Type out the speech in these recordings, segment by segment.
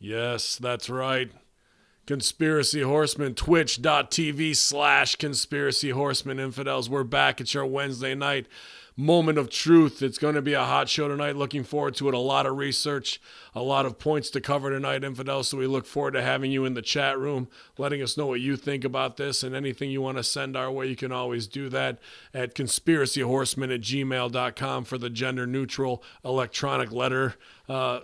Yes, that's right. Conspiracy Horsemen, twitch.tv/Conspiracy Horsemen Infidels. We're back. It's your Wednesday night moment of truth. It's going to be a hot show tonight. Looking forward to it. A lot of research, a lot of points to cover tonight, Infidels. So we look forward to having you in the chat room, letting us know what you think about this, and anything you want to send our way, you can always do that at conspiracyhorsemen@gmail.com for the gender neutral electronic letter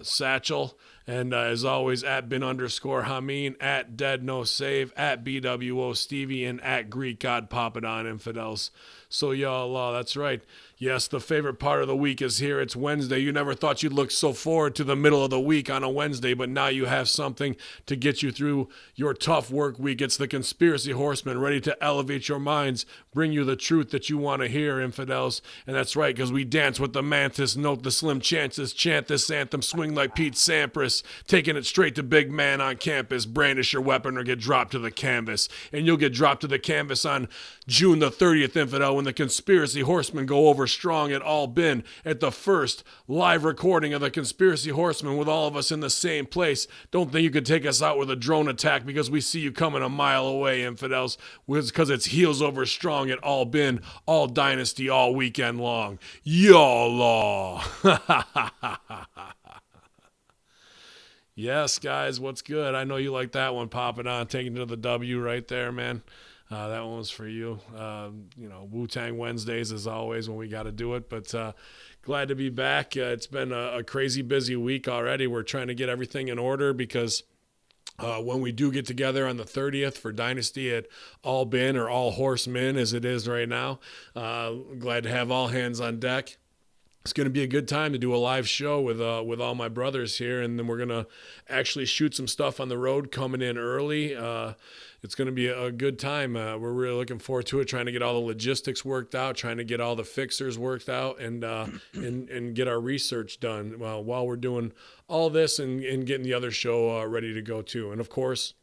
satchel. And as always, at bin_Hameen, at Dead No Save, at BWO Stevie, and at Greek God Papadon Infidels. So y'all, that's right. Yes, the favorite part of the week is here. It's Wednesday. You never thought you'd look so forward to the middle of the week on a Wednesday, but now you have something to get you through your tough work week. It's the Conspiracy Horsemen, ready to elevate your minds, bring you the truth that you want to hear, Infidels. And that's right, because we dance with the mantis, note the slim chances, chant this anthem, swing like Pete Sampras, taking it straight to big man on campus, brandish your weapon or get dropped to the canvas. And you'll get dropped to the canvas on June the 30th, Infidel, when the Conspiracy Horsemen go over strong at All Bin at the first live recording of the Conspiracy Horsemen with all of us in the same place. Don't think you could take us out with a drone attack because we see you coming a mile away, Infidels, because it's heels over strong at All Bin, all dynasty, all weekend long. YOLO! Yes, guys, what's good? I know you like that one, popping on, taking to the W right there, man. That one was for you. Wu-Tang Wednesdays, as always, when we got to do it. But glad to be back. It's been a crazy busy week already. We're trying to get everything in order because when we do get together on the 30th for Dynasty at All Bin or All Horsemen, as it is right now, glad to have all hands on deck. It's going to be a good time to do a live show with all my brothers here, and then we're going to actually shoot some stuff on the road coming in early. It's going to be a good time. We're really looking forward to it, trying to get all the logistics worked out, trying to get all the fixers worked out, and get our research done while we're doing all this and getting the other show ready to go too. And, of course,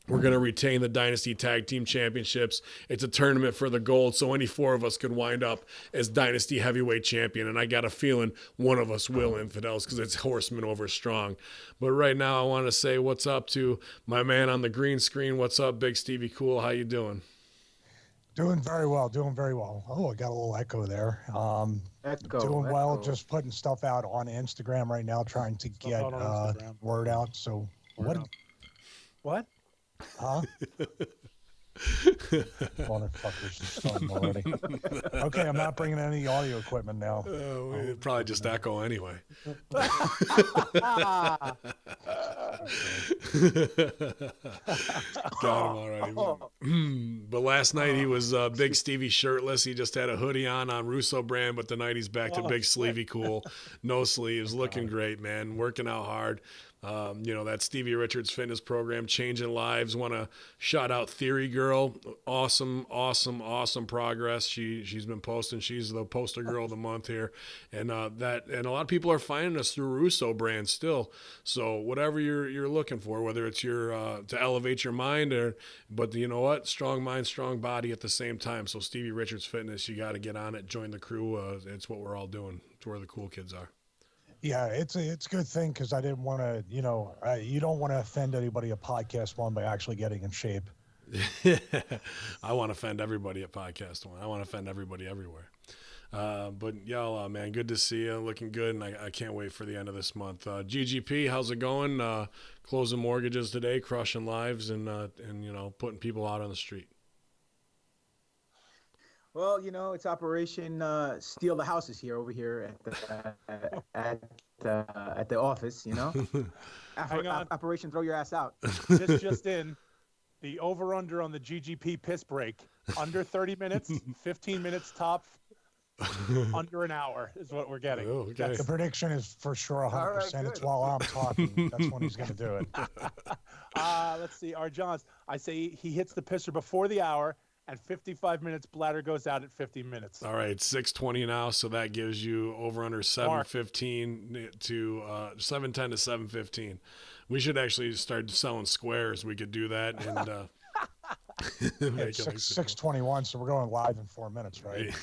we're going to retain the Dynasty Tag Team Championships. It's a tournament for the gold, so any four of us could wind up as Dynasty Heavyweight Champion, and I got a feeling one of us will, Infidels, because it's Horsemen over Strong. But right now I want to say what's up to my man on the green screen. What's up, Big Stevie Cool? How you doing? Doing very well. Oh, I got a little echo there. Doing well, just putting stuff out on Instagram right now, trying to get word out. So What? Huh? Motherfuckers just starting already. Okay, I'm not bringing any audio equipment now. It'd probably just echo anyway. Got him already. But last night he was Big Stevie shirtless. He just had a hoodie on Russo brand, but tonight he's back to Big Sleevey Cool. No sleeves, looking great, man. Working out hard. That Stevie Richards fitness program, changing lives. Want to shout out Theory Girl. Awesome progress. She's been posting. She's the poster girl of the month here. And a lot of people are finding us through Russo brand still. So whatever you're looking for, whether it's your to elevate your mind but you know what? Strong mind, strong body at the same time. So Stevie Richards Fitness, you got to get on it, join the crew. It's what we're all doing. It's where the cool kids are. Yeah, it's a good thing because I didn't want to, you don't want to offend anybody at Podcast One by actually getting in shape. I want to offend everybody at Podcast One. I want to offend everybody everywhere. But y'all, man, good to see you. Looking good, and I can't wait for the end of this month. GGP, how's it going? Closing mortgages today, crushing lives, and putting people out on the street. Well, it's Operation Steal the Houses over here at the office. Hang on. Operation Throw Your Ass Out. This just in, the over/under on the GGP piss break under 30 minutes, 15 minutes top, under an hour is what we're getting. Oh, okay. The prediction is for sure 100%. Right, it's while I'm talking. That's when he's going to do it. Let's see. Our Johns, I say he hits the pisser before the hour. And 55 minutes, bladder goes out at 50 minutes. All right, 6:20 now, so that gives you over under 7:15 to 7:10 to 7:15. We should actually start selling squares. We could do that and it's 6:21, so we're going live in 4 minutes, right?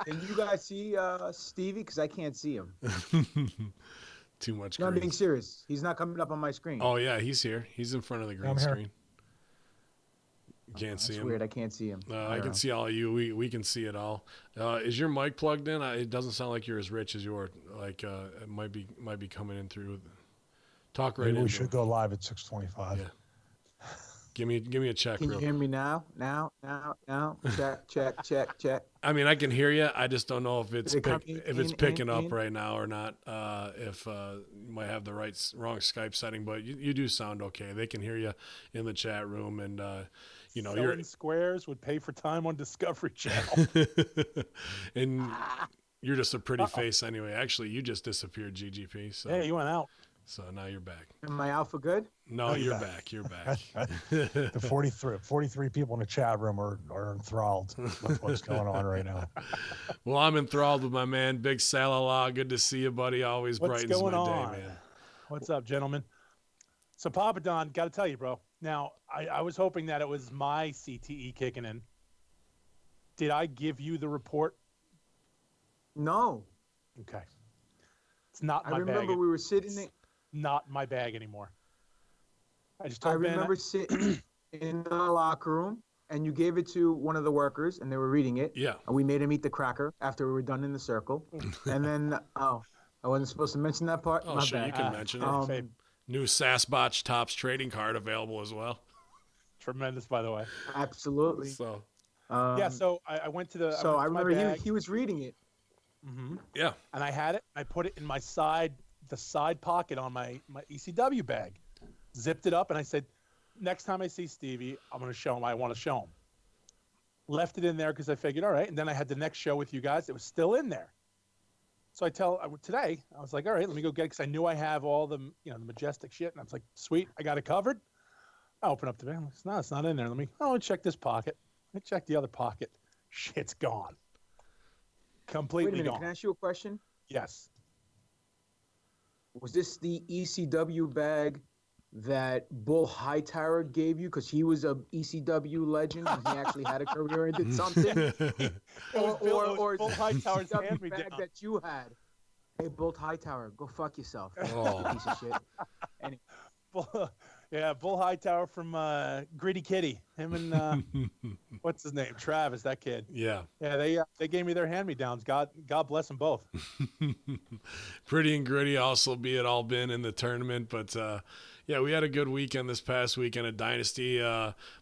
Can you guys see Stevie? Because I can't see him. Too much No, I'm being grease. serious. He's not coming up on my screen. Oh, yeah, he's here. He's in front of the green I'm here. screen. You can't see That's him. weird. I can't see him. I can see all of you. We can see it all. Is your mic plugged in? It doesn't sound like you're as rich as yours. Like it might be coming in through. Talk right Maybe in. we should go live at 6:25. Yeah. Give me a check. Can you hear me now? Now. Check. I mean, I can hear you. I just don't know if it's picking up in? right now or not. If you might have the wrong Skype setting, but you do sound okay. They can hear you in the chat room, and Selling squares would pay for time on Discovery Channel. and you're just a pretty face anyway. Actually, you just disappeared, GGP. So Hey, you went out. So now you're back. Am I out for good? No, you're back. You're back. The 43 people in the chat room are enthralled with what's going on right now. Well, I'm enthralled with my man, Big Salala. Good to see you, buddy. Always What's brightens going my on? day, man. What's up, gentlemen? So, Papa Don, got to tell you, bro. Now, I was hoping that it was my CTE kicking in. Did I give you the report? No. Okay. It's not my bag. I remember we were sitting there. Not my bag anymore. I remember sitting in the locker room, and you gave it to one of the workers, and they were reading it. Yeah. And we made him eat the cracker after we were done in the circle. And then, I wasn't supposed to mention that part. Oh, My sure, bad. you can mention it. New Sasquatch Topps trading card available as well. Tremendous, by the way. Absolutely. So. So I went to the. So I remember he was reading it. Mm-hmm. Yeah. And I had it. I put it in the side pocket on my ECW bag, zipped it up, and I said, next time I see Stevie, I'm going to show him. I want to show him. Left it in there because I figured, all right. And then I had the next show with you guys. It was still in there. So today, I was like, all right, let me go get it because I knew I have all the Majestic shit. And I was like, sweet, I got it covered. I open up the bag. No, it's not in there. Let me check this pocket. I check the other pocket. Shit's gone. Completely Wait a minute, gone. Can I ask you a question? Yes. Was this the ECW bag that Bull Hightower gave you because he was a ECW legend and he actually had a career and did something? or Bull Hightower's ECW hand me bag down. that you had? Hey, Bull Hightower, go fuck yourself. Oh. Piece of shit. Anyway. Bull Hightower from Gritty Kitty. Him and what's his name? Travis, that kid. Yeah. Yeah, they gave me their hand-me-downs. God bless them both. Pretty and Gritty also be it all been in the tournament, but yeah, we had a good weekend this past weekend at Dynasty.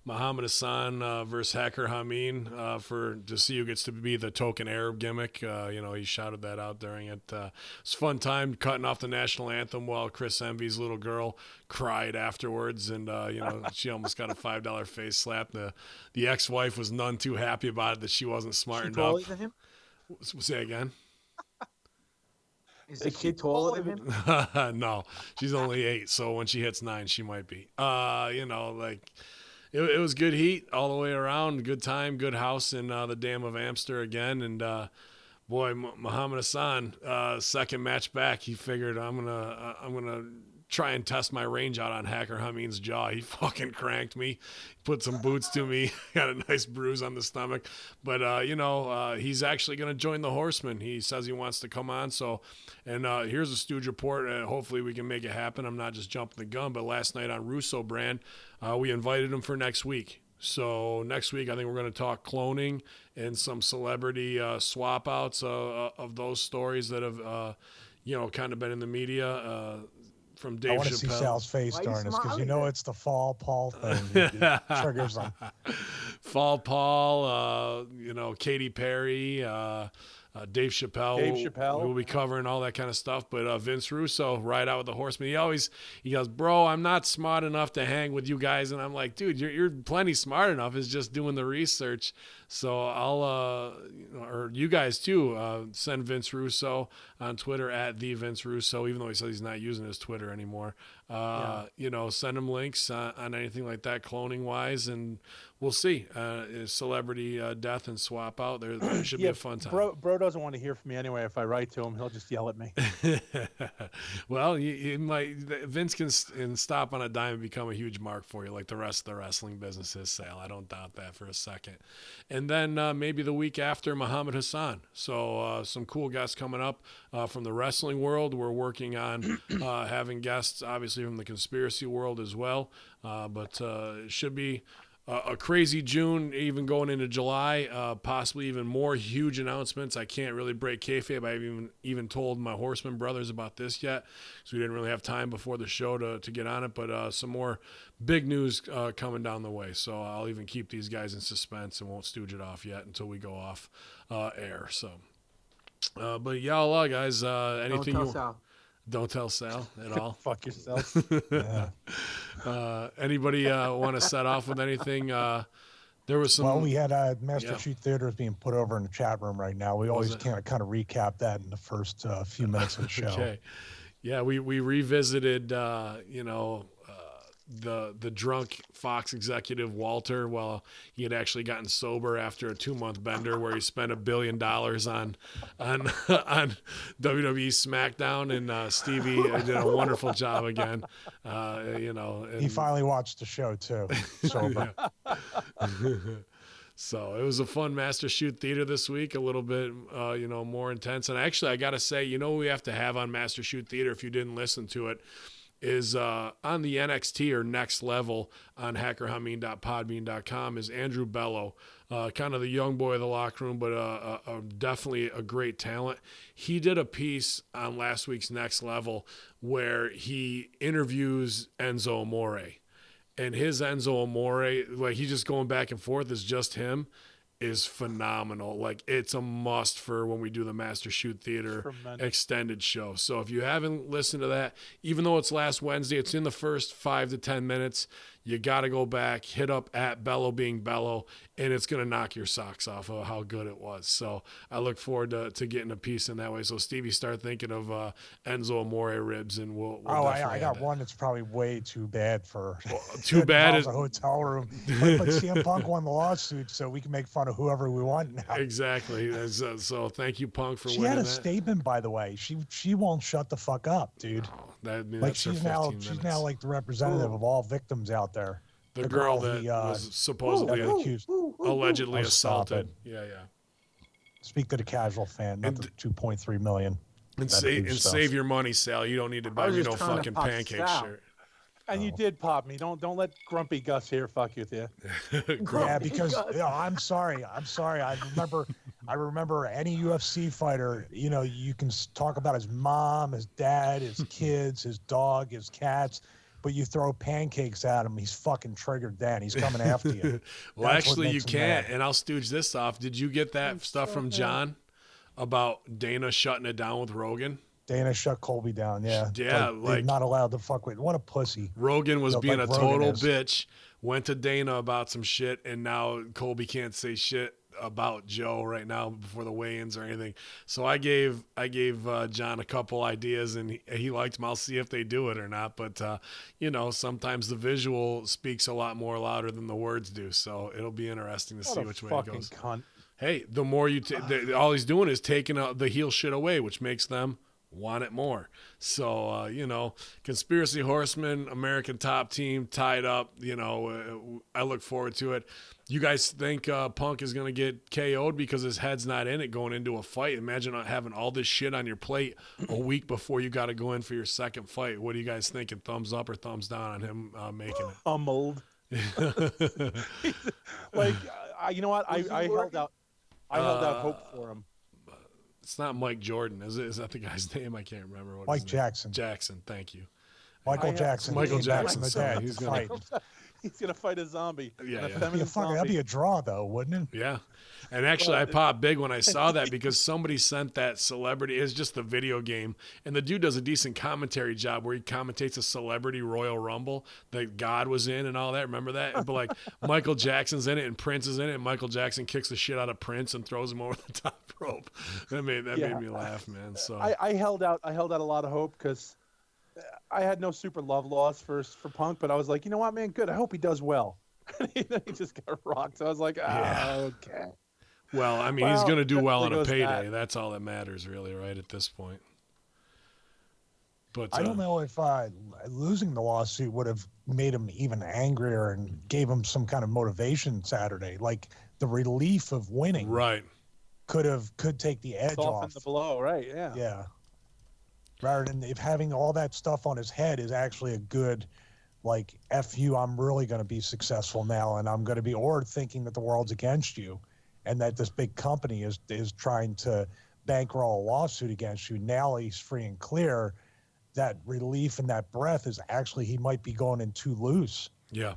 Muhammad Hassan versus Hacker Hameen to see who gets to be the token Arab gimmick. He shouted that out during it. It's a fun time cutting off the national anthem while Chris Envy's little girl cried afterwards, and she almost got a $5 face slap. The ex-wife was none too happy about it that she wasn't smartened up. Taller than him? Say again. Is the kid taller than him? No, she's only 8, so when she hits 9, she might be. It was good heat all the way around. Good time, good house in the Dam of Amster again, and boy, Muhammad Hassan, second match back, he figured I'm gonna try and test my range out on Hacker Hameen's jaw. He fucking cranked me, put some boots to me, got a nice bruise on the stomach. But, he's actually going to join the Horsemen. He says he wants to come on. And here's a Stooge report. Hopefully we can make it happen. I'm not just jumping the gun, but last night on Russo Brand, we invited him for next week. So next week, I think we're going to talk cloning and some celebrity swap outs of those stories that have, kind of been in the media, from Dave Chappelle. I want to see Sal's face during this because it's the Fall Paul thing. It triggers them. Fall Paul, Katy Perry, Dave Chappelle. We'll be covering all that kind of stuff. But Vince Russo, ride out with the Horsemen. He goes, bro, I'm not smart enough to hang with you guys. And I'm like, dude, you're plenty smart enough. It's just doing the research. So I'll, or you guys too, send Vince Russo on Twitter at the Vince Russo, even though he says he's not using his Twitter anymore. Send him links on anything like that, cloning wise, and we'll see. Celebrity death and swap out. There should be a fun time. Bro doesn't want to hear from me anyway. If I write to him, he'll just yell at me. Well, you might. Vince can stop on a dime and become a huge mark for you, like the rest of the wrestling business is, Sal. I don't doubt that for a second. And then maybe the week after, Muhammad Hassan. So some cool guests coming up from the wrestling world. We're working on having guests, obviously, from the conspiracy world as well. But it should be a crazy June, even going into July, possibly even more huge announcements. I can't really break kayfabe. I haven't even told my Horseman brothers about this yet, so we didn't really have time before the show to get on it. But some more big news coming down the way. So I'll even keep these guys in suspense and won't stooge it off yet until we go off air. So, but y'all, guys, anything Don't tell Sal at all. Fuck yourself. Yeah. Anybody want to set off with anything? There was some. Well, we had Master Shoot Theaters being put over in the chat room right now. We always kind of recap that in the first few minutes of the show. Okay. Yeah, we revisited, the drunk Fox executive Walter. Well, he had actually gotten sober after a 2-month bender where he spent $1 billion on WWE SmackDown, and Stevie did a wonderful job again. And, he finally watched the show too. Sober. So it was a fun Master Shoot Theater this week, a little bit, more intense. And actually, I got to say, what we have to have on Master Shoot Theater, if you didn't listen to it, is on the NXT or Next Level on hackerhameen.podbean.com is Andrew Bello, kind of the young boy of the locker room, but definitely a great talent. He did a piece on last week's Next Level where he interviews Enzo Amore. And his Enzo Amore, like he's just going back and forth, is just him, is phenomenal. Like it's a must for when we do the Master Shoot Theater extended show. So if you haven't listened to that, even though it's last Wednesday, it's in the first 5 to 10 minutes. You got to go back, hit up at Bello Being Bello, and it's going to knock your socks off of how good it was. So I look forward to getting a piece in that way. So Stevie, start thinking of Enzo Amore ribs, and we'll I got one that's probably way too bad for too bad is a hotel room. But CM Punk won the lawsuit, so we can make fun of whoever we want now. Exactly. So thank you, Punk, for winning. She had a statement, by the way. She won't shut the fuck up, dude. Like she's now like the representative of all victims out there. The girl that was supposedly accused, allegedly assaulted. Yeah. Speak to the casual fan, not the 2.3 million. And save your money, Sal. You don't need to buy me no fucking pancake shirt. And you did pop me. Don't let Grumpy Gus here fuck with you. Yeah, because I'm sorry. I remember any UFC fighter. You can talk about his mom, his dad, his kids, his dog, his cats, but you throw pancakes at him, he's fucking triggered. Then he's coming after you. Well, actually, you can't. And I'll stooge this off. Did you get that stuff from John about Dana shutting it down with Rogan? Dana shut Colby down, yeah. Yeah, like not allowed to fuck with. What a pussy. Rogan was being a total bitch, went to Dana about some shit, and now Colby can't say shit about Joe right now before the weigh-ins or anything. So I gave John a couple ideas, and he liked them. I'll see if they do it or not. But sometimes the visual speaks a lot more louder than the words do. So it'll be interesting to see which way it goes. Cunt. Hey, the more you all he's doing is taking the heel shit away, which makes them want it more. So, Conspiracy Horsemen, American Top Team tied up. I look forward to it. You guys think Punk is going to get KO'd because his head's not in it going into a fight? Imagine having all this shit on your plate a week before you got to go in for your second fight. What are you guys thinking? Thumbs up or thumbs down on him making it? Humbled. Like, you know what? I held out. I held out hope for him. It's not Mike Jordan, is it? Is that the guy's name? I can't remember what. Mike Jackson. Jackson, thank you. Michael Jackson. Michael Jackson. He's gonna fight. He's gonna fight a zombie. Yeah. That'd be a draw, though, wouldn't it? Yeah. And actually, I popped big when I saw that because somebody sent that celebrity. It's just the video game, and the dude does a decent commentary job where he commentates a celebrity Royal Rumble that God was in and all that. Remember that? But like Michael Jackson's in it and Prince is in it, and Michael Jackson kicks the shit out of Prince and throws him over the top rope. That made me laugh, man. So I held out a lot of hope because I had no super love loss for Punk, but I was like, you know what, man, good. I hope he does well. And then he just got rocked. So I was like, okay. Well, I mean, he's going to do well on a definitely goes payday. that. That's all that matters, really, right, at this point. But I don't know if losing the lawsuit would have made him even angrier and gave him some kind of motivation Saturday. Like the relief of winning right. could take the edge Soften off. the blow, right? Yeah. Yeah. Rather than if having all that stuff on his head is actually a good, like, F you, I'm really going to be successful now, and I'm going to be, or thinking that the world's against you and that this big company is trying to bankroll a lawsuit against you. Now he's free and clear. That relief and that breath is actually, he might be going in too loose. Yeah.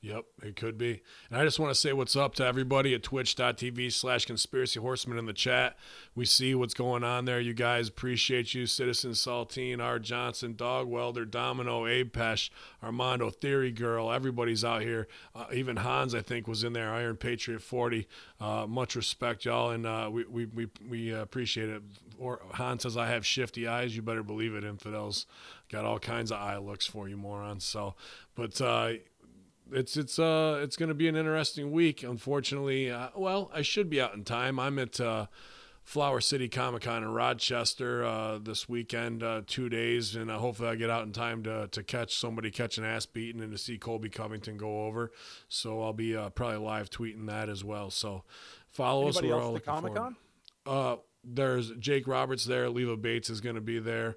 Yep, it could be. And I just want to say what's up to everybody at twitch.tv/conspiracy horsemen in the chat. We see what's going on there. You guys, appreciate you. Citizen Saltine, R. Johnson, Dog Welder, Domino, Abe Pesh, Armando, Theory Girl. Everybody's out here. Even Hans, I think, was in there. Iron Patriot 40. Much respect, y'all, and we appreciate it. Or Hans says, I have shifty eyes. You better believe it, infidels. Got all kinds of eye looks for you, morons. So, but it's going to be an interesting week. Unfortunately, well, I should be out in time. I'm at Flower City Comic-Con in Rochester this weekend, 2 days, and hopefully I get out in time to catch an ass beaten and to see Colby Covington go over. So I'll be probably live tweeting that as well. So follow us. Anybody We're else all at the looking Comic-Con? forward. There's Jake Roberts there. Leva Bates is going to be there.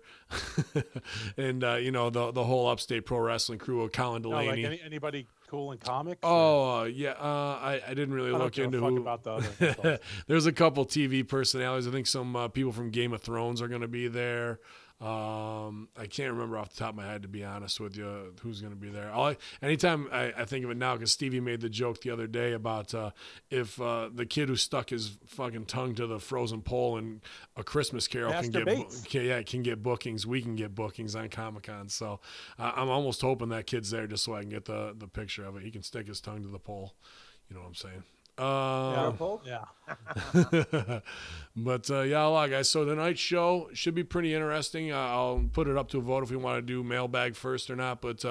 And, the whole Upstate Pro Wrestling crew of Colin No, Delaney. like anybody cool in comics? Oh, yeah. I didn't really look into who. About the other. There's a couple TV personalities. I think some people from Game of Thrones are going to be there. I can't remember off the top of my head, to be honest with you, who's going to be there. Anytime I think of it now, because Stevie made the joke the other day about if the kid who stuck his fucking tongue to the frozen pole in A Christmas Carol can get bookings. We can get bookings on Comic-Con. So I'm almost hoping that kid's there just so I can get the picture of it. He can stick his tongue to the pole. You know what I'm saying? Yeah. But yeah, guys. So tonight's show should be pretty interesting. I'll put it up to a vote if we want to do mailbag first or not. But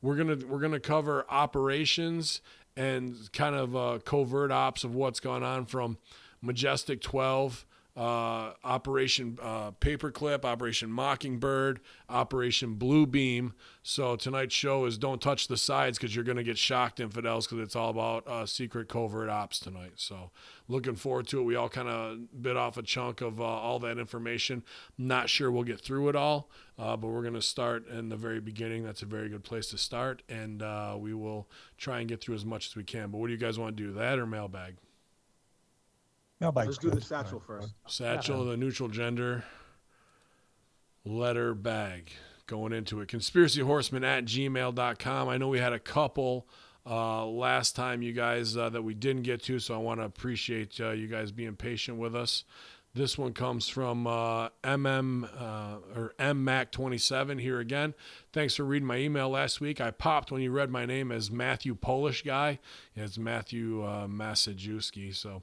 we're gonna cover operations and kind of covert ops of what's gone on from Majestic 12. Operation Paperclip, Operation Mockingbird, Operation Blue Beam. So tonight's show is don't touch the sides because you're going to get shocked, infidels, because it's all about secret covert ops tonight. So looking forward to it. We all kind of bit off a chunk of all that information. Not sure we'll get through it all, but we're going to start in the very beginning. That's a very good place to start, and we will try and get through as much as we can. But what do you guys want to do, that or mailbag? Let's do the satchel first. Satchel, the neutral gender letter bag. Going into it. conspiracyhorsemen@gmail.com. I know we had a couple last time, you guys, that we didn't get to, so I want to appreciate you guys being patient with us. This one comes from MMac27 here again. Thanks for reading my email last week. I popped when you read my name as Matthew Polish Guy. It's Matthew Masajewski. So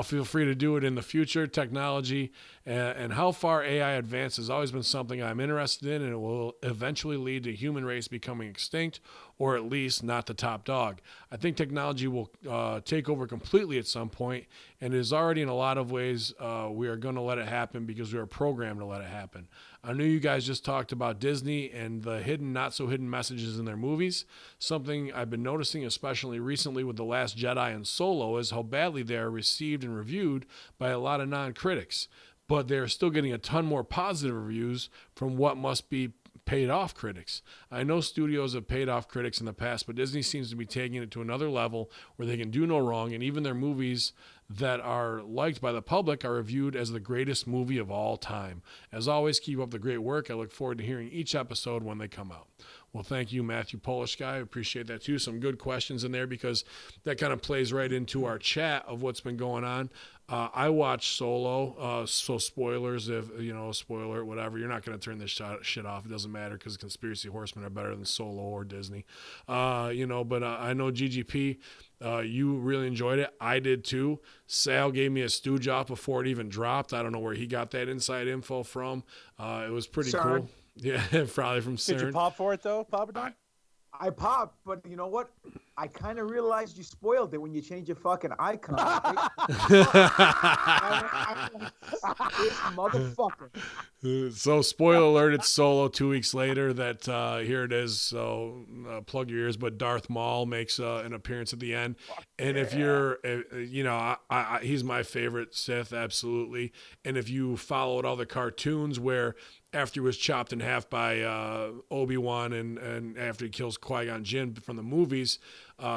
feel free to do it in the future. Technology and how far AI advances has always been something I'm interested in, and it will eventually lead to human race becoming extinct, or at least not the top dog. I think technology will take over completely at some point, and it is already in a lot of ways. We are going to let it happen because we are programmed to let it happen. I know you guys just talked about Disney and the hidden, not so hidden messages in their movies. Something I've been noticing, especially recently with The Last Jedi and Solo, is how badly they are received and reviewed by a lot of non-critics. But they're still getting a ton more positive reviews from what must be paid off critics. I know studios have paid off critics in the past, but Disney seems to be taking it to another level where they can do no wrong, and even their movies that are liked by the public are reviewed as the greatest movie of all time. As always, keep up the great work. I look forward to hearing each episode when they come out. Well, thank you, Matthew Polish Guy. I appreciate that too. Some good questions in there because that kind of plays right into our chat of what's been going on. I watched Solo, so spoilers, if spoiler, whatever. You're not going to turn this shit off. It doesn't matter because Conspiracy Horsemen are better than Solo or Disney. But I know GGP, you really enjoyed it. I did too. Sal gave me a stooge off before it even dropped. I don't know where he got that inside info from. It was pretty cool. Yeah, probably from CERN. Did you pop for it though, Papa Don? I popped, but you know what? I kind of realized you spoiled it when you changed your fucking icon. This motherfucker. So, spoiler alert, it's Solo 2 weeks later. That here it is. So, plug your ears. But Darth Maul makes an appearance at the end. And if you're, he's my favorite Sith, absolutely. And if you followed all the cartoons where after he was chopped in half by Obi-Wan and after he kills Qui-Gon Jinn from the movies,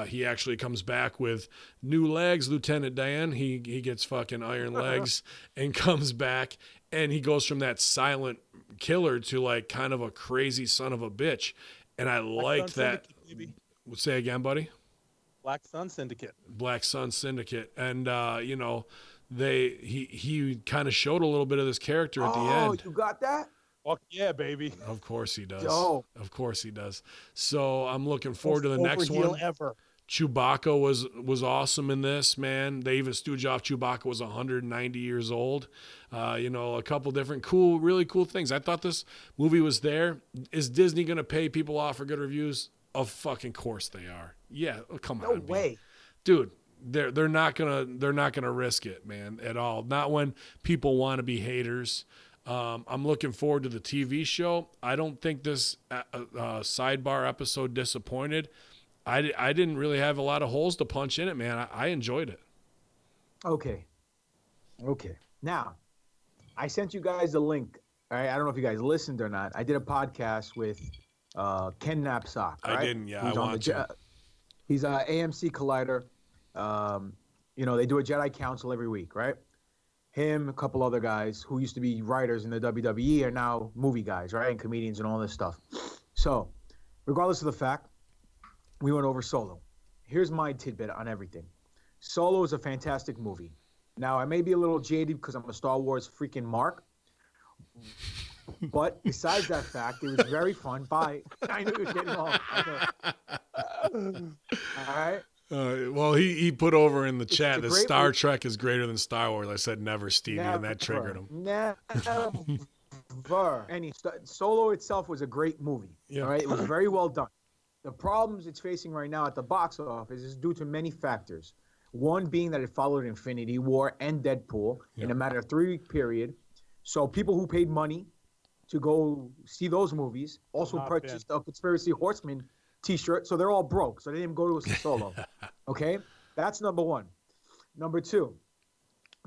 he actually comes back with new legs, Lieutenant Dan. He gets fucking iron legs and comes back. And he goes from that silent killer to like kind of a crazy son of a bitch. And I liked that. Say again, buddy? Black Sun Syndicate. Black Sun Syndicate. And, he kind of showed a little bit of this character at the end. Oh, you got that? Fuck yeah, baby. Of course he does. Yo. Of course he does. So I'm looking forward to the next one. Ever. Chewbacca was awesome in this, man. They even stooge off Chewbacca was 190 years old. A couple different really cool things. I thought this movie was there. Is Disney going to pay people off for good reviews? Of fucking course they are. Yeah, come on. No way. Dude, they're not gonna risk it, man, at all. Not when people want to be haters. I'm looking forward to the TV show. I don't think this sidebar episode disappointed. I didn't really have a lot of holes to punch in it, man. I enjoyed it. Okay. Now, I sent you guys a link. All right. I don't know if you guys listened or not. I did a podcast with Ken Knapsack. Right? I didn't. Yeah, I want to. He's AMC Collider. They do a Jedi Council every week, right? Him, a couple other guys who used to be writers in the WWE are now movie guys, right? And comedians and all this stuff. So, regardless of the fact, we went over Solo. Here's my tidbit on everything. Solo is a fantastic movie. Now, I may be a little jaded because I'm a Star Wars freaking mark. But besides that fact, it was very fun. I knew it was getting long. All right. Well, he put over in the chat that Star Trek is greater than Star Wars. I said never, Stevie, and that triggered him. Never. Solo itself was a great movie. Yeah. All right. It was very well done. The problems it's facing right now at the box office is due to many factors. One being that it followed Infinity War and Deadpool in a matter of 3-week period. So people who paid money to go see those movies also purchased a Conspiracy Horsemen t-shirt. So they're all broke. So they didn't go to a Solo. Okay? That's number one. Number two,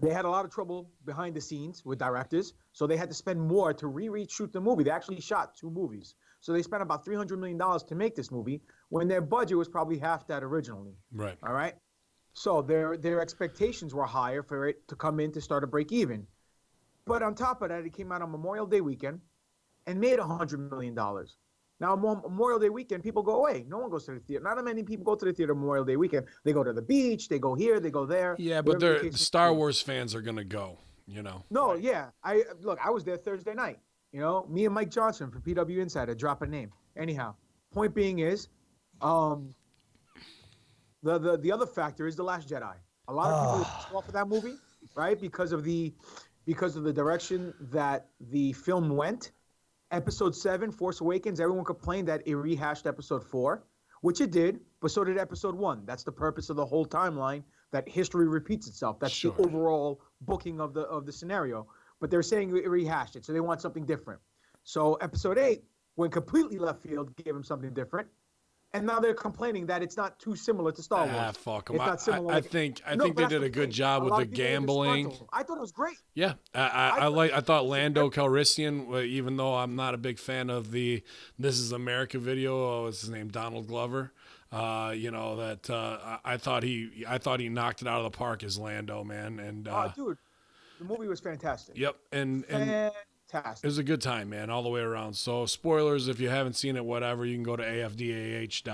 they had a lot of trouble behind the scenes with directors. So they had to spend more to reshoot the movie. They actually shot 2 movies. So they spent about $300 million to make this movie when their budget was probably half that originally. Right. All right. So their expectations were higher for it to come in to start a break even. But on top of that, it came out on Memorial Day weekend and made $100 million. Now, Memorial Day weekend, people go away. No one goes to the theater. Not many people go to the theater Memorial Day weekend. They go to the beach. They go here. They go there. Yeah, but the Star Wars fans are going to go, No, yeah. I was there Thursday night. Me and Mike Johnson from PW Insider, drop a name. Anyhow, point being is, the other factor is The Last Jedi. A lot of people were pissed off of that movie, right? Because of the direction that the film went. Episode 7, Force Awakens, everyone complained that it rehashed Episode 4, which it did, but so did Episode 1. That's the purpose of the whole timeline, that history repeats itself. That's the overall booking of the scenario. But they're saying it rehashed it, so they want something different. So Episode 8 went completely left field, gave them something different. And now they're complaining that it's not too similar to Star Wars. Fuck them. I think they did a good job with the gambling. I thought it was great. Yeah, I thought Lando Calrissian, even though I'm not a big fan of the "This Is America" video. What's his name? Donald Glover. I thought he knocked it out of the park as Lando, man. And dude, the movie was fantastic. Yep, and fantastic. It was a good time, man, all the way around. So, spoilers, if you haven't seen it, whatever, you can go to afdah.tv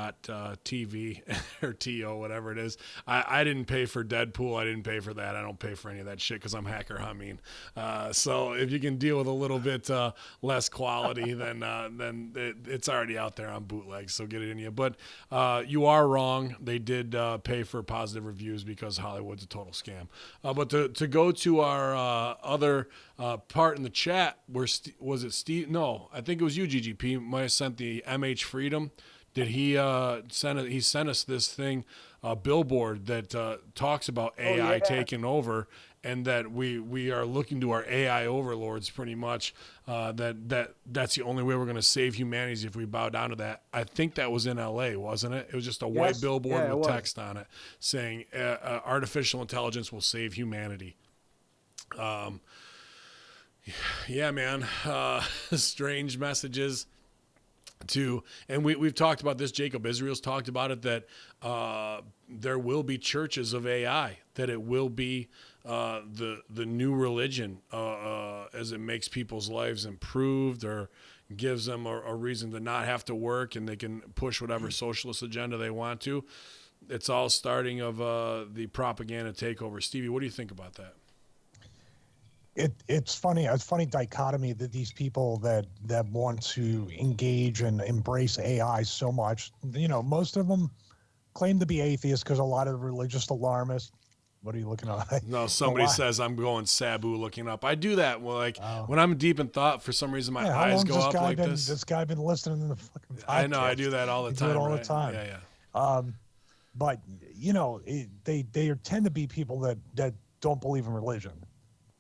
or TO, whatever it is. I didn't pay for Deadpool. I didn't pay for that. I don't pay for any of that shit because I'm Hacker Hameen. So, if you can deal with a little bit less quality, then it's already out there on bootleg. So, get it in you. But you are wrong. They did pay for positive reviews because Hollywood's a total scam. But to go to our other part in the chat, where was it Steve? No, I think it was you, GGP. Might have sent the MH Freedom Did he he sent us this thing, a billboard that talks about AI taking over, and that we are looking to our AI overlords pretty much. That's the only way we're going to save humanity is if we bow down to that. I think that was in L.A., wasn't it? It was just a white billboard with text on it saying artificial intelligence will save humanity. Yeah, man. Strange messages. And we've talked about this. Jacob Israel's talked about it, that there will be churches of AI, that it will be the new religion as it makes people's lives improved or gives them a reason to not have to work, and they can push whatever socialist agenda they want to. It's all starting of the propaganda takeover. Stevie, what do you think about that? It's funny. It's funny dichotomy that these people that want to engage and embrace AI so much, most of them claim to be atheists because a lot of religious alarmists. What are you looking at? No, somebody says I'm going Sabu looking up. I do that. Well, when I'm deep in thought, for some reason my eyes go up like this. This guy been listening to the fucking podcast. I know. I do that all the time. Do it all the time. Yeah. But they tend to be people that don't believe in religion.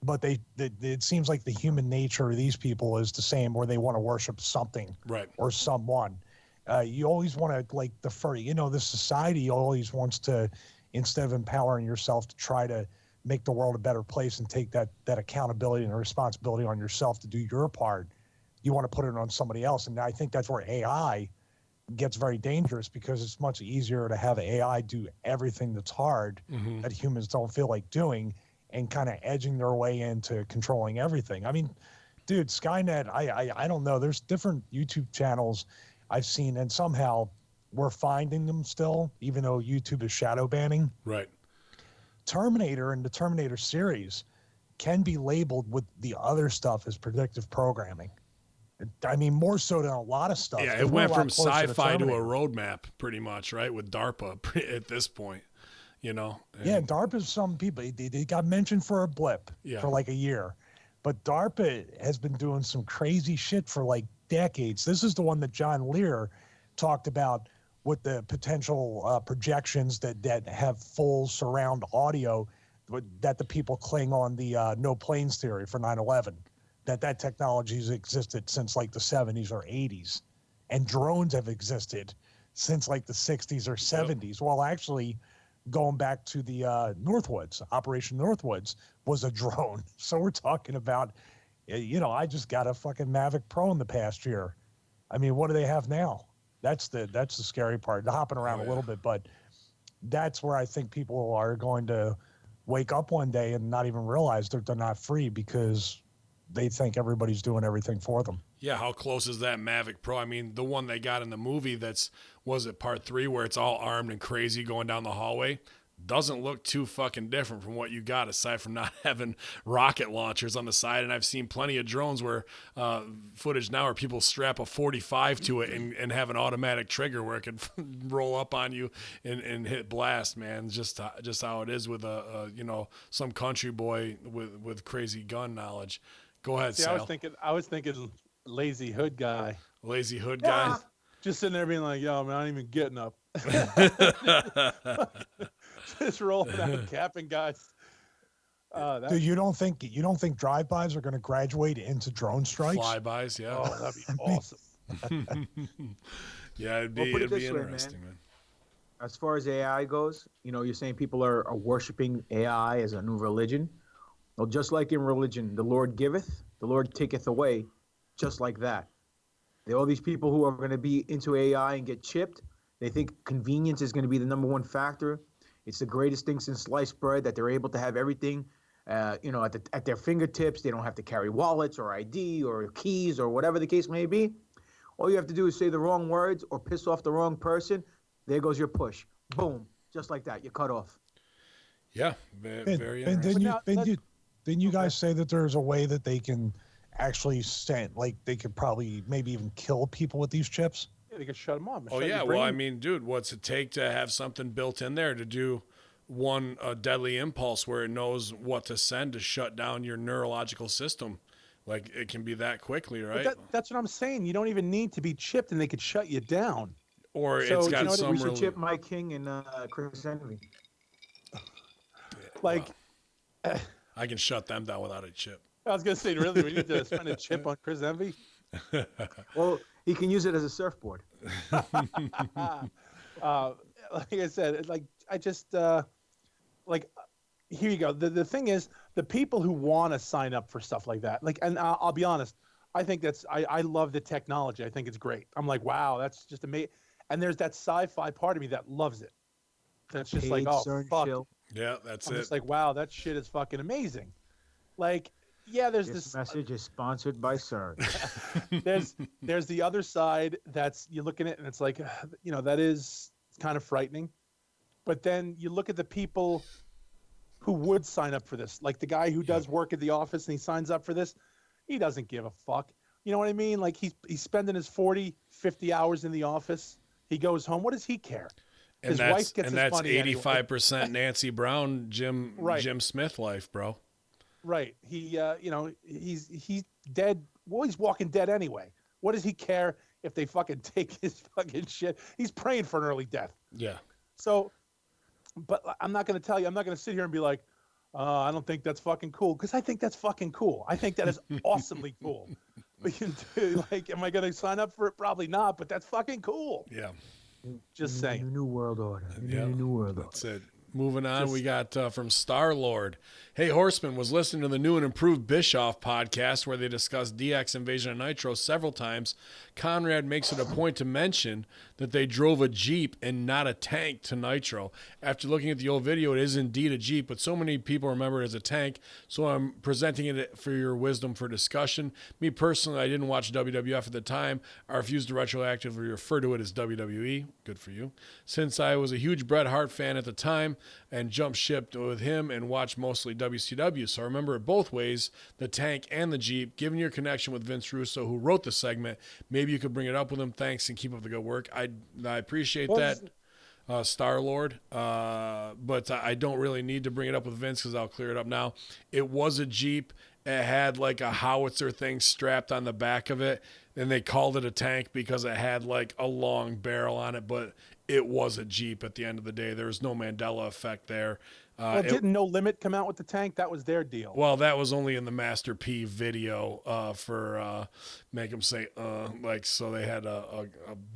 But it seems like the human nature of these people is the same, where they want to worship something or someone. You always want to defer. This society always wants to, instead of empowering yourself to try to make the world a better place and take that accountability and responsibility on yourself to do your part, you want to put it on somebody else. And I think that's where AI gets very dangerous, because it's much easier to have AI do everything that's hard that humans don't feel like doing, and kind of edging their way into controlling everything. I mean, dude, Skynet, I don't know. There's different YouTube channels I've seen, and somehow we're finding them still, even though YouTube is shadow banning. Right. Terminator and the Terminator series can be labeled with the other stuff as predictive programming. I mean, more so than a lot of stuff. Yeah, it went from sci-fi to a roadmap pretty much, right, with DARPA at this point. DARPA, some people, they got mentioned for a blip for like a year, but DARPA has been doing some crazy shit for like decades. This is the one that John Lear talked about with the potential projections that have full surround audio, that the people cling on the no planes theory for 9/11, that technology has existed since like the 70s or 80s, and drones have existed since like the 60s or 70s. Yep. Well, actually, going back to the Northwoods, Operation Northwoods was a drone. So we're talking about, I just got a fucking Mavic Pro in the past year. I mean, what do they have now? That's the scary part. They're hopping around a little bit, but that's where I think people are going to wake up one day and not even realize that they're not free, because they think everybody's doing everything for them. Yeah, how close is that Mavic Pro? I mean, the one they got in the movie was it part 3, where it's all armed and crazy going down the hallway, doesn't look too fucking different from what you got, aside from not having rocket launchers on the side. And I've seen plenty of drones where footage now where people strap a 45 to it and have an automatic trigger where it can roll up on you and hit blast, man. Just how it is with some country boy with crazy gun knowledge. Go ahead, See, Sal. I was thinking lazy hood guy. Lazy hood guy. Just sitting there being like, yo, man, I ain't even getting up. Just rolling out, capping guys. Dude, you don't think drive-bys are going to graduate into drone strikes? Flybys, yeah. Oh, that'd be awesome. Yeah, it'd be interesting, man. As far as AI goes, you're saying people are worshiping AI as a new religion. Well, just like in religion, the Lord giveth, the Lord taketh away, just like that. There are all these people who are going to be into AI and get chipped. They think convenience is going to be the number one factor. It's the greatest thing since sliced bread, that they're able to have everything, at their fingertips. They don't have to carry wallets or ID or keys or whatever the case may be. All you have to do is say the wrong words or piss off the wrong person. There goes your push. Boom. Just like that. You're cut off. Yeah. Very interesting. Didn't you guys say that there's a way that they can actually send, like they could probably maybe even kill people with these chips? Yeah, they could shut them off. Oh, yeah. Well, I mean, dude, what's it take to have something built in there to do a deadly impulse where it knows what to send to shut down your neurological system? Like, it can be that quickly, right? That's what I'm saying. You don't even need to be chipped, and they could shut you down. Or So, it's you got know what, some We should really, chip Mike King and Chris Envy. like, I can shut them down without a chip. I was gonna say, really, we need to spend a chip on Chris Envy. Well, he can use it as a surfboard. Like I said, like I just like here you go. The thing is, the people who want to sign up for stuff like that, like, and I'll be honest, I think I love the technology. I think it's great. I'm like, wow, that's just amazing. And there's that sci-fi part of me that loves it. That's just like, Paid oh CERN fuck. shill. Yeah, that's I'm it. just like, wow, that shit is fucking amazing. Like, yeah, there's This this message is sponsored by CERN. there's the other side that's you look at it and it's like, you know, that is kind of frightening. But then you look at the people who would sign up for this, like the guy who does work at the office and he signs up for this. He doesn't give a fuck. You know what I mean? Like he's spending his 40, 50 hours in the office. He goes home. What does he care? And that's 85% Nancy Brown, Jim Smith life, bro. Right. He, you know, he's dead. Well, he's walking dead anyway. What does he care if they fucking take his fucking shit? He's praying for an early death. Yeah. So, but I'm not going to tell you. I'm not going to sit here and be like, I don't think that's fucking cool, because I think that's fucking cool. I think that is awesomely cool. But like, am I going to sign up for it? Probably not. But that's fucking cool. Yeah. Just saying. New world order. Yeah. New world order. That's it. Moving on, we got from Star-Lord. Hey, Horseman, was listening to the new and improved Bischoff podcast where they discuss DX Invasion of Nitro several times. Conrad makes it a point to mention that they drove a Jeep and not a tank to Nitro. After looking at the old video, it is indeed a Jeep, but so many people remember it as a tank, so I'm presenting it for your wisdom for discussion. Me personally, I didn't watch WWF at the time. I refuse to retroactively refer to it as WWE. Good for you. Since I was a huge Bret Hart fan at the time, and jumped ship with him and watched mostly WCW. So I remember it both ways, the tank and the Jeep. Given your connection with Vince Russo, who wrote the segment, maybe you could bring it up with him. Thanks, and keep up the good work. I appreciate that, Star-Lord. But I don't really need to bring it up with Vince because I'll clear it up now. It was a Jeep. It had like a howitzer thing strapped on the back of it, and they called it a tank because it had like a long barrel on it, but it was a Jeep at the end of the day. There was no Mandela effect there. Well, didn't No Limit come out with the tank? That was their deal. Well, that was only in the Master P video for make them say like, so they had a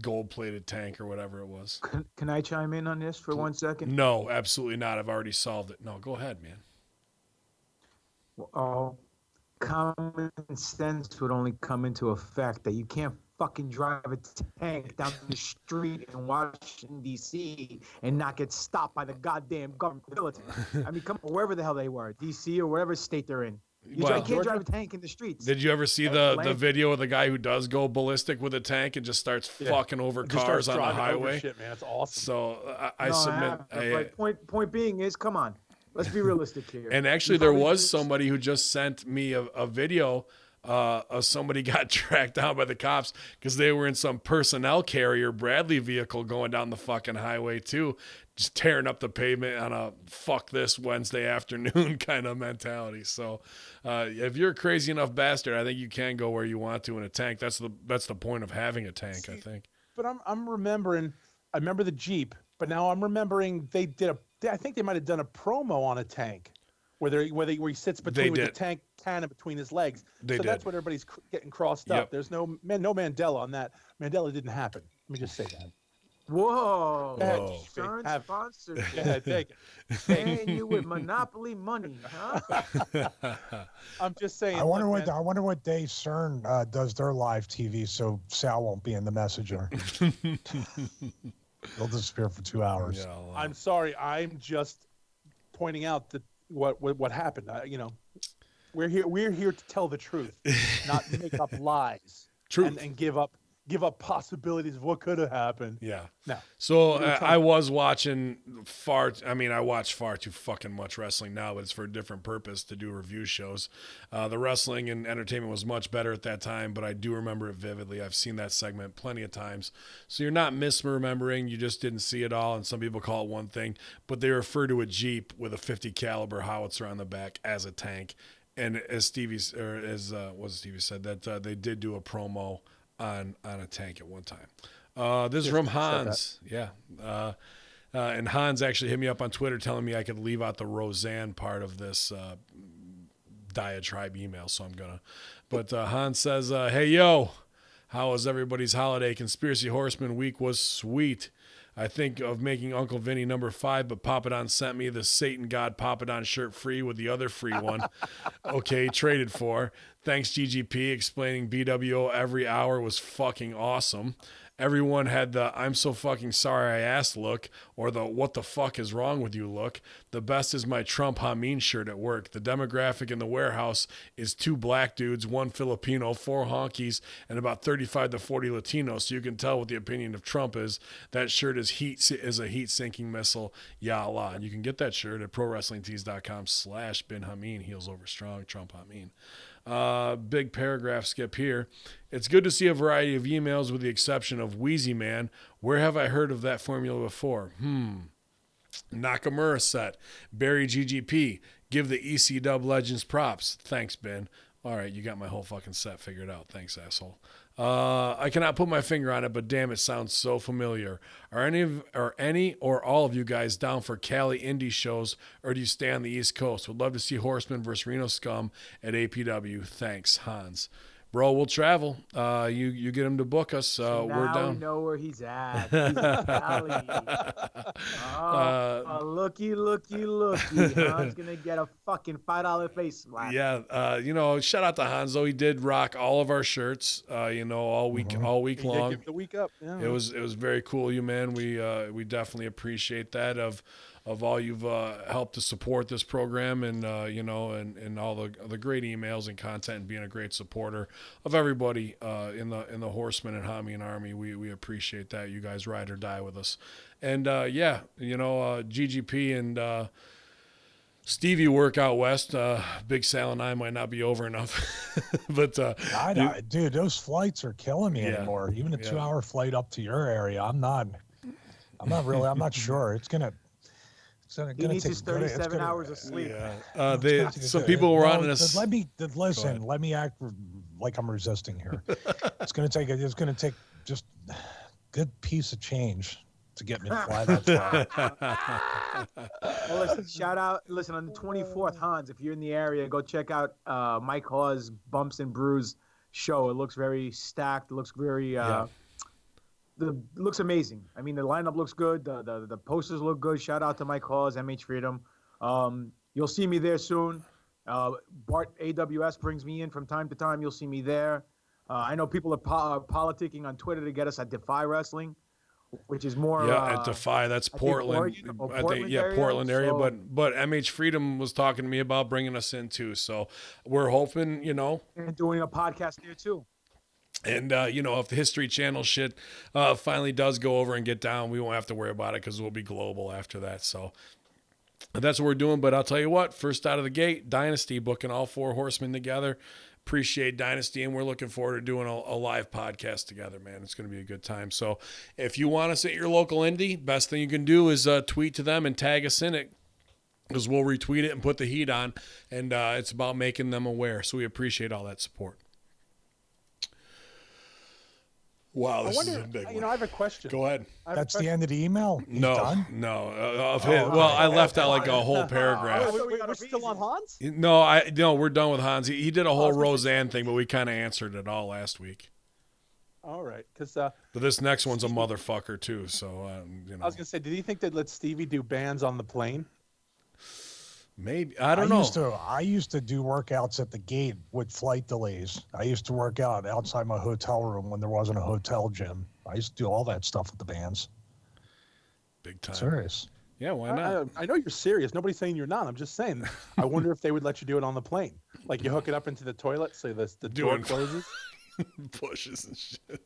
gold-plated tank or whatever it was. Can I chime in on this for 1 second? No, absolutely not. I've already solved it. No, go ahead, man. Common sense would only come into effect that you can't fucking drive a tank down the street in Washington, D.C. and not get stopped by the goddamn government military. I mean, come on, wherever the hell they were, D.C. or whatever state they're in. You can't drive a tank in the streets. Did you ever see the video of the guy who does go ballistic with a tank and just starts fucking over cars on the highway? Shit, man, it's awesome. So I submit. Point being is, come on. Let's be realistic here. And actually, there was somebody who just sent me a video of somebody got tracked down by the cops because they were in some personnel carrier Bradley vehicle going down the fucking highway too, just tearing up the pavement on a fuck this Wednesday afternoon kind of mentality. So if you're a crazy enough bastard, I think you can go where you want to in a tank. That's the point of having a tank, I think. But I'm remembering, I remember the Jeep, but now I'm remembering I think they might have done a promo on a tank where he sits between with the tank cannon between his legs. That's what everybody's getting crossed up. There's no Mandela on that. Mandela didn't happen. Let me just say that. Whoa. Have sponsored. Yeah, take it. Paying you with monopoly money, huh? I'm just saying. I wonder what day CERN does their live TV, so Sal won't be in the messenger. He'll disappear for 2 hours. Yeah, I'm sorry. I'm just pointing out that what happened. We're here to tell the truth, not make up lies. Truth. And give up possibilities of what could have happened. Yeah. No. So I was watching I watch far too fucking much wrestling now, but it's for a different purpose to do review shows. The wrestling and entertainment was much better at that time, but I do remember it vividly. I've seen that segment plenty of times. So you're not misremembering, you just didn't see it all, and some people call it one thing, but they refer to a Jeep with a 50 caliber howitzer on the back as a tank. And as Stevie said, that they did do a promo on a tank at one time. This is from Said Hans. Yeah. And Hans actually hit me up on Twitter telling me I could leave out the Roseanne part of this diatribe email, so I'm gonna. But Hans says, "Hey yo, how was everybody's holiday? Conspiracy Horseman week was sweet. I think of making Uncle Vinny number 5, but Papadon sent me the Satan God Papadon shirt free with the other free one. Okay, traded for. Thanks GGP. Explaining BWO every hour was fucking awesome. Everyone had the I'm so fucking sorry I asked look, or the what the fuck is wrong with you look. The best is my Trump Hameen shirt at work. The demographic in the warehouse is 2 black dudes, 1 Filipino, 4 honkies, and about 35 to 40 Latinos. So you can tell what the opinion of Trump is. That shirt is a heat-sinking missile. Ya Allah. And you can get that shirt at prowrestlingtees.com/Bin Hameen. Heels over strong. Trump Hameen. Big paragraph skip here. It's good to see a variety of emails with the exception of Wheezy Man. Where have I heard of that formula before? Nakamura set. Barry GGP. Give the EC Dub Legends props. Thanks, Ben. All right, you got my whole fucking set figured out. Thanks, asshole. I cannot put my finger on it, but damn, it sounds so familiar. Are any or all of you guys down for Cali indie shows, or do you stay on the East Coast? Would love to see Horsemen versus Reno Scum at APW. Thanks, Hans. Bro, we'll travel. You get him to book us. So we're now down. we know where he's at. He's in Cali. Looky. Han's gonna get a fucking $5 face slap. Yeah, shout out to Hanzo. He did rock all of our shirts. All week He long. did give the week up. Yeah. It was very cool, you man. We definitely appreciate that of all you've helped to support this program, and and all the great emails and content, and being a great supporter of everybody in the Horsemen and Hamian Army. We appreciate that. You guys ride or die with us, and GGP and Stevie work out west. Big Sal and I might not be over enough, but dude, those flights are killing me anymore. Even a 2-hour flight up to your area, I'm not sure. It's gonna He needs his 37 hours of sleep. Yeah. Some people were on this. Let me act like I'm resisting here. It's gonna take just a good piece of change to get me to fly that far. Well, listen, on the 24th, Hans, if you're in the area, go check out Mike Hawes' Bumps and Brews show. It looks very stacked. It looks very looks amazing. I mean, the lineup looks good. The posters look good. Shout out to Mike Hawes, MH Freedom. You'll see me there soon. Bart AWS brings me in from time to time. You'll see me there. I know people are politicking on Twitter to get us at Defy Wrestling, which is more at Defy. That's Portland. Portland area. So, but MH Freedom was talking to me about bringing us in too. So we're hoping, and doing a podcast there too. And, if the History Channel shit finally does go over and get down, we won't have to worry about it because we'll be global after that. So that's what we're doing. But I'll tell you what, first out of the gate, Dynasty, booking all 4 horsemen together. Appreciate Dynasty, and we're looking forward to doing a live podcast together, man. It's going to be a good time. So if you want us at your local indie, best thing you can do is tweet to them and tag us in it, because we'll retweet it and put the heat on. And it's about making them aware. So we appreciate all that support. Wow, this is a big one. I have a question. Go ahead. That's the end of the email? He's done? No. I left out like a whole paragraph. We're still on Hans? No, we're done with Hans. He did a whole Roseanne thing, but we kind of answered it all last week. All right. But this next one's a motherfucker, too. So, I was going to say, did he think they'd let Stevie do bands on the plane? Maybe. I don't know. I used to do workouts at the gate with flight delays. I used to work out outside my hotel room when there wasn't a hotel gym. I used to do all that stuff with the bands. Big time. Serious. Yeah, why not? I know you're serious. Nobody's saying you're not. I'm just saying, I wonder if they would let you do it on the plane. Like you hook it up into the toilet so the door closes. Pushes and shit.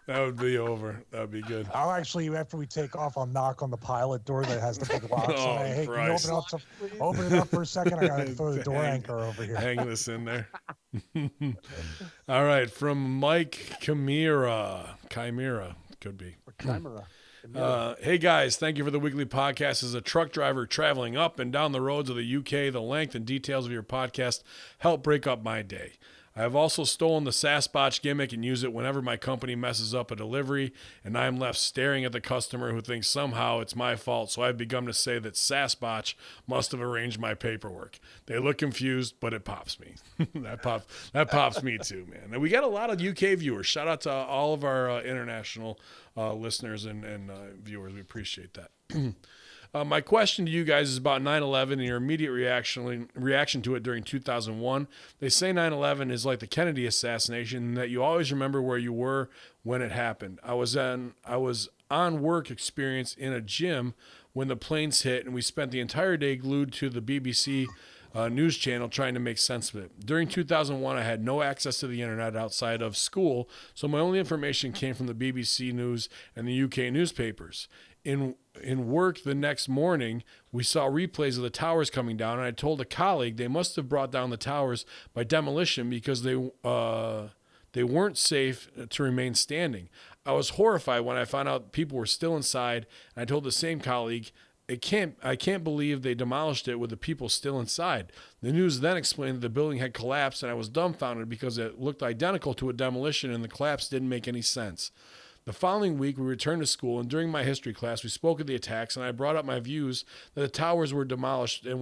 That would be over. That would be good. I'll actually, after we take off, I'll knock on the pilot door that has the big locks. Hey, can you open it up for a second? I got to throw the door anchor over here. Hang this in there. All right. From Mike Chimera. Could be. Chimera. Hey guys, thank you for the weekly podcast. As a truck driver traveling up and down the roads of the UK, the length and details of your podcast help break up my day. I have also stolen the Sasquatch gimmick and use it whenever my company messes up a delivery and I am left staring at the customer who thinks somehow it's my fault. So I've begun to say that Sasquatch must have arranged my paperwork. They look confused, but it pops me. That pops me too, man. And we got a lot of UK viewers. Shout out to all of our international listeners and viewers. We appreciate that. My question to you guys is about 9/11 and your immediate reaction to it during 2001. They say 9/11 is like the Kennedy assassination, and that you always remember where you were when it happened. I was on work experience in a gym when the planes hit, and we spent the entire day glued to the BBC news channel trying to make sense of it. During 2001, I had no access to the internet outside of school, so my only information came from the BBC News and the UK newspapers. In work the next morning, we saw replays of the towers coming down, and I told a colleague they must have brought down the towers by demolition because they weren't safe to remain standing. I was horrified when I found out people were still inside, and I told the same colleague, I can't believe they demolished it with the people still inside. The news then explained that the building had collapsed, and I was dumbfounded because it looked identical to a demolition, and the collapse didn't make any sense. The following week, we returned to school, and during my history class, we spoke of the attacks, and I brought up my views that the towers were demolished and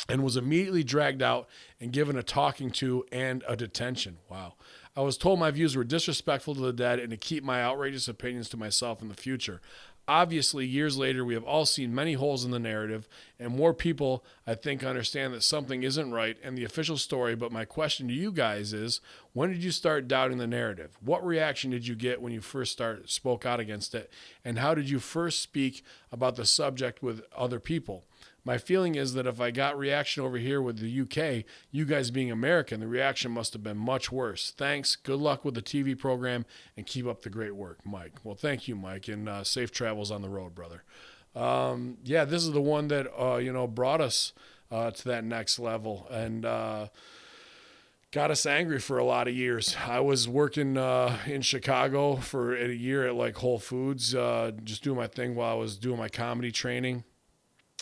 was immediately dragged out and given a talking to and a detention. Wow. I was told my views were disrespectful to the dead and to keep my outrageous opinions to myself in the future. Obviously, years later, we have all seen many holes in the narrative, and more people, I think, understand that something isn't right and the official story, but my question to you guys is, when did you start doubting the narrative? What reaction did you get when you first spoke out against it, and how did you first speak about the subject with other people? My feeling is that if I got reaction over here with the UK, you guys being American, the reaction must have been much worse. Thanks. Good luck with the TV program and keep up the great work, Mike. Well, thank you, Mike, and safe travels on the road, brother. Yeah, this is the one that, brought us to that next level and got us angry for a lot of years. I was working in Chicago for a year at like Whole Foods, just doing my thing while I was doing my comedy training.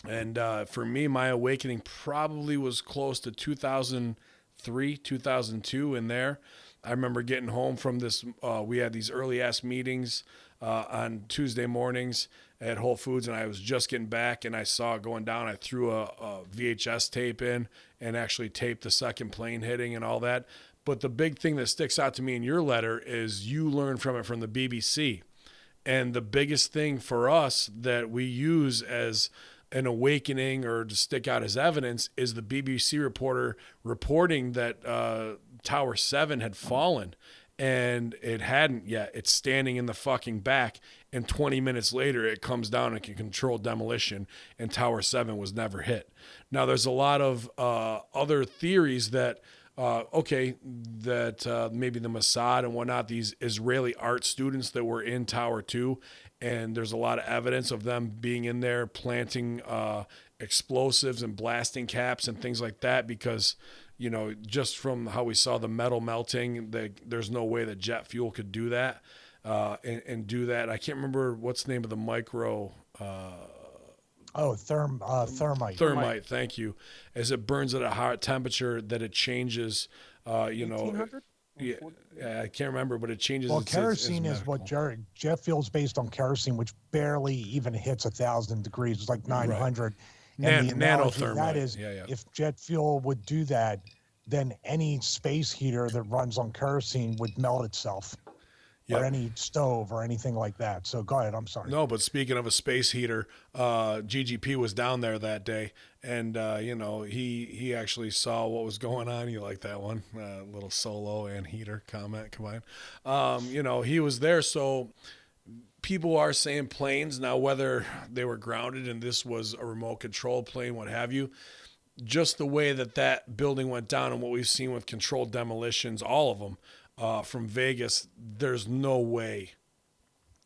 And for me, my awakening probably was close to 2003, 2002 in there. I remember getting home from this. We had these early-ass meetings on Tuesday mornings at Whole Foods, and I was just getting back, and I saw it going down. I threw a VHS tape in and actually taped the second plane hitting and all that. But the big thing that sticks out to me in your letter is you learned from it from the BBC. And the biggest thing for us that we use as an awakening or to stick out as evidence is the BBC reporter reporting that Tower 7 had fallen, and it hadn't yet. It's standing in the fucking back, and 20 minutes later it comes down and can control demolition, and Tower 7 was never hit. Now there's a lot of other theories that maybe the Mossad and whatnot, these Israeli art students that were in Tower 2, and there's a lot of evidence of them being in there planting explosives and blasting caps and things like that because, just from how we saw the metal melting, there's no way that jet fuel could do that and do that. I can't remember what's the name of the micro... thermite. Thermite, thank you. As it burns at a high temperature that it changes, 1800? Yeah, I can't remember, but it changes. Well, kerosene is what jet fuel's based on kerosene, which barely even hits 1,000 degrees. It's like 900. Right. And the analogy nanothermite. that is, if jet fuel would do that, then any space heater that runs on kerosene would melt itself. Or any stove or anything like that. So go ahead. I'm sorry. No, but speaking of a space heater, GGP was down there that day, and he actually saw what was going on. You like that one? Little solo and heater comment combined. He was there, so people are saying planes now, whether they were grounded and this was a remote control plane, what have you. Just the way that building went down and what we've seen with controlled demolitions, all of them. From Vegas, there's no way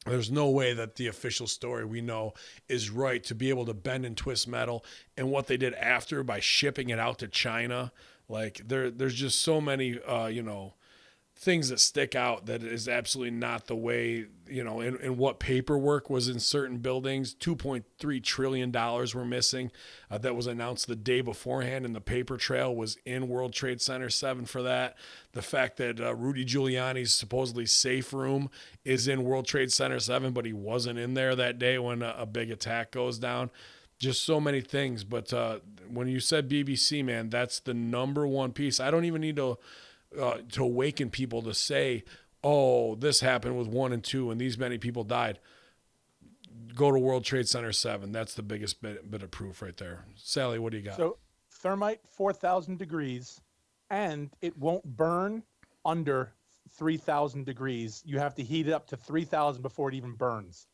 that the official story we know is right to be able to bend and twist metal, and what they did after by shipping it out to China. Like there's just so many, things that stick out that is absolutely not the way, and what paperwork was in certain buildings. $2.3 trillion were missing. That was announced the day beforehand, and the paper trail was in World Trade Center 7 for that. The fact that Rudy Giuliani's supposedly safe room is in World Trade Center 7, but he wasn't in there that day when a big attack goes down. Just so many things. But when you said BBC, man, that's the number one piece. I don't even need to awaken people to say, oh, this happened with 1 and 2 and these many people died. Go to World Trade Center 7. That's the biggest bit of proof right there. Sally, what do you got? So thermite, 4,000 degrees, and it won't burn under 3,000 degrees. You have to heat it up to 3,000 before it even burns.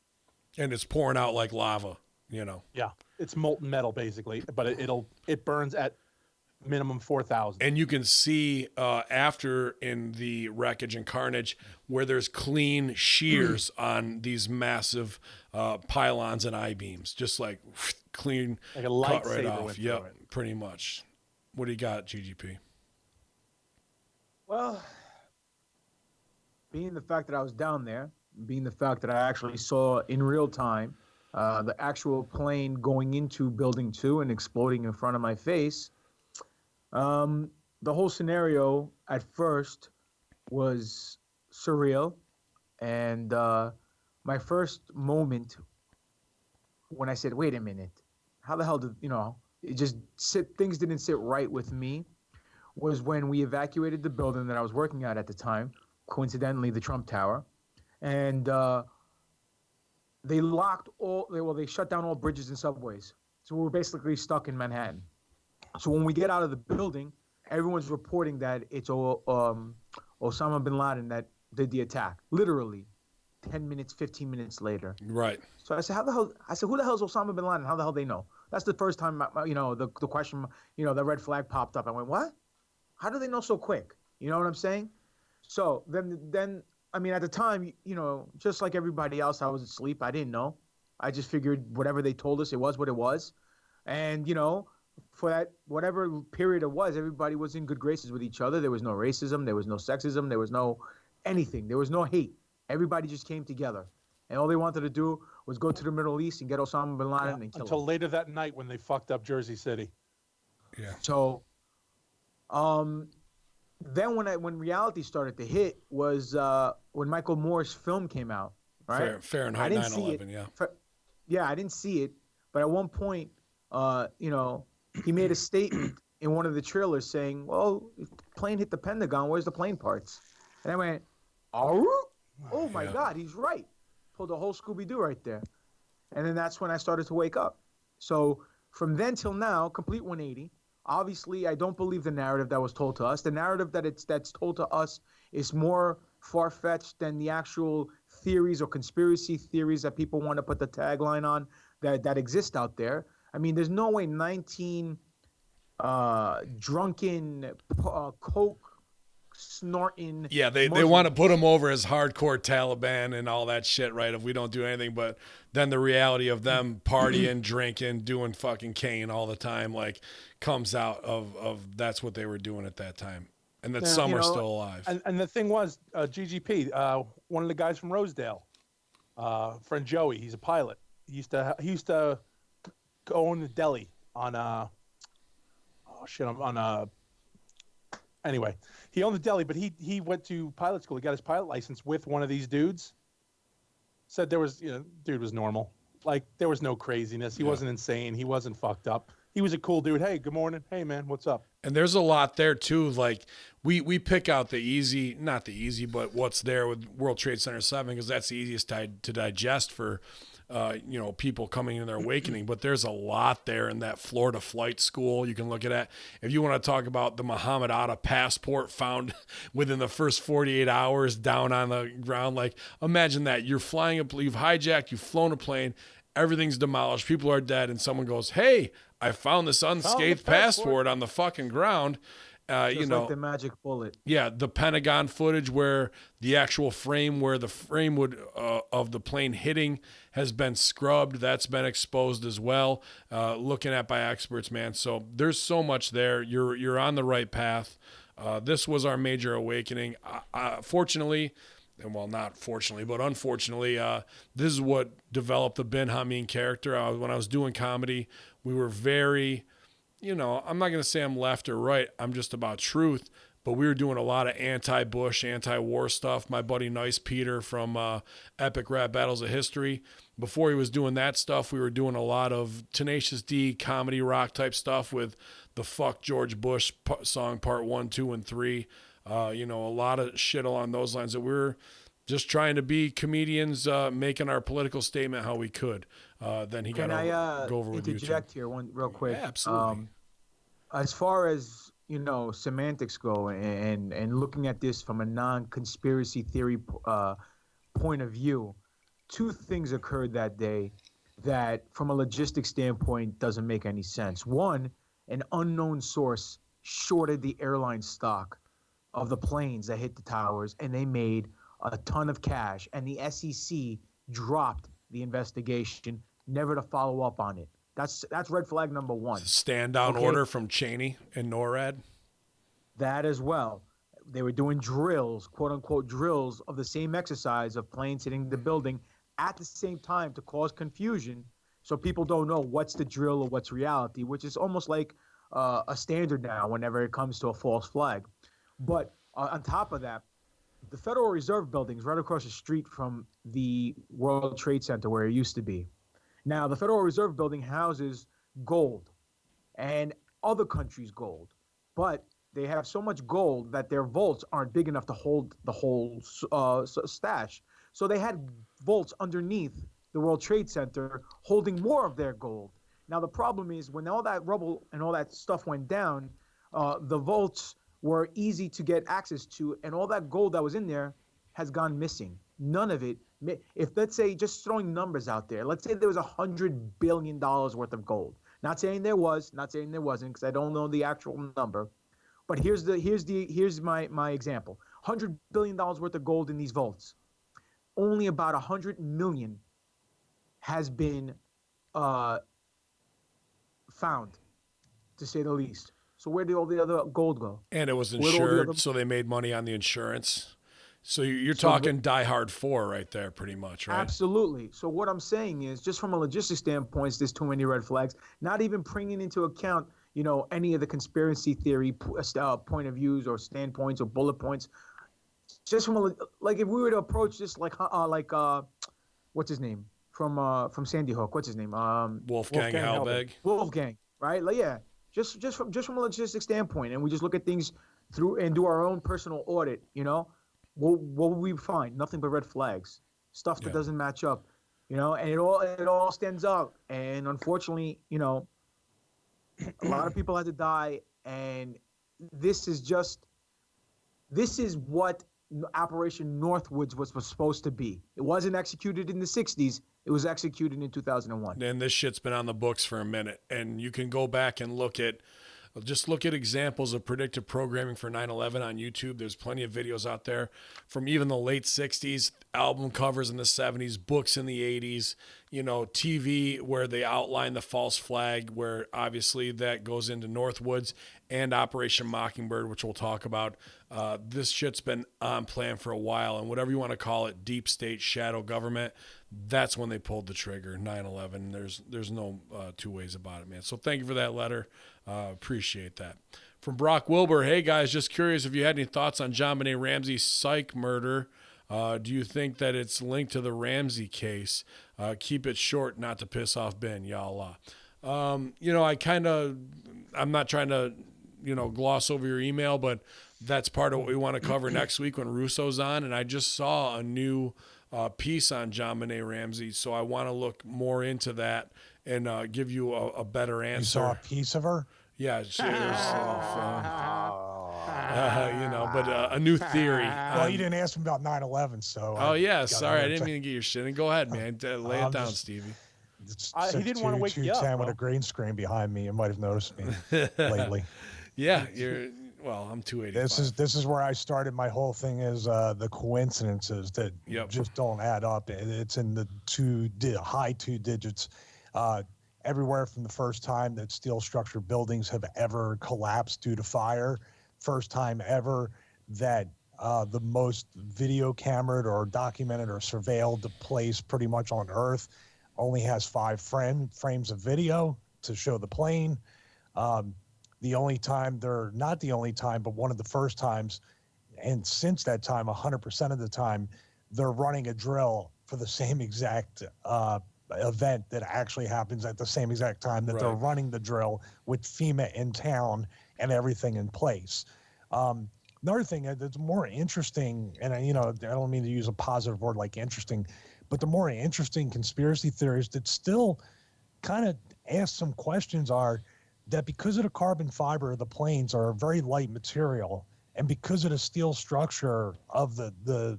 And it's pouring out like lava, Yeah, it's molten metal basically, but it burns at minimum 4,000. And you can see after in the wreckage and carnage where there's clean shears on these massive pylons and I-beams, just like clean, like a cut right lightsaber off. went Yep, through it. pretty much. What do you got, GGP? Well, being the fact that I was down there, being the fact that I actually saw in real time the actual plane going into Building 2 and exploding in front of my face, the whole scenario at first was surreal. And my first moment when I said, wait a minute, how the hell did, things didn't sit right with me, was when we evacuated the building that I was working at the time, coincidentally, the Trump Tower. And they shut down all bridges and subways. So we were basically stuck in Manhattan. So when we get out of the building, everyone's reporting that it's Osama bin Laden that did the attack. Literally 10 minutes, 15 minutes later. Right. So I said, who the hell is Osama bin Laden? How the hell they know? That's the first time, the question, the red flag popped up. I went, what? How do they know so quick? You know what I'm saying? So then, I mean, at the time, just like everybody else, I was asleep. I didn't know. I just figured whatever they told us, it was what it was. And, for that, whatever period it was, everybody was in good graces with each other. There was no racism. There was no sexism. There was no anything. There was no hate. Everybody just came together. And all they wanted to do was go to the Middle East and get Osama bin Laden and kill him. Until later that night when they fucked up Jersey City. Yeah. So, then when reality started to hit was when Michael Moore's film came out, right? Fahrenheit 9/11, yeah. Yeah, I didn't see it, but at one point, he made a statement in one of the trailers saying, "Well, if the plane hit the Pentagon, where's the plane parts?" And I went, "Oh my God, he's right." Pulled a whole Scooby-Doo right there, and then that's when I started to wake up. So from then till now, complete 180. Obviously, I don't believe the narrative that was told to us. The narrative that's told to us is more far-fetched than the actual theories or conspiracy theories that people want to put the tagline on that exist out there. I mean, there's no way 19 drunken, coke snorting. Yeah, they want to put them over as hardcore Taliban and all that shit, right? If we don't do anything, but then the reality of them partying, drinking, doing fucking cane all the time, like, comes out of that's what they were doing at that time, and that some are still alive. And the thing was, GGP, one of the guys from Rosedale, friend Joey, he's a pilot. He used to go in the deli on anyway, he owned the deli, but he went to pilot school. He got his pilot license with one of these dudes. Said there was, dude was normal. Like, there was no craziness. He wasn't insane. He wasn't fucked up. He was a cool dude. Hey, good morning. Hey, man, what's up? And there's a lot there too. Like, we pick out the easy, not the easy, but what's there with World Trade Center 7, because that's the easiest to digest for people coming in their awakening. But there's a lot there in that Florida flight school you can look at. If you want to talk about the Muhammad Atta passport found within the first 48 hours down on the ground, like, imagine that. You've hijacked, you've flown a plane, everything's demolished, people are dead, and someone goes, hey, I found this unscathed passport on the fucking ground. Just like the magic bullet. Yeah, the Pentagon footage where the actual frame, where the frame of the plane hitting has been scrubbed. That's been exposed as well, looking at by experts, man. So there's so much there. You're on the right path. This was our major awakening. Fortunately, and well, not fortunately, but unfortunately, this is what developed the Ben Hameen character. When I was doing comedy, we were very, I'm not going to say I'm left or right. I'm just about truth. But we were doing a lot of anti-Bush, anti-war stuff. My buddy Nice Peter from Epic Rap Battles of History, before he was doing that stuff, we were doing a lot of Tenacious D comedy rock type stuff with the Fuck George Bush song part 1, 2, and 3. A lot of shit along those lines that we were just trying to be comedians, making our political statement how we could. Then he Can got go over with YouTube. Interject here one real quick? Yeah, absolutely. As far as semantics go, and looking at this from a non-conspiracy theory point of view, two things occurred that day that, from a logistic standpoint, doesn't make any sense. One, an unknown source shorted the airline stock of the planes that hit the towers, and they made a ton of cash, and the SEC dropped the investigation, never to follow up on it. That's red flag number one. Stand down order from Cheney and NORAD. That as well. They were doing drills, quote unquote drills, of the same exercise of planes hitting the building at the same time to cause confusion, so people don't know what's the drill or what's reality, which is almost like a standard now whenever it comes to a false flag. But on top of that, the Federal Reserve Building is right across the street from the World Trade Center where it used to be. Now, the Federal Reserve Building houses gold and other countries' gold, but they have so much gold that their vaults aren't big enough to hold the whole stash. So they had vaults underneath the World Trade Center holding more of their gold. Now, the problem is when all that rubble and all that stuff went down, the vaults were easy to get access to, and all that gold that was in there has gone missing. None of it. If, let's say, just throwing numbers out there, let's say there was $100 billion worth of gold. Not saying there was, not saying there wasn't, because I don't know the actual number. But here's my example. $100 billion worth of gold in these vaults. Only about 100 million has been found, to say the least. So where did all the other gold go? And it was insured, so they made money on the insurance. So you're talking Die Hard 4 right there, pretty much, right? Absolutely. So what I'm saying is, just from a logistics standpoint, there's too many red flags. Not even bringing into account, any of the conspiracy theory point of views or standpoints or bullet points. Just from if we were to approach this like what's his name from Sandy Hook? What's his name? Wolfgang Halbig. Wolfgang, right? Just from a logistics standpoint, and we just look at things through and do our own personal audit. What would we find? Nothing but red flags, stuff that doesn't match up, and it all stands out. And unfortunately, a lot of people had to die, and this is what Operation Northwoods was supposed to be. It wasn't executed in the 60s. It was executed in 2001. And this shit's been on the books for a minute, and you can go back and look at examples of predictive programming for 9/11 on YouTube. There's plenty of videos out there from even the late 60s, album covers in the 70s, books in the 80s, TV where they outline the false flag, where obviously that goes into Northwoods and Operation Mockingbird, which we'll talk about. This shit's been on plan for a while, and whatever you want to call it, deep state, shadow government, that's when they pulled the trigger, 9/11. There's no two ways about it, man. So thank you for that letter. Appreciate that. From Brock Wilbur, hey guys, just curious if you had any thoughts on JonBenet Ramsey's psych murder. Do you think that it's linked to the Ramsey case? Keep it short, not to piss off Ben, y'all. I'm not trying to, gloss over your email, but that's part of what we want to cover next week when Russo's on. And I just saw a new piece on JonBenet Ramsey, so I want to look more into that and give you a better answer. You saw a piece of her? Yeah, she was, but a new theory. Well, you didn't ask him about 9/11, so. Oh, yeah, sorry, I didn't mean to get your shit in. Go ahead, man. Lay it down, Stevie. He didn't want to wake you up. 210 with a green screen behind me. You might have noticed me lately. Yeah, I'm 285. This is where I started. My whole thing is the coincidences that just don't add up. It's in the high two digits. Everywhere from the first time that steel structure buildings have ever collapsed due to fire first time ever that the most video cameraed or documented or surveilled place pretty much on Earth only has 5 frames of video to show the plane. The only time, they're not the only time, but one of the first times, and since that time, 100% of the time, they're running a drill for the same exact event that actually happens at the same exact time that they're running the drill with FEMA in town and everything in place. Another thing that's more interesting, and I don't mean to use a positive word like interesting, but the more interesting conspiracy theories that still kind of ask some questions are that because of the carbon fiber, the planes are a very light material, and because of the steel structure of the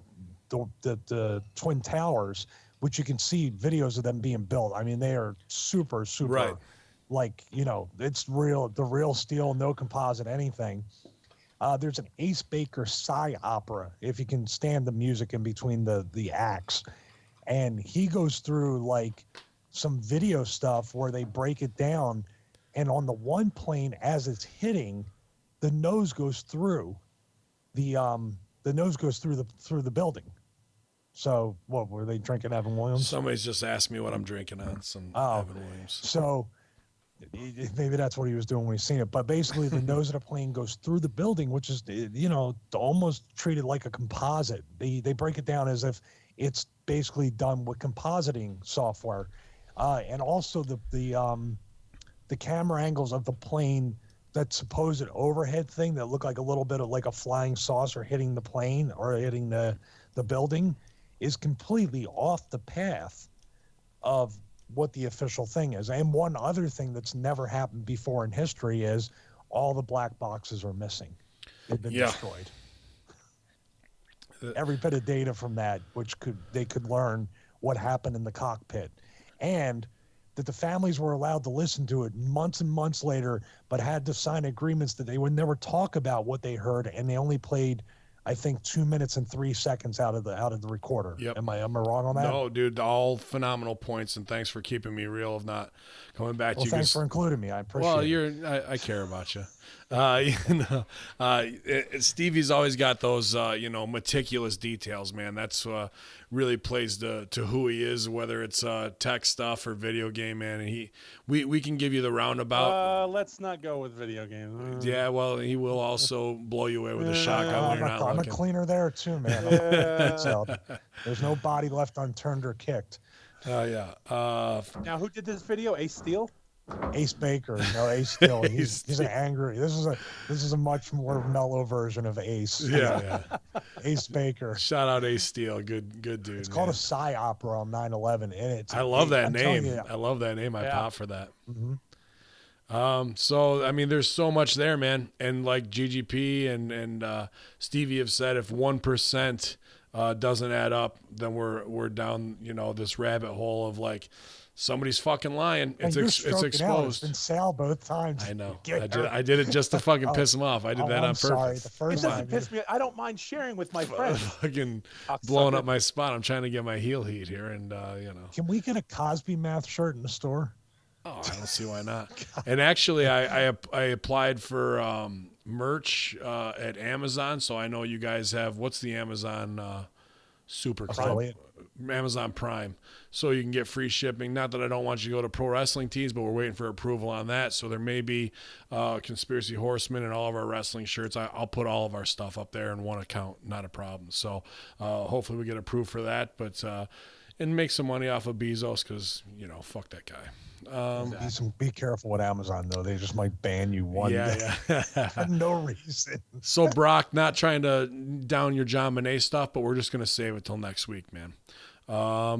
Twin Towers, which you can see videos of them being built. I mean, they are super, like, it's real, the real steel, no composite, anything. There's an Ace Baker Psy opera, if you can stand the music in between the acts. And he goes through like some video stuff where they break it down. And on the one plane, as it's hitting, the nose goes through the building. So what were they drinking? Evan Williams? Somebody's just asked me what I'm drinking on. Some Evan Williams. So maybe that's what he was doing when he seen it. But basically, the nose of the plane goes through the building, which is almost treated like a composite. They break it down as if it's basically done with compositing software, and also the camera angles of the plane, that supposed overhead thing that looked like a little bit of like a flying saucer hitting the plane or hitting the building, is completely off the path of what the official thing is. And one other thing that's never happened before in history is all the black boxes are missing. They've been destroyed. Every bit of data from that, which they could learn what happened in the cockpit, and that the families were allowed to listen to it months and months later, but had to sign agreements that they would never talk about what they heard, and they only played, I think, 2 minutes and 3 seconds out of the recorder. Yep. Am I wrong on that? No, dude, all phenomenal points, and thanks for keeping me real of not coming back to you. Thanks for including me. I appreciate it. I care about you. Stevie's always got those, meticulous details, man. That's really plays to who he is, whether it's tech stuff or video game, man. And we can give you the roundabout. Let's not go with video games. Yeah, well, he will also blow you away with a shotgun when you're not looking. I'm a cleaner there too, man. So, there's no body left unturned or kicked. Yeah. Now, who did this video? Ace Steel? Ace Baker, no, Ace Steel. He's an angry. This is a much more mellow version of Ace. Yeah. Ace Baker. Shout out Ace Steel, good dude. It's called a Psy opera on 9/11, and it's. I love that name. I love that name. I pop for that. Mm-hmm. So I mean, there's so much there, man, and like GGP and Stevie have said, if 1% doesn't add up, then we're down, this rabbit hole of like. Somebody's fucking lying. It's exposed. It's been Sal both times. I know. I did it just to fucking piss him off. I did that on purpose. Sorry. The first it doesn't piss me. I don't mind sharing with my friends. Fucking blowing up my spot. I'm trying to get my heel heat here, and Can we get a Cosby Math shirt in the store? Oh, I don't see why not. And actually, I applied for merch at Amazon, so I know you guys have. What's the Amazon Super Club? Amazon Prime, so you can get free shipping. Not that I don't want you to go to Pro Wrestling Tees, but we're waiting for approval on that. So there may be Conspiracy Horsemen and all of our wrestling shirts. I'll put all of our stuff up there in one account, not a problem. So hopefully we get approved for that, but and make some money off of Bezos, because fuck that guy. Be careful with Amazon, though. They just might ban you one day for no reason. So Brock, not trying to down your John Monet stuff, but we're just going to save it till next week, man.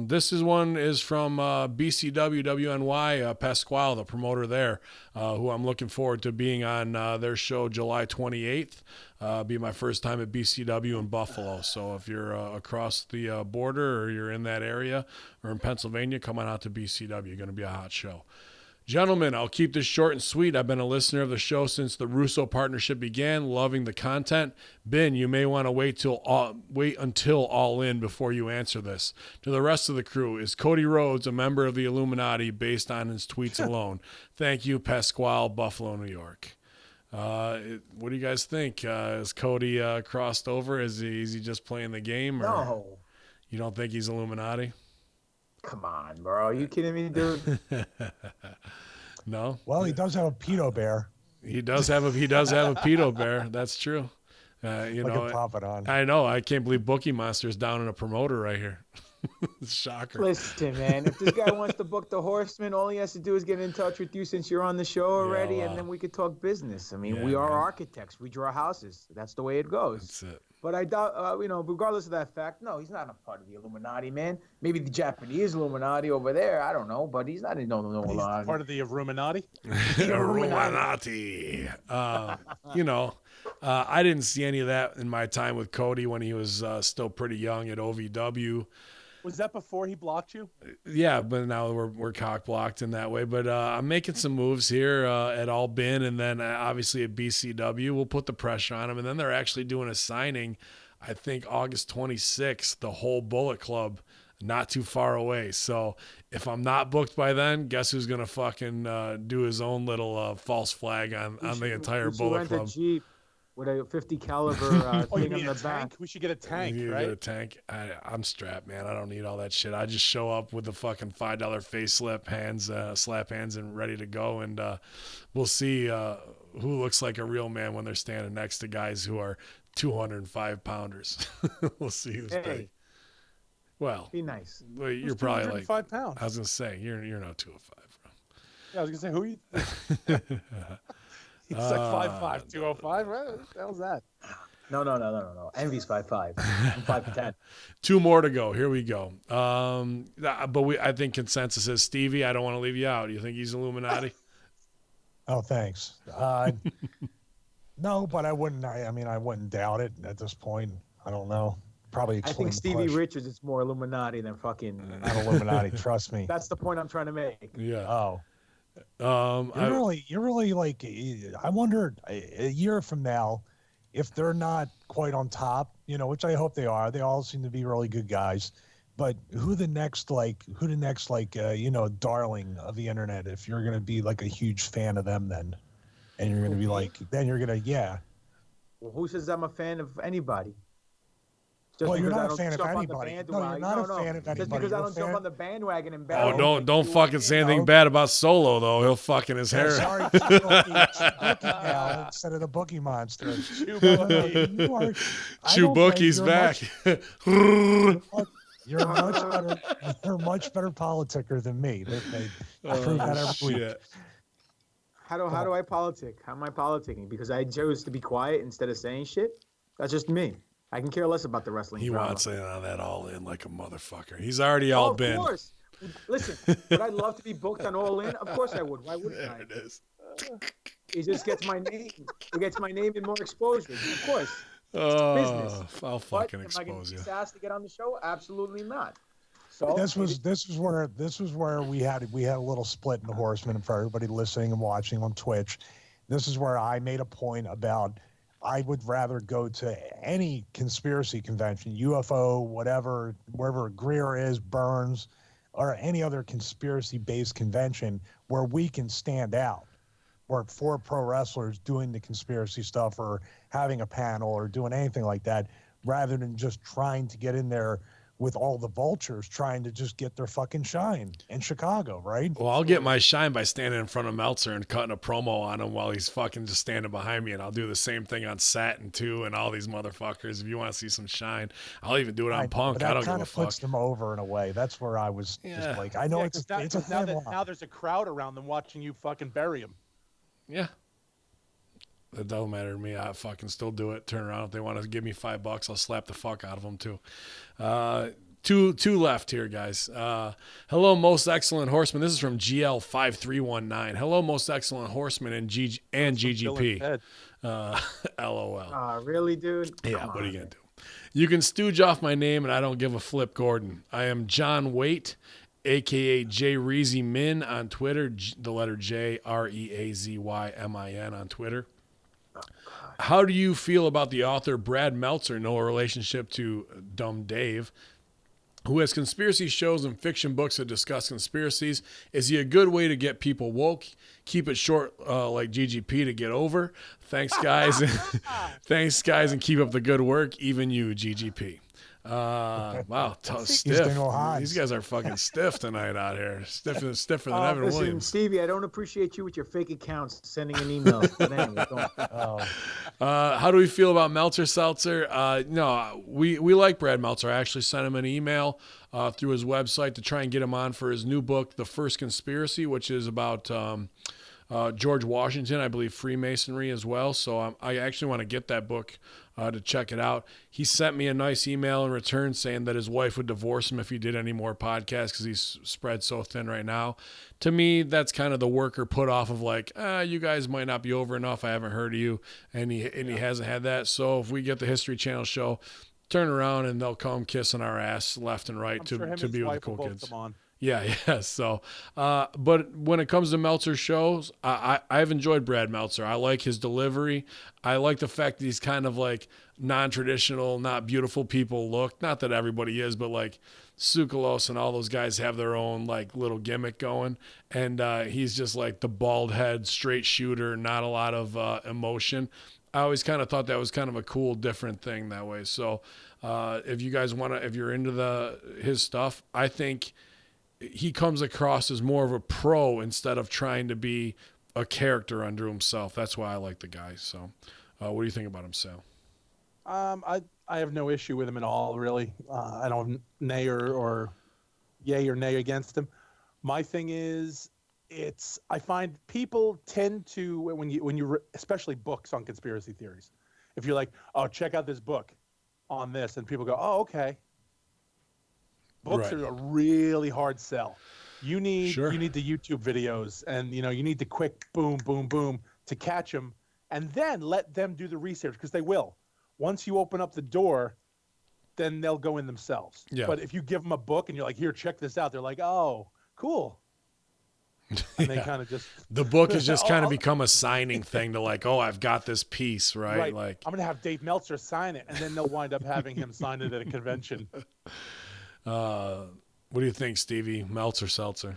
This one is from BCW WNY, Pasquale, the promoter there, who I'm looking forward to being on their show July 28th. Be my first time at BCW in Buffalo. So if you're across the border or you're in that area or in Pennsylvania, come on out to BCW. Going to be a hot show. Gentlemen, I'll keep this short and sweet. I've been a listener of the show since the Russo partnership began, loving the content. Ben, you may want to wait until all in before you answer this. To the rest of the crew, is Cody Rhodes a member of the Illuminati based on his tweets alone? Thank you, Pasquale, Buffalo, New York. What do you guys think? Is Cody crossed over? Is he just playing the game? Or No. you don't think he's Illuminati? Come on, bro. Are you kidding me, dude? No. Well, he does have a pedo bear. He does have a pedo bear. That's true. You Look know, at Pop It On. I know. I can't believe Bookie Monster's down in a promoter right here. Shocker. Listen, man. If this guy wants to book the Horsemen, all he has to do is get in touch with you since you're on the show already, wow. and then we could talk business. I mean, Yeah, we are man. architects. We draw houses. That's the way it goes. That's it. But I doubt, regardless of that fact, no, he's not a part of the Illuminati, man. Maybe the Japanese Illuminati over there, I don't know, but he's not in no He's Illuminati. part of the Illuminati. Illuminati. I didn't see any of that in my time with Cody when he was still pretty young at OVW. Was that before he blocked you? Yeah, but now we're cock blocked in that way. But I'm making some moves here at Albin, and then obviously at BCW. We'll put the pressure on them, and then they're actually doing a signing. I think August 26th, the whole Bullet Club, not too far away. So if I'm not booked by then, guess who's gonna fucking do his own little false flag on the entire Bullet rent Club? a Jeep with a 50 caliber Oh, you thing on need the a tank? back. We should get a tank, You right? get a tank. I'm strapped, man. I don't need all that shit. I just show up with the fucking $5 face slap hands, and ready to go. And we'll see who looks like a real man when they're standing next to guys who are 205 pounders. We'll see who's big. Hey, Well, be nice. you're probably like 5 pounds. I was gonna say you're not 205, Yeah, I was gonna say who you. He's like 5'5", 205. Right? What the hell's that? No. Envy's 5'5". I'm 5'10". Two more to go. Here we go. But I think consensus is Stevie. I don't want to leave you out. You think he's Illuminati? Oh, thanks. No, but I wouldn't. I mean, I wouldn't doubt it at this point. I don't know. Probably I explain think the Stevie push. Richards is more Illuminati than fucking. Not Illuminati. Trust me. That's the point I'm trying to make. Yeah. Oh, you're really like. I wonder a year from now if they're not quite on top. Which I hope they are. They all seem to be really good guys. But who the next darling of the internet? If you're gonna be like a huge fan of them, then, and you're gonna be like, then you're gonna Well, who says I'm a fan of anybody? Just Well, you're because I not a don't fan of jump on the anybody. No, bandwagon. you're not a fan of Just anybody. because I You're a don't jump fan- on the bandwagon and Oh, battle. don't fucking say anything bad about Solo though. He'll fucking his hair. Sorry, Bookie now instead of the Bookie Monster. Chewbookie's back. You're a much better politicker than me. They prove that every week. Shit. How do I politic? How am I politicking? Because I chose to be quiet instead of saying shit? That's just me. I can care less about the wrestling He drama. wants in on that All In like a motherfucker. He's already all been. Of course. Listen, would I love to be booked on All In? Of course I would. Why wouldn't There I? it is. It just gets my name. It gets my name in more exposure. Of course. Oh, business. I'll But fucking am I going expose to you. be sassed to get on the show? Absolutely not. So This was where we had a little split in the Horsemen for everybody listening and watching on Twitch. This is where I made a point about I would rather go to any conspiracy convention, UFO, whatever, wherever Greer is, Burns, or any other conspiracy-based convention where we can stand out. Where 4 pro wrestlers doing the conspiracy stuff or having a panel or doing anything like that, rather than just trying to get in there with all the vultures trying to just get their fucking shine in Chicago, right? Well, I'll get my shine by standing in front of Meltzer and cutting a promo on him while he's fucking just standing behind me, and I'll do the same thing on Satin too and all these motherfuckers. If you want to see some shine, I'll even do it on Punk. But I that don't give kind a of puts fuck. them over in a way. That's where I was just like, I know Yeah, it's 'cause a now, thin line. now there's a crowd around them watching you fucking bury him. Yeah. It don't matter to me. I fucking still do it. Turn around if they want to give me $5, I'll slap the fuck out of them too. Two left here, guys. Hello, most excellent horseman. This is from GL5319. Hello, most excellent horseman and Bill GGP. and LOL. really, dude? Yeah, Come what are you on. gonna do? You can stooge off my name, and I don't give a flip, Gordon. I am John Waite, aka J Reezy Min on Twitter. The letter J REAZYMIN on Twitter. How do you feel about the author Brad Meltzer? No relationship to Dumb Dave. who has conspiracy shows and fiction books that discuss conspiracies. Is he a good way to get people woke? Keep it short, like GGP to get over. Thanks, guys. Thanks, guys, and keep up the good work. Even you, GGP. Wow, stiff. These guys are fucking stiff tonight out here. Stiffer than Evan listen, Williams. Stevie, I don't appreciate you with your fake accounts sending an email. But anyway, go on. How do we feel about Meltzer Seltzer? No, we like Brad Meltzer. I actually sent him an email through his website to try and get him on for his new book, The First Conspiracy, which is about George Washington, I believe Freemasonry as well. So I actually want to get that book to check it out. He sent me a nice email in return saying that his wife would divorce him if he did any more podcasts because he's spread so thin right now. To me, that's kind of the worker put off of like, you guys might not be over enough. I haven't heard of you. And he hasn't had that. So if we get the History Channel show, turn around and they'll come kissing our ass left and right to be with the cool kids. Yeah. So, but when it comes to Meltzer shows, I've enjoyed Brad Meltzer. I like his delivery. I like the fact that he's kind of like non-traditional, not beautiful people look. Not that everybody is, but like Tsoukalos and all those guys have their own like little gimmick going. And he's just like the bald head, straight shooter, not a lot of emotion. I always kind of thought that was kind of a cool, different thing that way. So if you guys want to, if you're into his stuff, I think he comes across as more of a pro instead of trying to be a character unto himself. That's why I like the guy. So what do you think about him, Sal? I have no issue with him at all, really. I don't nay or yay or nay against him. My thing is, I find people tend to, when you especially books on conspiracy theories, if you're like, oh, check out this book on this, and people go, oh, okay. Books are a really hard sell. You need the YouTube videos, and you need the quick boom, boom, boom to catch them, and then let them do the research because they will. Once you open up the door, then they'll go in themselves. Yeah. But if you give them a book and you're like, here, check this out, they're like, oh, cool. And they kind of just the book has just kind of become a signing thing to like, oh, I've got this piece, right? Like I'm gonna have Dave Meltzer sign it, and then they'll wind up having him sign it at a convention. What do you think, Stevie? Meltzer Seltzer?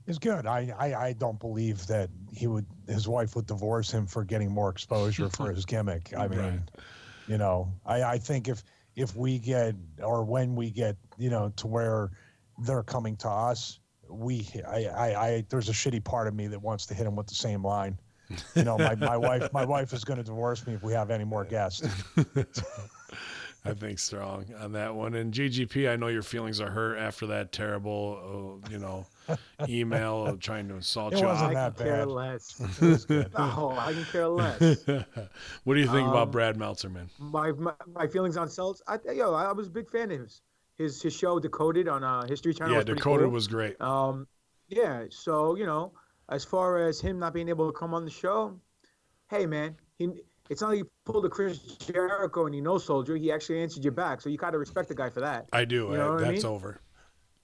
It's good. I don't believe that his wife would divorce him for getting more exposure for his gimmick. I mean, I think if we get, or when we get, to where they're coming to us, there's a shitty part of me that wants to hit him with the same line. My wife is going to divorce me if we have any more guests. I think strong on that one. And GGP, I know your feelings are hurt after that terrible, email trying to insult you. It wasn't that bad. Care less. No, I can care less. What do you think about Brad Meltzer, man? My feelings on Seltz. I was a big fan of his show Decoded on History Channel. Yeah, Decoded was great. Yeah. So as far as him not being able to come on the show, hey man, it's not like you pulled a Chris Jericho and soldier. He actually answered you back. So you gotta respect the guy for that. I do. That's over.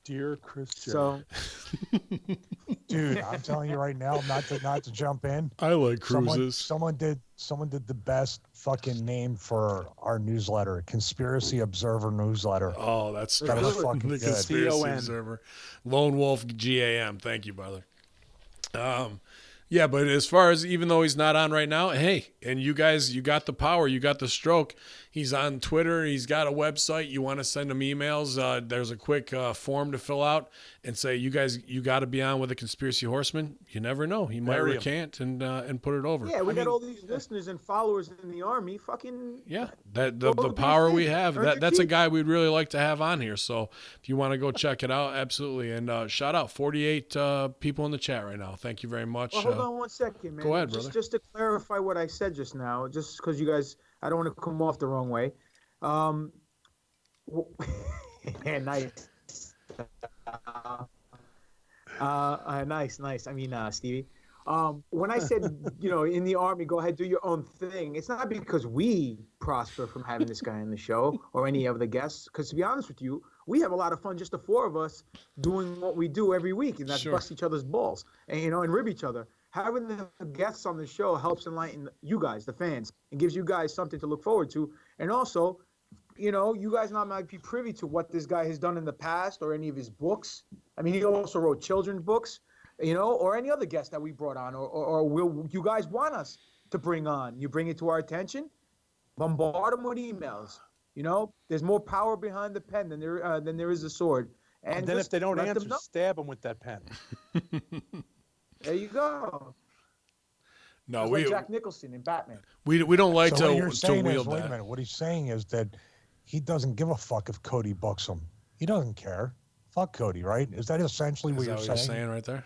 Dear Chris Jericho. So, dude, I'm telling you right now, not to jump in. I like cruises. Someone did the best fucking name for our newsletter, Conspiracy Observer newsletter. Oh, that's that was fucking the good. Conspiracy Observer. Lone Wolf GAM. Thank you, brother. Yeah, but as far as, even though he's not on right now, hey, and you guys, you got the power, you got the stroke. He's on Twitter. He's got a website. You want to send him emails. There's a quick form to fill out and say, you guys, you got to be on with the Conspiracy Horsemen. You never know. He might recant and put it over. Yeah, we got all these listeners and followers in the Army. Fucking yeah, the power we have. That's a guy we'd really like to have on here. So if you want to go check it out, absolutely. And shout out 48 people in the chat right now. Thank you very much. Well, hold on one second, man. Go ahead, brother. Just to clarify what I said just now, just because you guys, I don't want to come off the wrong way. Nice. Nice. I mean, Stevie. When I said, in the Army, go ahead, do your own thing. It's not because we prosper from having this guy on the show or any of the guests. Because to be honest with you, we have a lot of fun, just the four of us, doing what we do every week, and that's bust each other's balls and and rib each other. Having the guests on the show helps enlighten you guys, the fans, and gives you guys something to look forward to. And also, you know, you guys not might be privy to what this guy has done in the past or any of his books. I mean, he also wrote children's books, you know, or any other guest that we brought on, or will you guys want us to bring on? You bring it to our attention, bombard them with emails. You know, there's more power behind the pen than there is the sword. And then if they don't answer, stab them with that pen. There you go. No, like Jack Nicholson in Batman. We don't like so to what you're saying wield is, wait a minute. What he's saying is that he doesn't give a fuck if Cody books him. He doesn't care. Fuck Cody, right? Is that essentially what you're saying? right there?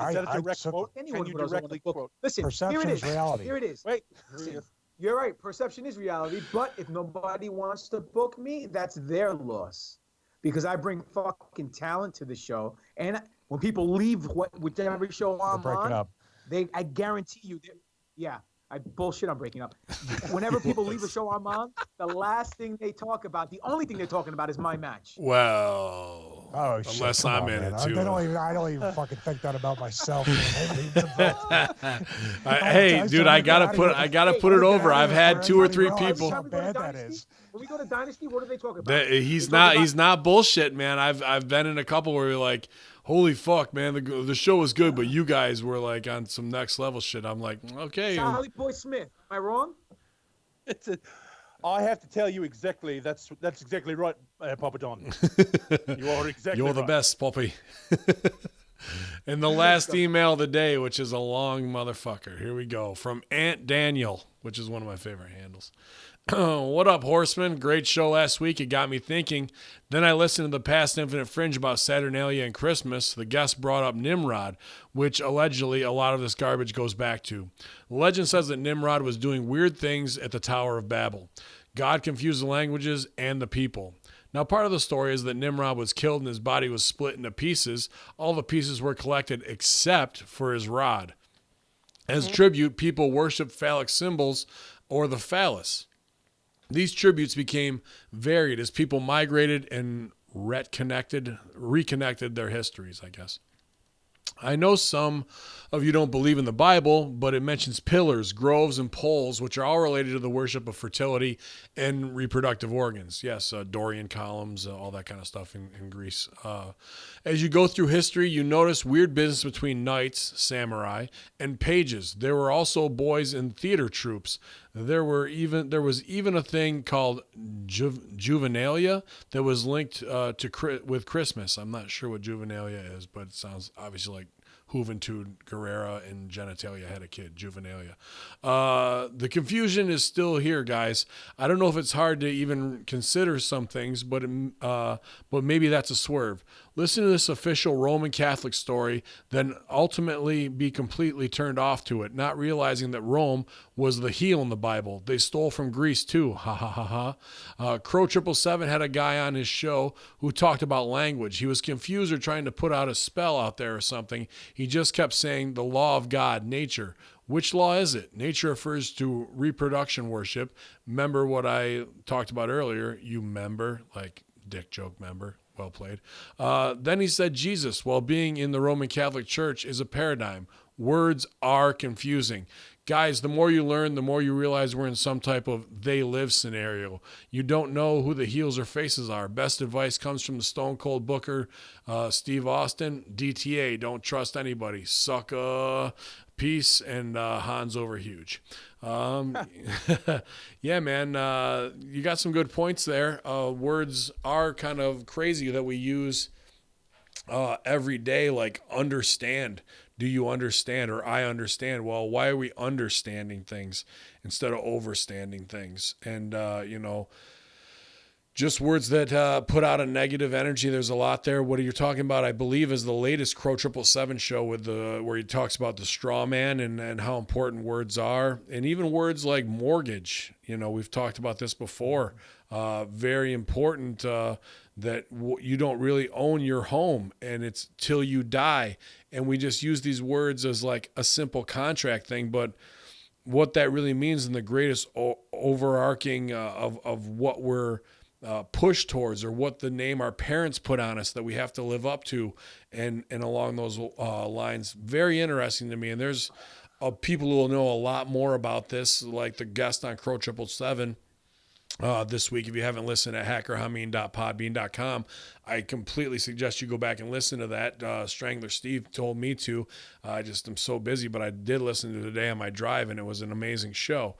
Is that a direct quote? Anyone Can you who doesn't directly want to quote? Listen, perception here it is reality. Here it is. Wait. You're right. Perception is reality. But if nobody wants to book me, that's their loss. Because I bring fucking talent to the show. And when people leave whichever show I'm on, I guarantee you, I'm breaking up. Whenever people leave a show I'm on, the last thing they talk about, the only thing they're talking about is my match. Well, unless I'm in it too. I don't even fucking think that about myself. Hey, dude, I gotta put it over. I've had 2 or 3 people. How bad that is. When we go to Dynasty, what do they talk about? He's not bullshit, man. I've been in a couple where you're like, holy fuck, man, the show was good, but you guys were like on some next level shit. I'm like, okay. Charlie Boy Smith, am I wrong? I have to tell you exactly. That's exactly right, Papa Don. You are exactly. You're the best, Poppy. And the last email of the day, which is a long motherfucker. Here we go. From Aunt Daniel, which is one of my favorite handles. What up, Horsemen? Great show last week. It got me thinking. Then I listened to the past Infinite Fringe about Saturnalia and Christmas. The guest brought up Nimrod, which allegedly a lot of this garbage goes back to. The legend says that Nimrod was doing weird things at the Tower of Babel. God confused the languages and the people. Now, part of the story is that Nimrod was killed and his body was split into pieces. All the pieces were collected except for his rod. As tribute, people worshiped phallic symbols or the phallus. These tributes became varied as people migrated and reconnected their histories, I guess. I know some of you don't believe in the Bible, but it mentions pillars, groves, and poles, which are all related to the worship of fertility and reproductive organs. Yes, Dorian columns, all that kind of stuff in Greece. As you go through history, you notice weird business between knights, samurai, and pages. There were also boys in theater troupes. There was even a thing called Juvenalia that was linked with Christmas. I'm not sure what Juvenalia is, but it sounds obviously like Juventud Guerrera and Genitalia had a kid, Juvenalia. The confusion is still here, guys. I don't know if it's hard to even consider some things, but maybe that's a swerve. Listen to this official Roman Catholic story, then ultimately be completely turned off to it, not realizing that Rome was the heel in the Bible. They stole from Greece too. Ha ha ha ha. Crow 777 had a guy on his show who talked about language. He was confused or trying to put out a spell out there or something. He just kept saying the law of God, nature. Which law is it? Nature refers to reproduction worship. Remember what I talked about earlier? You member, like dick joke member. Well played. Then he said Jesus, while being in the Roman Catholic Church, is a paradigm. Words are confusing. Guys, the more you learn, the more you realize we're in some type of they live scenario. You don't know who the heels or faces are. Best advice comes from the Stone Cold Booker, Steve Austin. DTA, don't trust anybody. Sucka, peace, and Hans over huge. Yeah, man, you got some good points there. Words are kind of crazy that we use every day, like understand. Do you understand? Or I understand. Well, why are we understanding things instead of overstanding things? And, just words that put out a negative energy. There's a lot there. What are you talking about? I believe is the latest Crow 777 show where he talks about the straw man and how important words are. And even words like mortgage. We've talked about this before. Very important that you don't really own your home and it's till you die. And we just use these words as like a simple contract thing. But what that really means in the greatest overarching of what we're push towards, or what the name our parents put on us that we have to live up to, and along those lines, very interesting to me. And there's people who will know a lot more about this, like the guest on Crow 777. this week. If you haven't listened at hackerhameen.podbean.com, I completely suggest you go back and listen to that. Strangler Steve told me to. I just am so busy, but I did listen to it today on my drive, and it was an amazing show.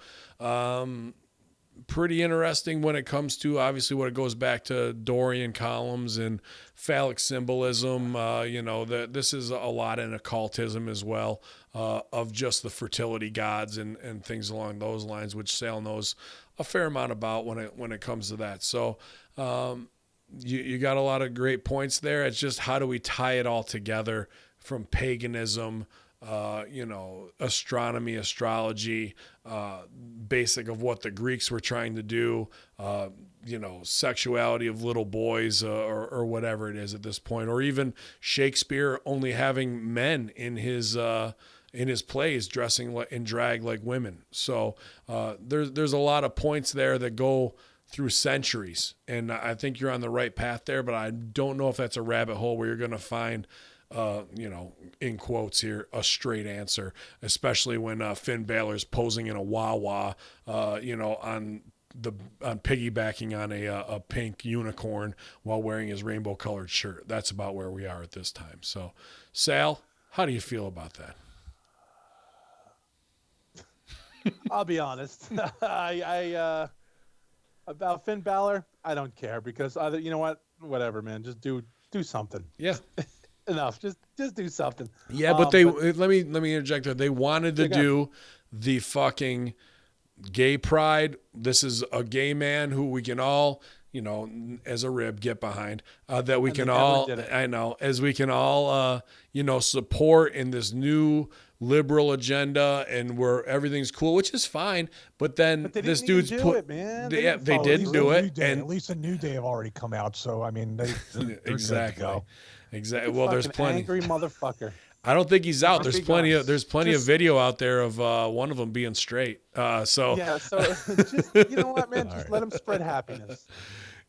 Pretty interesting when it comes to, obviously, what it goes back to Dorian columns and phallic symbolism. This is a lot in occultism as well, of just the fertility gods and things along those lines, which Sal knows a fair amount about when it comes to that. So you got a lot of great points there. It's just, how do we tie it all together from paganism, astronomy, astrology, basic of what the Greeks were trying to do, sexuality of little boys, or whatever it is at this point, or even Shakespeare only having men in his plays dressing in drag like women. So there's a lot of points there that go through centuries, and I think you're on the right path there, but I don't know if that's a rabbit hole where you're going to find in quotes here, a straight answer, especially when Finn Balor's posing in a Wawa, on piggybacking on a pink unicorn while wearing his rainbow colored shirt. That's about where we are at this time. So, Sal, how do you feel about that? I'll be honest. I about Finn Balor, I don't care, because either, you know what, whatever, man, just do something. Yeah. Enough. Just do something. Yeah, but let me interject there. They wanted to do the fucking gay pride. This is a gay man who we can all, as a rib, get behind. That we can all, as we can all, support in this new liberal agenda, and where everything's cool, which is fine. But then this dude's do it, man. They did do it, and at least a New Day have already come out. So I mean, they're exactly. good to go. Exactly. Well, there's plenty. Angry motherfucker. I don't think he's out. There's plenty of video out there of one of them being straight. So yeah. So just, you know what, man? Just let him spread happiness.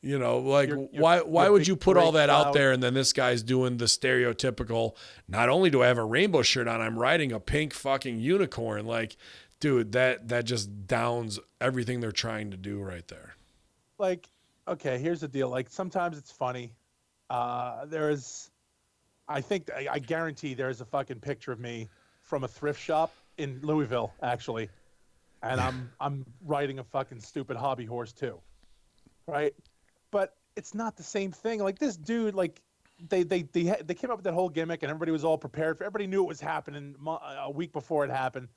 Why would you put all that out there, and then this guy's doing the stereotypical, not only do I have a rainbow shirt on, I'm riding a pink fucking unicorn. Like, dude, that just downs everything they're trying to do right there. Like, okay, here's the deal. Like, sometimes it's funny. I guarantee there's a fucking picture of me from a thrift shop in Louisville, actually, and I'm riding a fucking stupid hobby horse too, right? But it's not the same thing. Like, this dude, like, they came up with that whole gimmick, and everybody was all prepared for. Everybody knew it was happening a week before it happened,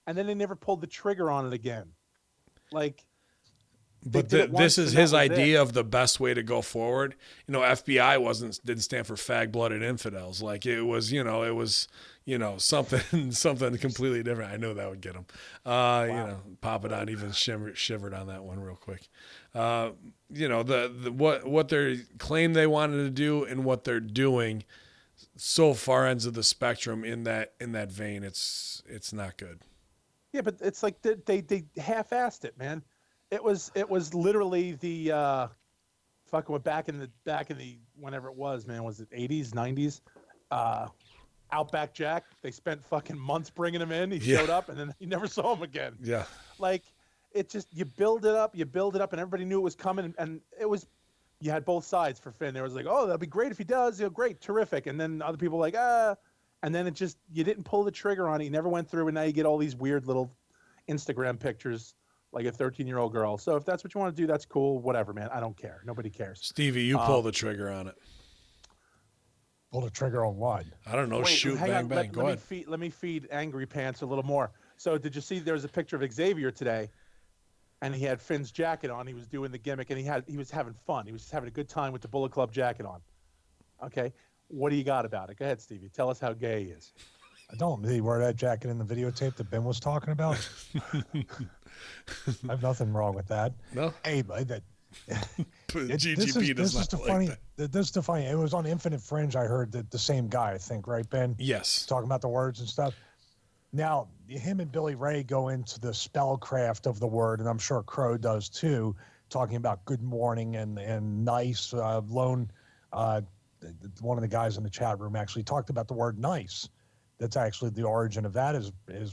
and then they never pulled the trigger on it again. Like. But this is his idea of the best way to go forward. FBI didn't stand for fag blooded infidels. Like, it was something completely different. I knew that would get him. Wow. Papa Don even shivered on that one real quick. What they claim they wanted to do and what they're doing, so far ends of the spectrum in that vein. It's not good. Yeah, but it's like they half-assed it, man. It was literally the fucking back in the whenever it was, man, was it 80s, 90s? Outback Jack, they spent fucking months bringing him in. He showed up, and then you never saw him again. Yeah. Like, it just, you build it up, and everybody knew it was coming, and it was, you had both sides for Finn. There was like, oh, that'd be great if he does, great, terrific. And then other people were like, and then it just, you didn't pull the trigger on it. You never went through, and now you get all these weird little Instagram pictures like a 13-year-old girl. So if that's what you want to do, that's cool. Whatever, man. I don't care. Nobody cares. Stevie, you pull the trigger on it. Pull the trigger on what? I don't know. Shoot, bang, bang. Go ahead. Let me feed Angry Pants a little more. So did you see there was a picture of Xavier today, and he had Finn's jacket on. He was doing the gimmick, and he was having fun. He was just having a good time with the Bullet Club jacket on. Okay. What do you got about it? Go ahead, Stevie. Tell us how gay he is. I don't. Did he wear that jacket in the videotape that Ben was talking about? I have nothing wrong with that. No. Hey, but GGP does not like that. This is the funny. It was on Infinite Fringe. I heard that the same guy, I think, right, Ben? Yes. Talking about the words and stuff. Now, him and Billy Ray go into the spellcraft of the word, and I'm sure Crow does too, talking about good morning and nice. One of the guys in the chat room actually talked about the word nice. That's actually the origin of that is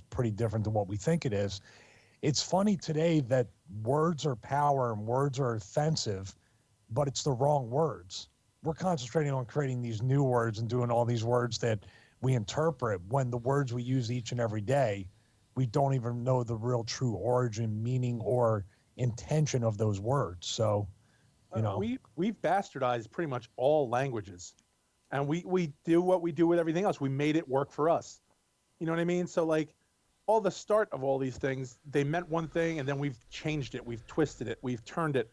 pretty different than what we think it is. it's funny today that words are power and words are offensive, but it's the wrong words. We're concentrating on creating these new words and doing all these words that we interpret, when the words we use each and every day, we don't even know the real true origin, meaning, or intention of those words. So, you know, we've bastardized pretty much all languages, and we do what we do with everything else. We made it work for us. You know what I mean? So like, all the start of all these things, they meant one thing, and then we've changed it, we've twisted it, we've turned it,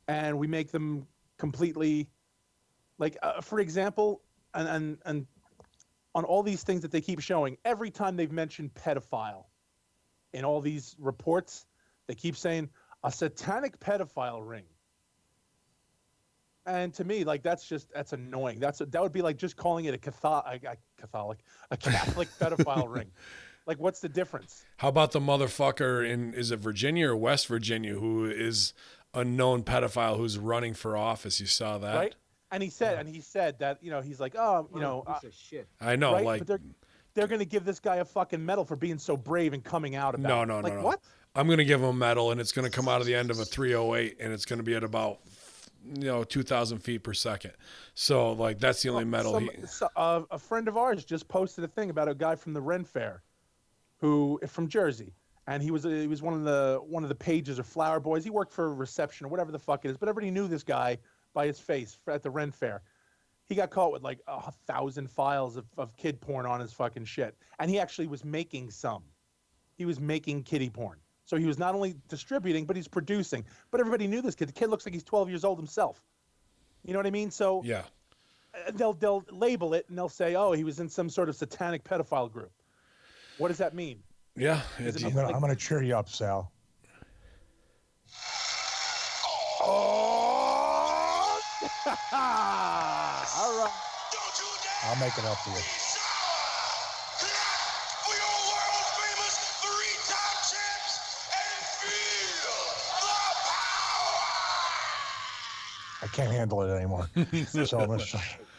and we make them completely, like, for example, and on all these things that they keep showing, every time they've mentioned pedophile in all these reports, they keep saying a satanic pedophile ring. And to me, like, that's annoying. That would be like just calling it a Catholic pedophile ring. Like, what's the difference? How about the motherfucker is it Virginia or West Virginia, who is a known pedophile who's running for office? You saw that, right? And he said that, he's like, piece of shit. I know, right? like, But they're going to give this guy a fucking medal for being so brave and coming out about it. No. What? I'm going to give him a medal, and it's going to come out of the end of a 308, and it's going to be at about 2,000 feet per second. So, like, that's the only medal. A friend of ours just posted a thing about a guy from the Ren Fair, from Jersey, and he was one of the pages or flower boys. He worked for reception or whatever the fuck it is, but everybody knew this guy by his face at the Ren Fair. He got caught with like 1,000 files of kid porn on his fucking shit, and he actually was making some. He was making kiddie porn. So he was not only distributing, but he's producing. But everybody knew this kid. The kid looks like he's 12 years old himself. You know what I mean? So yeah, they'll label it and they'll say, oh, he was in some sort of satanic pedophile group. What does that mean? Yeah. I'm gonna cheer you up, Sal. Oh! All right. I'll make it up to you. I can't handle it anymore. So I'm gonna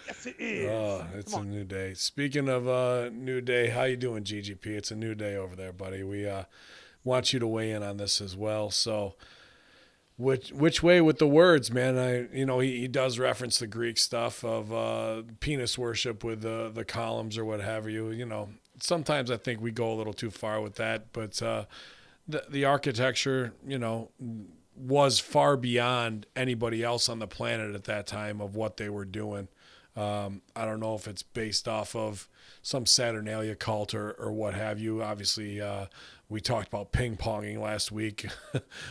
Yes, it is. Oh, it's a new day. Speaking of new day, how you doing, GGP? It's a new day over there, buddy. We want you to weigh in on this as well. So, which way with the words, man? He does reference the Greek stuff of penis worship with the columns or what have you. Sometimes I think we go a little too far with that, but the architecture, was far beyond anybody else on the planet at that time of what they were doing. I don't know if it's based off of some Saturnalia cult or what have you. Obviously, we talked about ping-ponging last week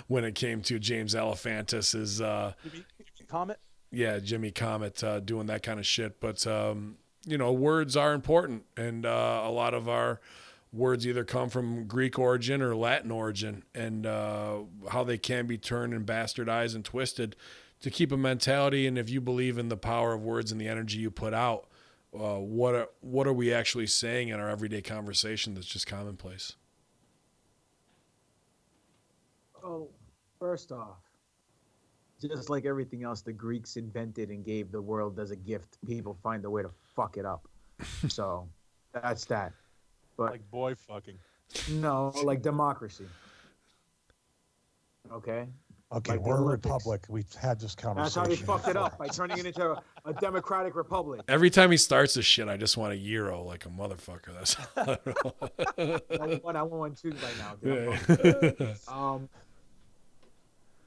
when it came to James Alefantis' Jimmy Comet? Yeah, Jimmy Comet doing that kind of shit. But, words are important, and a lot of our words either come from Greek origin or Latin origin, and how they can be turned and bastardized and twisted to keep a mentality. And if you believe in the power of words and the energy you put out, what are we actually saying in our everyday conversation that's just commonplace? Oh, first off, just like everything else the Greeks invented and gave the world as a gift, people find a way to fuck it up. So that's that. But Like boy fucking. no, like democracy. Okay? Okay, Like the we're a Olympics. republic. We've had this That's conversation. how you fucked it up, by turning it into a democratic republic. Every time he starts this shit, I just want a gyro like a motherfucker. That's I want one too right now. Dude.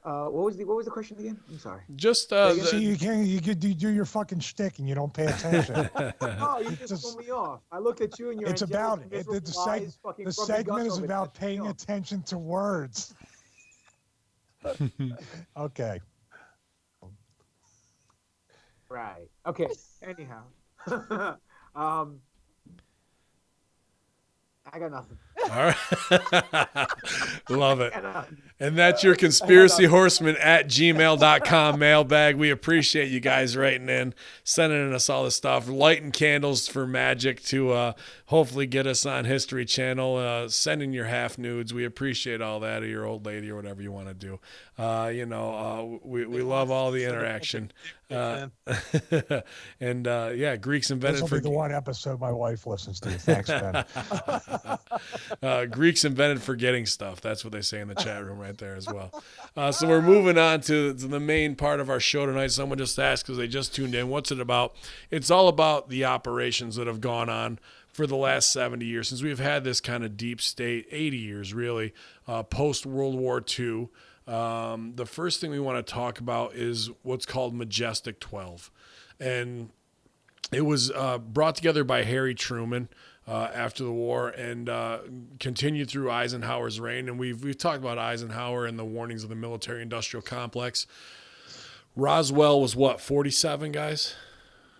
What was the question again? I'm sorry. just See, you do your fucking shtick and you don't pay attention. Oh, you just threw me off. I looked at you and you're It's about it. The segment is about paying attention to words. Okay. Right. Okay. Anyhow. I got nothing. All right. Love it. And that's your conspiracy horseman at gmail.com mailbag. We appreciate you guys writing in, sending us all this stuff, lighting candles for magic to hopefully get us on History Channel, sending your half nudes. We appreciate all that, or your old lady or whatever you want to do. We love all the interaction. And Greeks This invented will be the one episode my wife listens to. Thanks, Ben. Greeks invented forgetting stuff. That's what they say in the chat room right there as well. So we're moving on to the main part of our show tonight. Someone just asked because they just tuned in. What's it about? It's all about the operations that have gone on for the last 70 years since we've had this kind of deep state, 80 years really, post World War II. The first thing we want to talk about is what's called Majestic 12. And it was brought together by Harry Truman after the war and continued through Eisenhower's reign. And we've talked about Eisenhower and the warnings of the military-industrial complex. Roswell was what, 47, guys?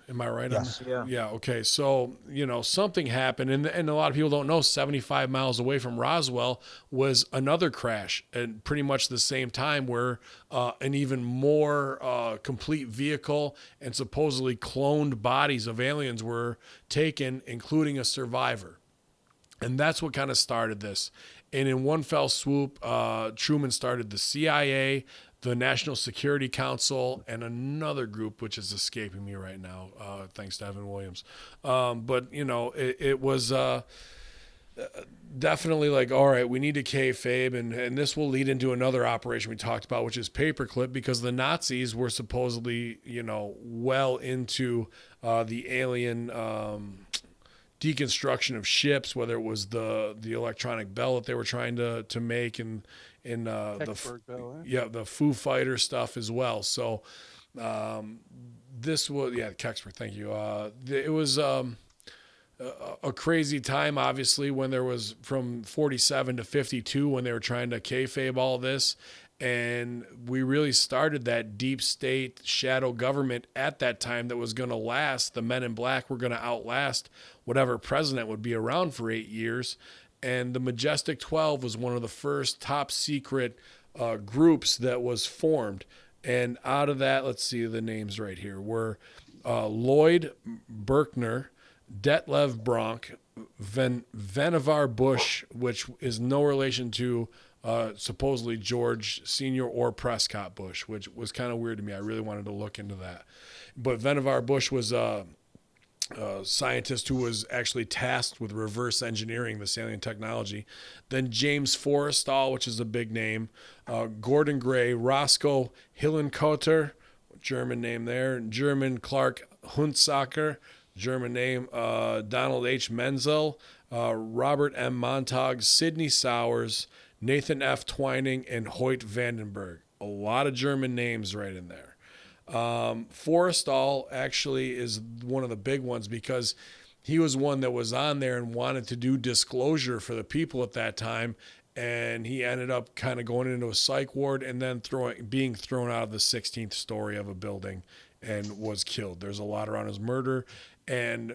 Am I right? Yes. Yeah. Okay. So, something happened, and a lot of people don't know 75 miles away from Roswell was another crash at pretty much the same time where an even more complete vehicle and supposedly cloned bodies of aliens were taken, including a survivor. And that's what kind of started this. And in one fell swoop, Truman started the CIA, the National Security Council, and another group, which is escaping me right now, thanks to Evan Williams. But it was definitely like, all right, we need to kayfabe, and this will lead into another operation we talked about, which is Paperclip, because the Nazis were supposedly, well into the alien deconstruction of ships, whether it was the electronic bell that they were trying to make, and the Foo Fighter stuff as well. So this was Kecksburg. Thank you. It was a crazy time, obviously, when there was from 47 to 52 when they were trying to kayfabe all this. And we really started that deep state shadow government at that time that was going to last. The men in black were going to outlast whatever president would be around for 8 years. And the Majestic 12 was one of the first top secret groups that was formed. And out of that, let's see the names right here, were Lloyd Berkner, Detlev Bronk, Vannevar Bush, which is no relation to supposedly George Sr. or Prescott Bush, which was kind of weird to me. I really wanted to look into that. But Vannevar Bush was a scientist who was actually tasked with reverse engineering this alien technology. Then James Forrestal, which is a big name, Gordon Gray, Roscoe Hillenkotter, German name there, German Clark Hunsaker, German name, Donald H. Menzel, Robert M. Montag, Sidney Sowers, Nathan F. Twining, and Hoyt Vandenberg. A lot of German names right in there. Forrestal actually is one of the big ones because he was one that was on there and wanted to do disclosure for the people at that time. And he ended up kind of going into a psych ward and then being thrown out of the 16th story of a building and was killed. There's a lot around his murder. And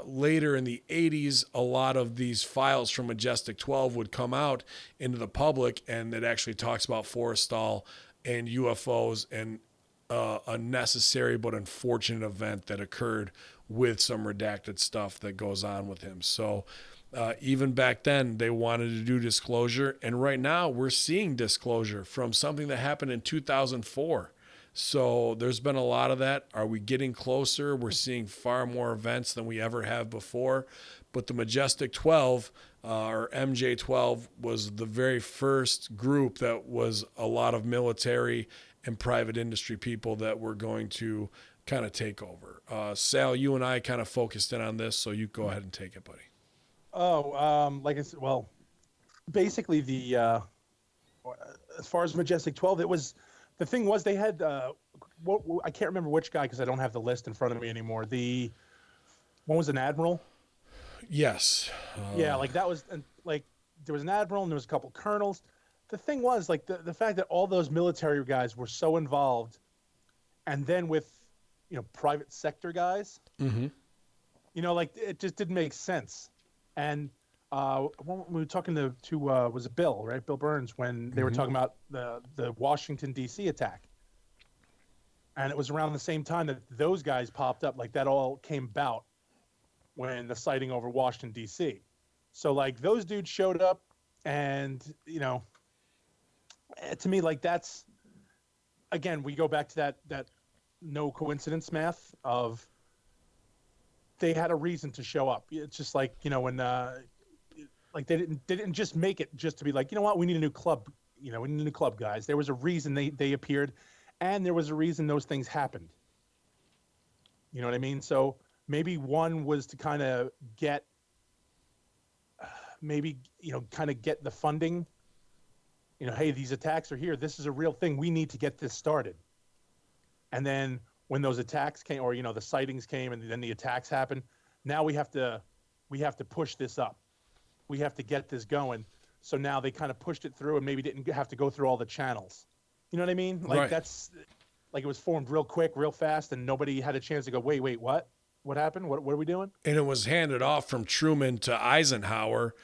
later in the 80s, a lot of these files from Majestic 12 would come out into the public, and it actually talks about Forrestal and UFOs and a necessary but unfortunate event that occurred with some redacted stuff that goes on with him. So even back then, they wanted to do disclosure. And right now, we're seeing disclosure from something that happened in 2004. So there's been a lot of that. Are we getting closer? We're seeing far more events than we ever have before. But the Majestic 12, or MJ-12, was the very first group that was a lot of military and private industry people that were going to kind of take over. Sal, you and I kind of focused in on this, so you go ahead and take it, buddy. Like I said, well, basically as far as Majestic 12, the thing was they had, I can't remember which guy because I don't have the list in front of me anymore. One was an admiral. Yes. Yeah, like that was, like there was an admiral and there was a couple colonels. The thing was, like, the fact that all those military guys were so involved, and then with, private sector guys, like, it just didn't make sense. And when we were talking to was it Bill, right? Bill Burns, when they were talking about the Washington, D.C. attack. And it was around the same time that those guys popped up. Like, that all came about when the sighting over Washington, D.C. So, like, those dudes showed up, and, to me, like that's, again, we go back to that no coincidence math of they had a reason to show up. It's just like, when like they didn't just make it just to be like, you know what, we need a new club. We need a new club, guys. There was a reason they appeared, and there was a reason those things happened. You know what I mean? So maybe one was to kind of get, kind of get the funding. Hey, these attacks are here. This is a real thing. We need to get this started. And then when those attacks came, or the sightings came, and then the attacks happened, now we have to push this up. We have to get this going. So now they kind of pushed it through, and maybe didn't have to go through all the channels. You know what I mean? Like Right. That's like it was formed real quick, real fast, and nobody had a chance to go, wait, what? What happened? What are we doing? And it was handed off from Truman to Eisenhower,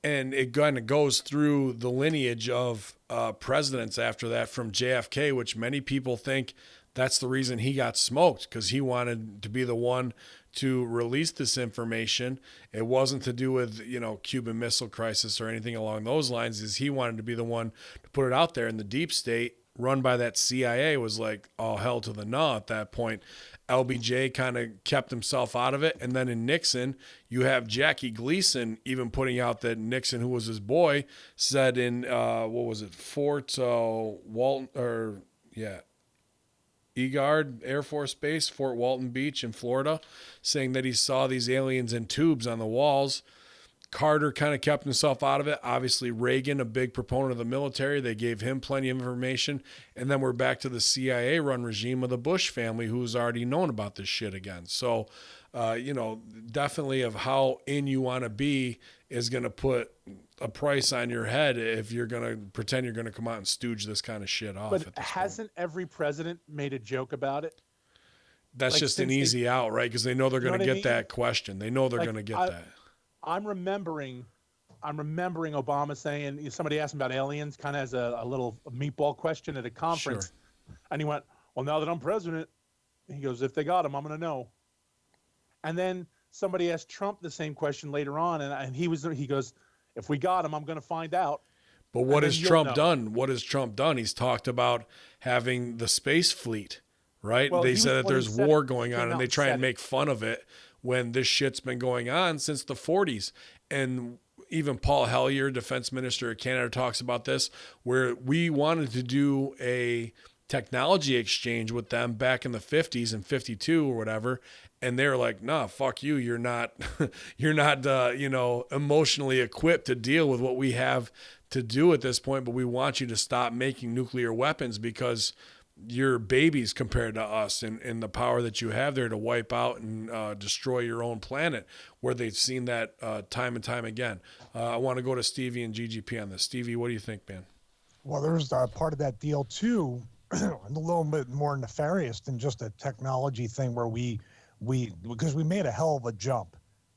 and it kind of goes through the lineage of presidents after that, from JFK, which many people think that's the reason he got smoked, because he wanted to be the one to release this information. It wasn't to do with, Cuban Missile Crisis or anything along those lines. Is he wanted to be the one to put it out there. And the deep state, run by that CIA, was like all hell to the no at that point. LBJ kind of kept himself out of it. And then in Nixon, you have Jackie Gleason even putting out that Nixon, who was his boy, said in, Fort Walton, Eagard Air Force Base, Fort Walton Beach in Florida, saying that he saw these aliens in tubes on the walls. Carter kind of kept himself out of it. Obviously, Reagan, a big proponent of the military, they gave him plenty of information. And then we're back to the CIA-run regime of the Bush family, who's already known about this shit again. So, definitely of how in you want to be is going to put a price on your head if you're going to pretend you're going to come out and stooge this kind of shit off. But hasn't every president made a joke about it? That's just an easy out, right? Because they know they're going to get that question. They know they're going to get that. I'm remembering Obama saying, somebody asked him about aliens, kind of as a little meatball question at a conference. Sure. And he went, well, now that I'm president, he goes, if they got him, I'm going to know. And then somebody asked Trump the same question later on. And he goes, if we got him, I'm going to find out. But what has Trump done? What has Trump done? He's talked about having the space fleet, right? Well, they said that there's war going on, and they try and make fun of it when this shit's been going on since the 40s. And even Paul Hellyer, defense minister of Canada, talks about this, where we wanted to do a technology exchange with them back in the 50s and 52 or whatever. And they're like, nah, fuck you. You're not, emotionally equipped to deal with what we have to do at this point. But we want you to stop making nuclear weapons because you're babies compared to us and the power that you have there to wipe out and destroy your own planet, where they've seen that time and time again. I want to go to Stevie and GGP on this. Stevie, what do you think, man? Well, there's part of that deal too, a little bit more nefarious than just a technology thing, where because we made a hell of a jump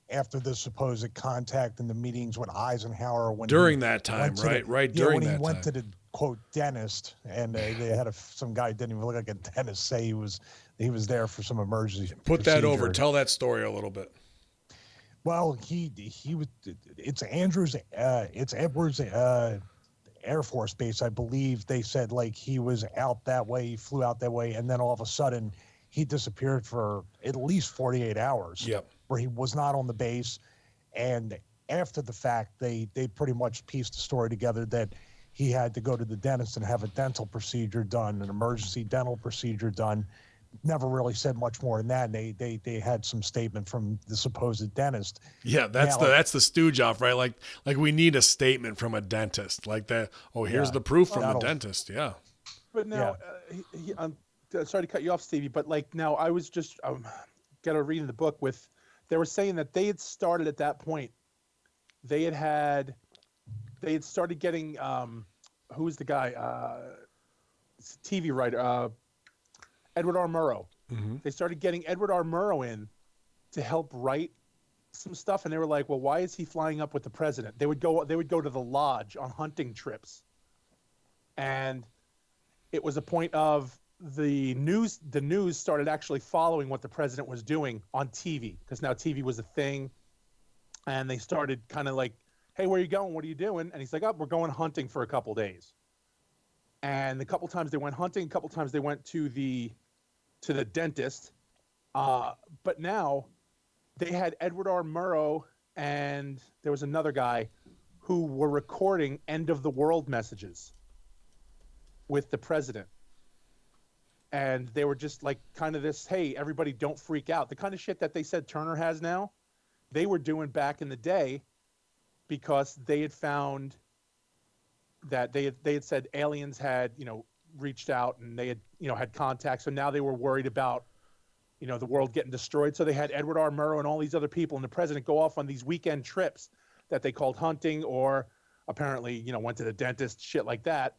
after the supposed contact and the meetings with Eisenhower during that time, right? During that time, when he went to the quote dentist, and they had some guy didn't even look like a dentist say he was there for some emergency. Put that over. Tell that story a little bit. Well, he was. It's Edwards Air Force Base, I believe. They said like he was out that way, he flew out that way, and then all of a sudden he disappeared for at least 48 hours. Yep. Where he was not on the base. And after the fact, they pretty much pieced the story together that he had to go to the dentist and have a dental procedure done, an emergency dental procedure done. Never really said much more than that. And they had some statement from the supposed dentist. Yeah, that's the stooge off, right? Like we need a statement from a dentist, like that. Oh, here's the proof from the dentist. Yeah. But now, sorry to cut you off, Stevie, but like now I was just got to read in the book with. They were saying that they had started at that point. They had started getting who's the guy? TV writer, Edward R. Murrow. Mm-hmm. They started getting Edward R. Murrow in to help write some stuff, and they were like, "Well, why is he flying up with the president?" They would go to the lodge on hunting trips, and it was a point of. The news started actually following what the president was doing on TV, because now TV was a thing, and they started kind of like, hey, where are you going? What are you doing? And he's like, oh, we're going hunting for a couple days. And a couple times they went hunting, a couple times they went to the dentist. But now they had Edward R. Murrow and there was another guy who were recording end of the world messages with the president. And they were just like kind of this, hey, everybody don't freak out. The kind of shit that they said Turner has now, they were doing back in the day because they had found that they had said aliens had, reached out and they had, had contact. So now they were worried about, the world getting destroyed. So they had Edward R. Murrow and all these other people and the president go off on these weekend trips that they called hunting, or apparently, went to the dentist, shit like that.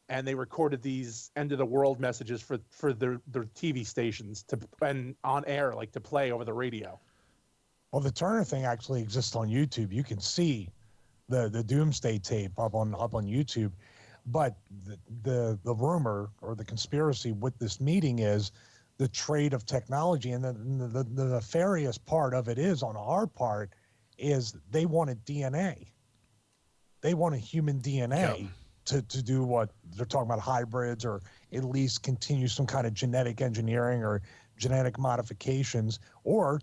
And they recorded these end of the world messages for their TV stations and on air, like to play over the radio. Well, the Turner thing actually exists on YouTube. You can see the Doomsday tape up on YouTube. But the rumor or the conspiracy with this meeting is the trade of technology, and the nefarious part of it is on our part is they wanted DNA. They wanted human DNA to do what they're talking about, hybrids, or at least continue some kind of genetic engineering or genetic modifications, or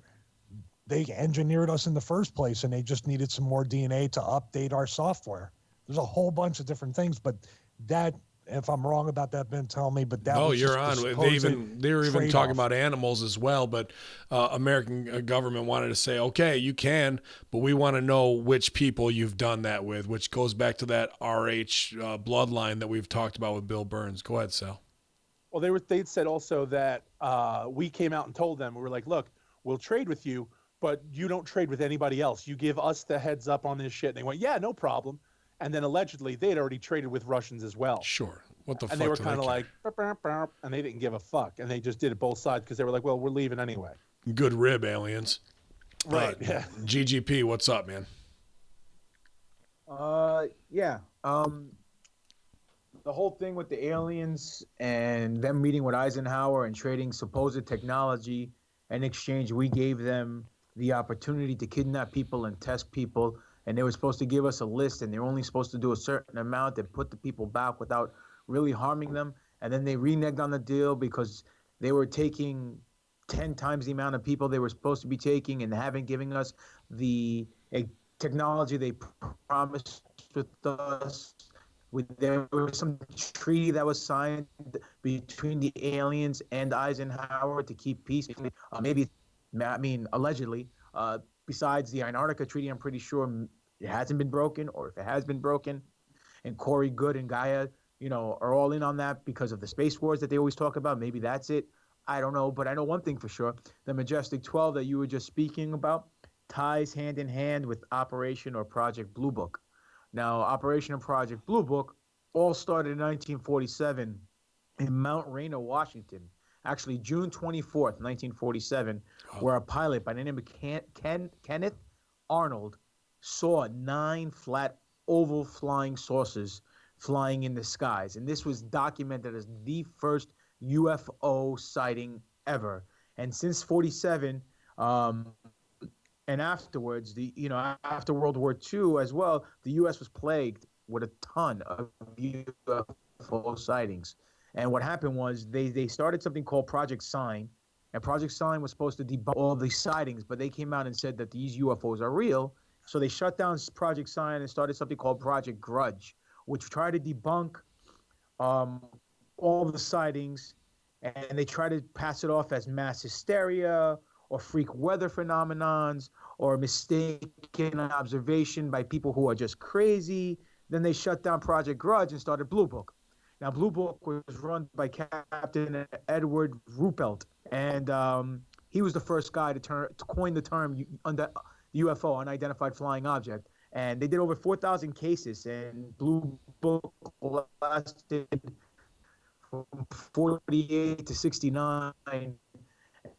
they engineered us in the first place and they just needed some more DNA to update our software. There's a whole bunch of different things, but that, if I'm wrong about that, Ben, tell me. But that was you're just on. They were even talking about animals as well. But American government wanted to say, okay, you can, but we want to know which people you've done that with, which goes back to that RH bloodline that we've talked about with Bill Burns. Go ahead, Sal. Well, they'd said also that we came out and told them, we were like, look, we'll trade with you, but you don't trade with anybody else. You give us the heads up on this shit. And they went, yeah, no problem. And then allegedly they had already traded with Russians as well. Sure. What the fuck? And they were kind of like, burp, burp, burp, and they didn't give a fuck. And they just did it both sides because they were like, well, we're leaving anyway. Good rib, aliens. Right. Yeah. GGP, what's up, man? Yeah. The whole thing with the aliens and them meeting with Eisenhower and trading supposed technology, in exchange, we gave them the opportunity to kidnap people and test people. And they were supposed to give us a list, and they're only supposed to do a certain amount and put the people back without really harming them. And then they reneged on the deal because they were taking 10 times the amount of people they were supposed to be taking and haven't given us the technology they promised with us. There was some treaty that was signed between the aliens and Eisenhower to keep peace. Allegedly. Besides the Antarctica Treaty, I'm pretty sure it hasn't been broken, or if it has been broken, and Corey Goode and Gaia, are all in on that because of the space wars that they always talk about. Maybe that's it. I don't know, but I know one thing for sure. The Majestic 12 that you were just speaking about ties hand in hand with Operation or Project Blue Book. Now, Operation and Project Blue Book all started in 1947 in Mount Rainier, Washington. Actually, June 24th, 1947, where a pilot by the name of Kenneth Arnold saw 9 flat oval flying saucers flying in the skies. And this was documented as the first UFO sighting ever. And since 47, and afterwards, after World War II as well, the U.S. was plagued with a ton of UFO sightings. And what happened was they started something called Project Sign, and Project Sign was supposed to debunk all these sightings, but they came out and said that these UFOs are real. So they shut down Project Sign and started something called Project Grudge, which tried to debunk all the sightings, and they try to pass it off as mass hysteria or freak weather phenomenons or mistaken observation by people who are just crazy. Then they shut down Project Grudge and started Blue Book. Now, Blue Book was run by Captain Edward Ruppelt, and he was the first guy to coin the term UFO, unidentified flying object. And they did over 4,000 cases, and Blue Book lasted from 48 to 69.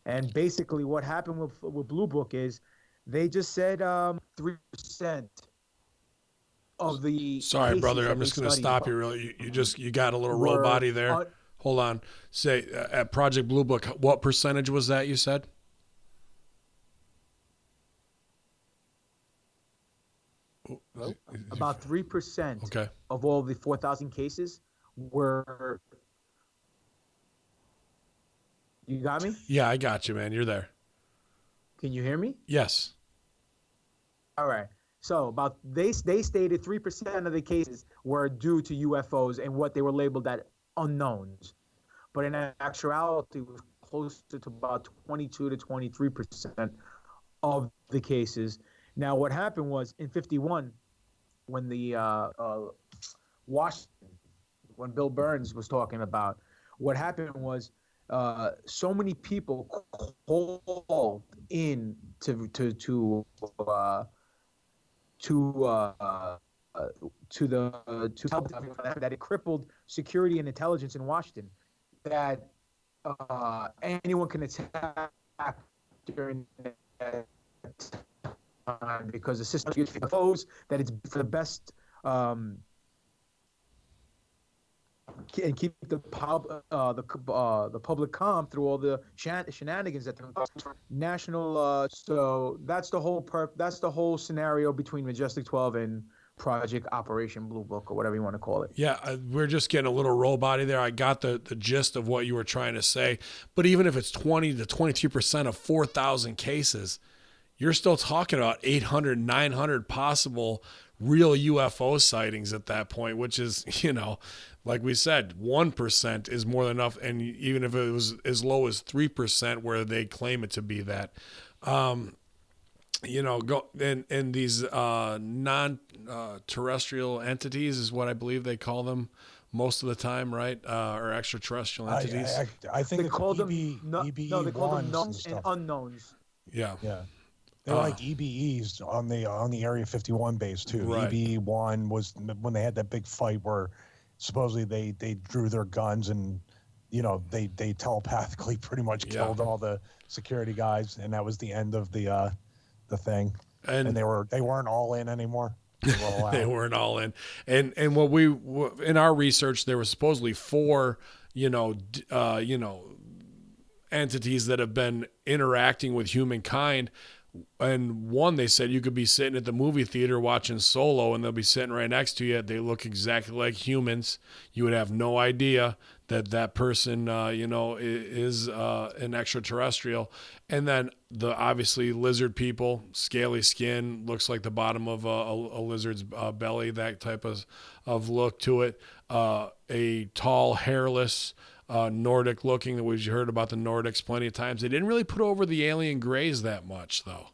And basically what happened with Blue Book is they just said 3% of the Sorry, brother, I'm just going to stop you really. You got a little robot-y there. Hold on. Say at Project Blue Book, what percentage was that you said? About 3% okay. of all the 4,000 cases were. You got me? Yeah, I got you, man. You're there. Can you hear me? Yes. All right. So about they stated 3% of the cases were due to UFOs and what they were labeled as unknowns, but in actuality, it was closer to about 22 to 23% of the cases. Now, what happened was in '51, when the Washington, when Bill Burns was talking about, what happened was so many people called in to help that it crippled security and intelligence in Washington, that anyone can attack during that time because the system uses UFOs, that it's for the best and keep the public calm through all the shenanigans that they're national. So that's the whole scenario between Majestic 12 and Project Operation Blue Book, or whatever you want to call it. Yeah, we're just getting a little robot-y there. I got the gist of what you were trying to say. But even if it's 20 to 22% of 4,000 cases, you're still talking about 800, 900 possible real UFO sightings at that point, which is, like we said, 1% is more than enough. And even if it was as low as 3% where they claim it to be that, go and these non-terrestrial entities is what I believe they call them most of the time, right? Or extraterrestrial entities. I think They it's call them EBE they call them ones knowns and stuff. unknowns. Yeah. Yeah. They're like EBEs on the Area 51 base too. Right. EBE-1 was when they had that big fight where supposedly they drew their guns and they telepathically pretty much killed all the security guys, and that was the end of the thing. And they weren't all in anymore. They weren't all in. And what we in our research, there was supposedly 4 entities that have been interacting with humankind. And one, they said you could be sitting at the movie theater watching Solo and they'll be sitting right next to you. They look exactly like humans. You would have no idea that person, is an extraterrestrial. And then the obviously lizard people, scaly skin, looks like the bottom of a lizard's belly, that type of look to it. A tall, hairless, Nordic looking, that we've heard about the Nordics plenty of times. They didn't really put over the alien grays that much though.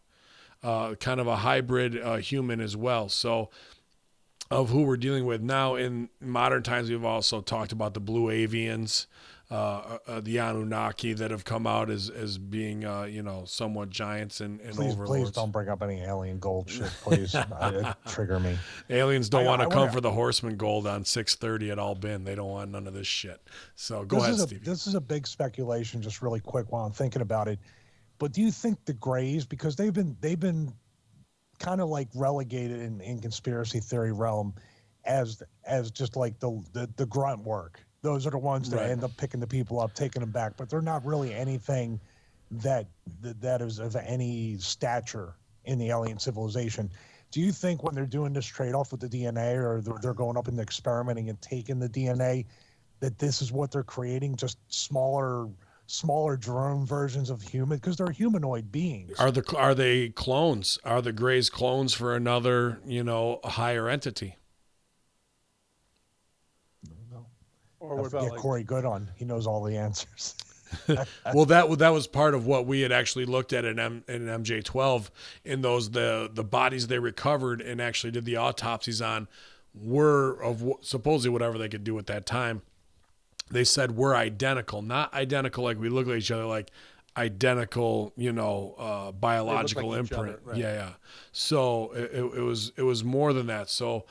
Kind of a hybrid human as well. So of who we're dealing with now in modern times, we've also talked about the blue avians, the Anunnaki that have come out as being, somewhat giants and please overlords. Please don't bring up any alien gold shit, please. It trigger me. Aliens don't want to come for the Horseman gold on 630 at Albin. They don't want none of this shit. So go ahead, Stevie. This is a big speculation, just really quick while I'm thinking about it. But do you think the Greys, because they've been kind of like relegated in conspiracy theory realm as just like the grunt work? Those are the ones that end up picking the people up, taking them back, but they're not really anything that is of any stature in the alien civilization. Do you think when they're doing this trade-off with the DNA, or they're going up and experimenting and taking the DNA, that this is what they're creating, just smaller drone versions of human, because they're humanoid beings? Are they clones? Are the Greys clones for another, higher entity? Or what about Corey Good on? He knows all the answers. Well, that was part of what we had actually looked at in MJ12. In those the bodies they recovered and actually did the autopsies on were of supposedly whatever they could do at that time. They said we're identical, not identical like we look at each other, like identical, biological like imprint. Other, right. Yeah. So it was more than that. So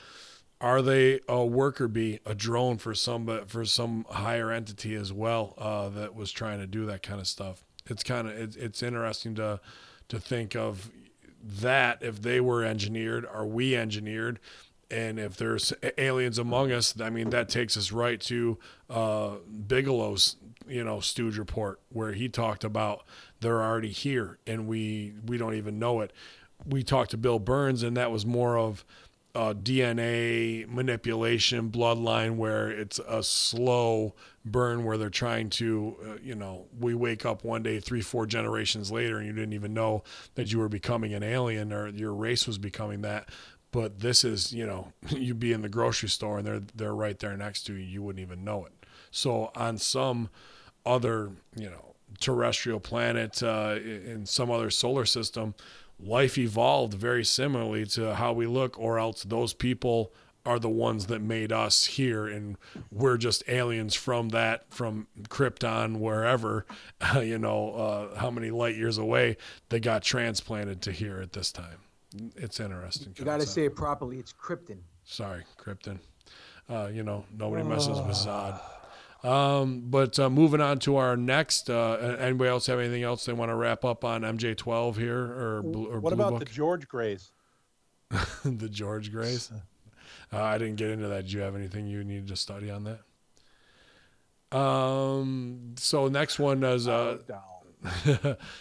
are they a worker bee, a drone for some higher entity as well that was trying to do that kind of stuff? It's interesting to think of that. If they were engineered, are we engineered? And if there's aliens among us, I mean, that takes us right to Bigelow's, Stooge report, where he talked about they're already here and we don't even know it. We talked to Bill Burns, and that was more of DNA manipulation, bloodline, where it's a slow burn where they're trying to, we wake up one day, 3-4 generations later, and you didn't even know that you were becoming an alien or your race was becoming that. But this is, you be in the grocery store and they're right there next to you. You wouldn't even know it. So on some other, terrestrial planet in some other solar system, life evolved very similarly to how we look, or else those people are the ones that made us here, and we're just aliens from Krypton, wherever, how many light years away, they got transplanted to here at this time. It's interesting. You got to say it properly. It's Krypton. Sorry, Krypton. Nobody messes with Zod. But moving on to our next, anybody else have anything else they want to wrap up on MJ12 here or what Blue about Book? the George Greys? The George Greys? I didn't get into that. Do you have anything you needed to study on that? So next one is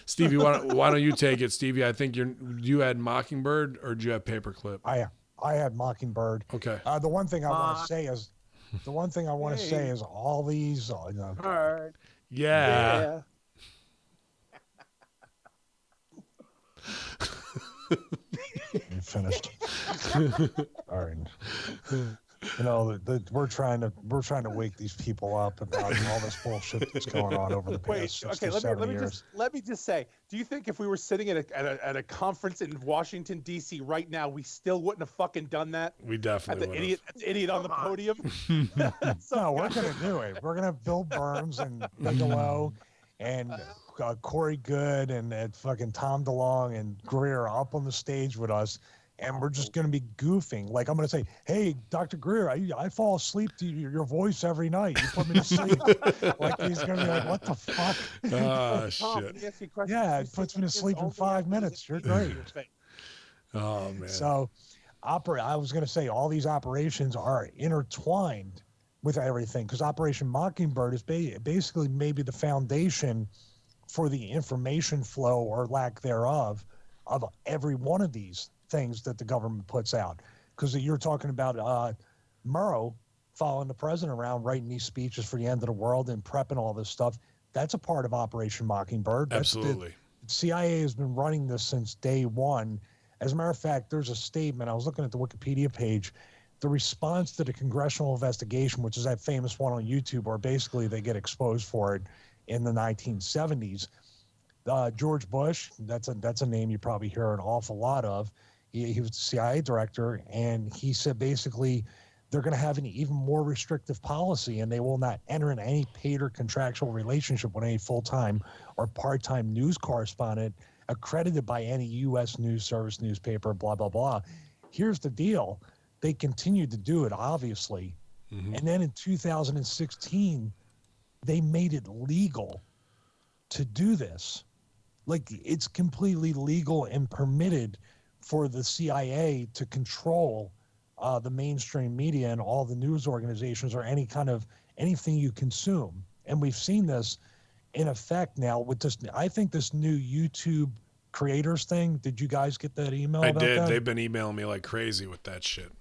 Stevie. Why don't you take it, Stevie? I think you had Mockingbird, or do you have Paperclip? I had Mockingbird. Okay. The one thing I want to say is all these. Yeah. You finished. All right. We're trying to wake these people up about all this bullshit that's going on over the past 67 years. Let me just say, do you think if we were sitting at a conference in Washington D.C. right now, we still wouldn't have fucking done that? We definitely would have. Idiot on the podium. No, we're gonna do it. We're gonna have Bill Burns and Bigelow and Corey Good and fucking Tom DeLonge and Greer up on the stage with us. And we're just going to be goofing. Like, I'm going to say, hey, Dr. Greer, I fall asleep to your voice every night. You put me to sleep. Like, he's going to be like, what the fuck? Oh, shit. Yeah, it puts me to sleep in 5 minutes. You're great. Oh, man. So, I was going to say, all these operations are intertwined with everything, because Operation Mockingbird is basically maybe the foundation for the information flow or lack thereof of every one of these things that the government puts out. Because you're talking about Murrow following the president around, writing these speeches for the end of the world and prepping all this stuff. That's a part of Operation Mockingbird. Absolutely. The CIA has been running this since day one. As a matter of fact, there's a statement. I was looking at the Wikipedia page. The response to the congressional investigation, which is that famous one on YouTube where basically they get exposed for it in the 1970s. George Bush, that's a name you probably hear an awful lot of. He was the CIA director, and he said basically they're going to have an even more restrictive policy, and they will not enter in any paid or contractual relationship with any full-time or part-time news correspondent accredited by any U.S. news service, newspaper, blah, blah, blah. Here's the deal. They continued to do it, obviously. Mm-hmm. And then in 2016, they made it legal to do this. Like, it's completely legal and permitted for the CIA to control the mainstream media and all the news organizations or anything you consume. And we've seen this in effect now with this. I think this new YouTube creators thing. Did you guys get that email? I did. They've been emailing me like crazy with that shit.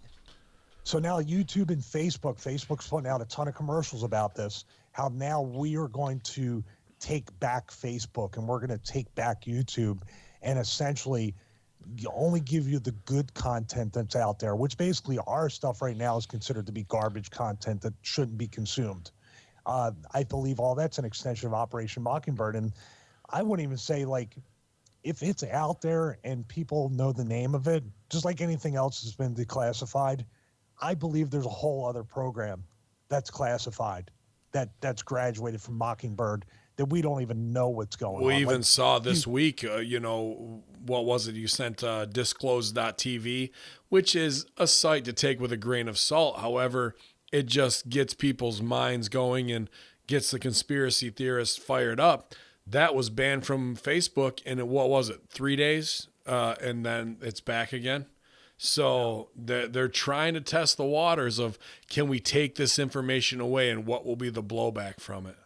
So now YouTube and Facebook's putting out a ton of commercials about this. How now we are going to take back Facebook and we're going to take back YouTube and essentially only give you the good content that's out there, which basically our stuff right now is considered to be garbage content that shouldn't be consumed. I believe all that's an extension of Operation Mockingbird. And I wouldn't even say, like, if it's out there and people know the name of it, just like anything else that's been declassified, I believe there's a whole other program that's classified, that's graduated from Mockingbird, that we don't even know what's going on. We even saw this week, what was it? You sent disclosed.tv, which is a site to take with a grain of salt. However, it just gets people's minds going and gets the conspiracy theorists fired up. That was banned from Facebook in, 3 days? And then it's back again. So they're trying to test the waters of, can we take this information away and what will be the blowback from it?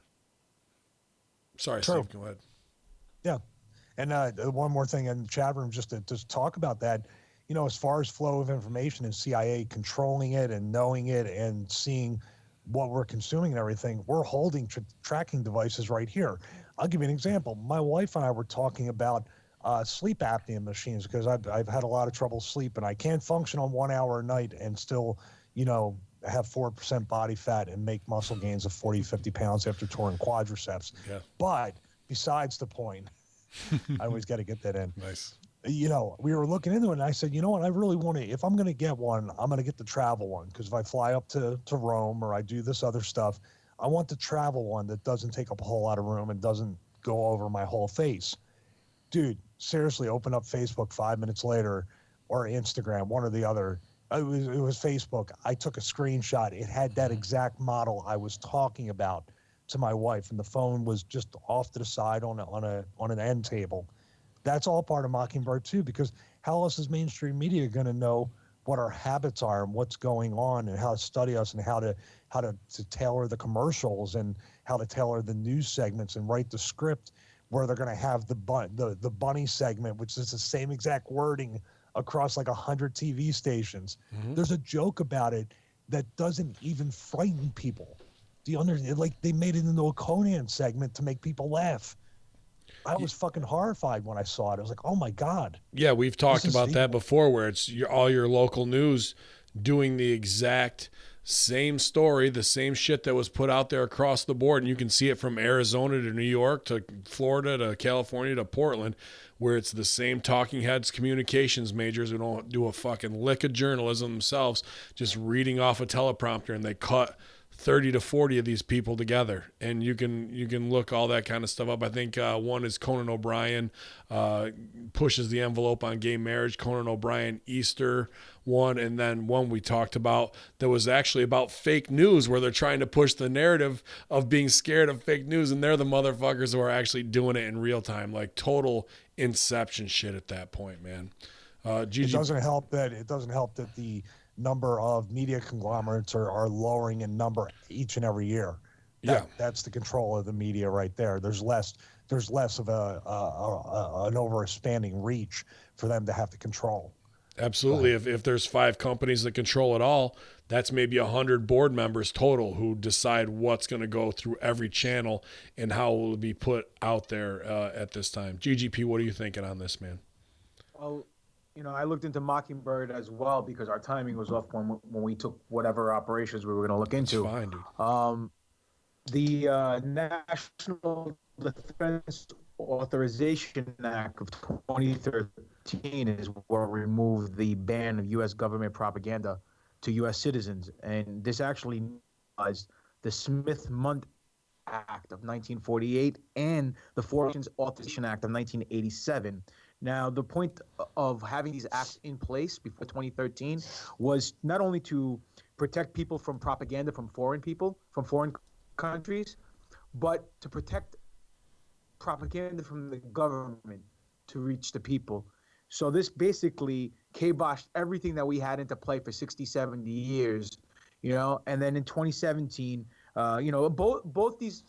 Sorry, True. Steve, go ahead. Yeah. And one more thing in the chat room, just to talk about that, you know, as far as flow of information and CIA controlling it and knowing it and seeing what we're consuming and everything, we're holding tracking devices right here. I'll give you an example. My wife and I were talking about sleep apnea machines because I've had a lot of trouble sleeping. I can't function on 1 hour a night and still, you know, have 4% body fat and make muscle gains of 40, 50 pounds after touring quadriceps. Yeah. But besides the point, I always got to get that in. Nice. You know, we were looking into it, and I said, you know what, I really want to, if I'm going to get one, I'm going to get the travel one, because if I fly up to Rome or I do this other stuff, I want the travel one that doesn't take up a whole lot of room and doesn't go over my whole face. Dude, seriously, open up Facebook 5 minutes later, or Instagram, one or the other. It was Facebook. I took a screenshot. It had that exact model I was talking about to my wife, and the phone was just off to the side on an end table. That's all part of Mockingbird too, because how else is mainstream media going to know what our habits are and what's going on and how to study us and how to tailor the commercials and how to tailor the news segments and write the script where they're going to have the bunny segment, which is the same exact wording across like 100 TV stations. Mm-hmm. There's a joke about it that doesn't even frighten people. Do you understand? Like, they made it into a Conan segment to make people laugh. I was fucking horrified when I saw it. I was like, oh my God. Yeah, we've talked about that before, where it's all your local news doing the exact same story, the same shit that was put out there across the board. And you can see it from Arizona to New York to Florida to California to Portland, where it's the same talking heads, communications majors who don't do a fucking lick of journalism themselves, just reading off a teleprompter, and they cut 30 to 40 of these people together, and you can look all that kind of stuff up. I think one is Conan O'Brien pushes the envelope on gay marriage, Conan O'Brien Easter one, and then one we talked about that was actually about fake news, where they're trying to push the narrative of being scared of fake news, and they're the motherfuckers who are actually doing it in real time, like total Inception shit at that point, man. It doesn't help that the number of media conglomerates are lowering in number each and every year. That's the control of the media right there. There's less of an overspanning reach for them to have to control. Absolutely. If there's 5 companies that control it all, that's maybe 100 board members total who decide what's going to go through every channel and how it will be put out there at this time. GGP, what are you thinking on this, man? Well, you know, I looked into Mockingbird as well because our timing was off when we took whatever operations we were going to look into. That's fine, dude. The National Defense Authorization Act of 2013 is what removed the ban of U.S. government propaganda to U.S. citizens, and this actually was the Smith-Mundt Act of 1948 and the Foreign Relations Authorization Act of 1987. Now, the point of having these acts in place before 2013 was not only to protect people from propaganda from foreign people, from foreign countries, but to protect propaganda from the government to reach the people. So this basically kiboshed everything that we had into play for 60, 70 years, you know, and then in 2017, you know, both these,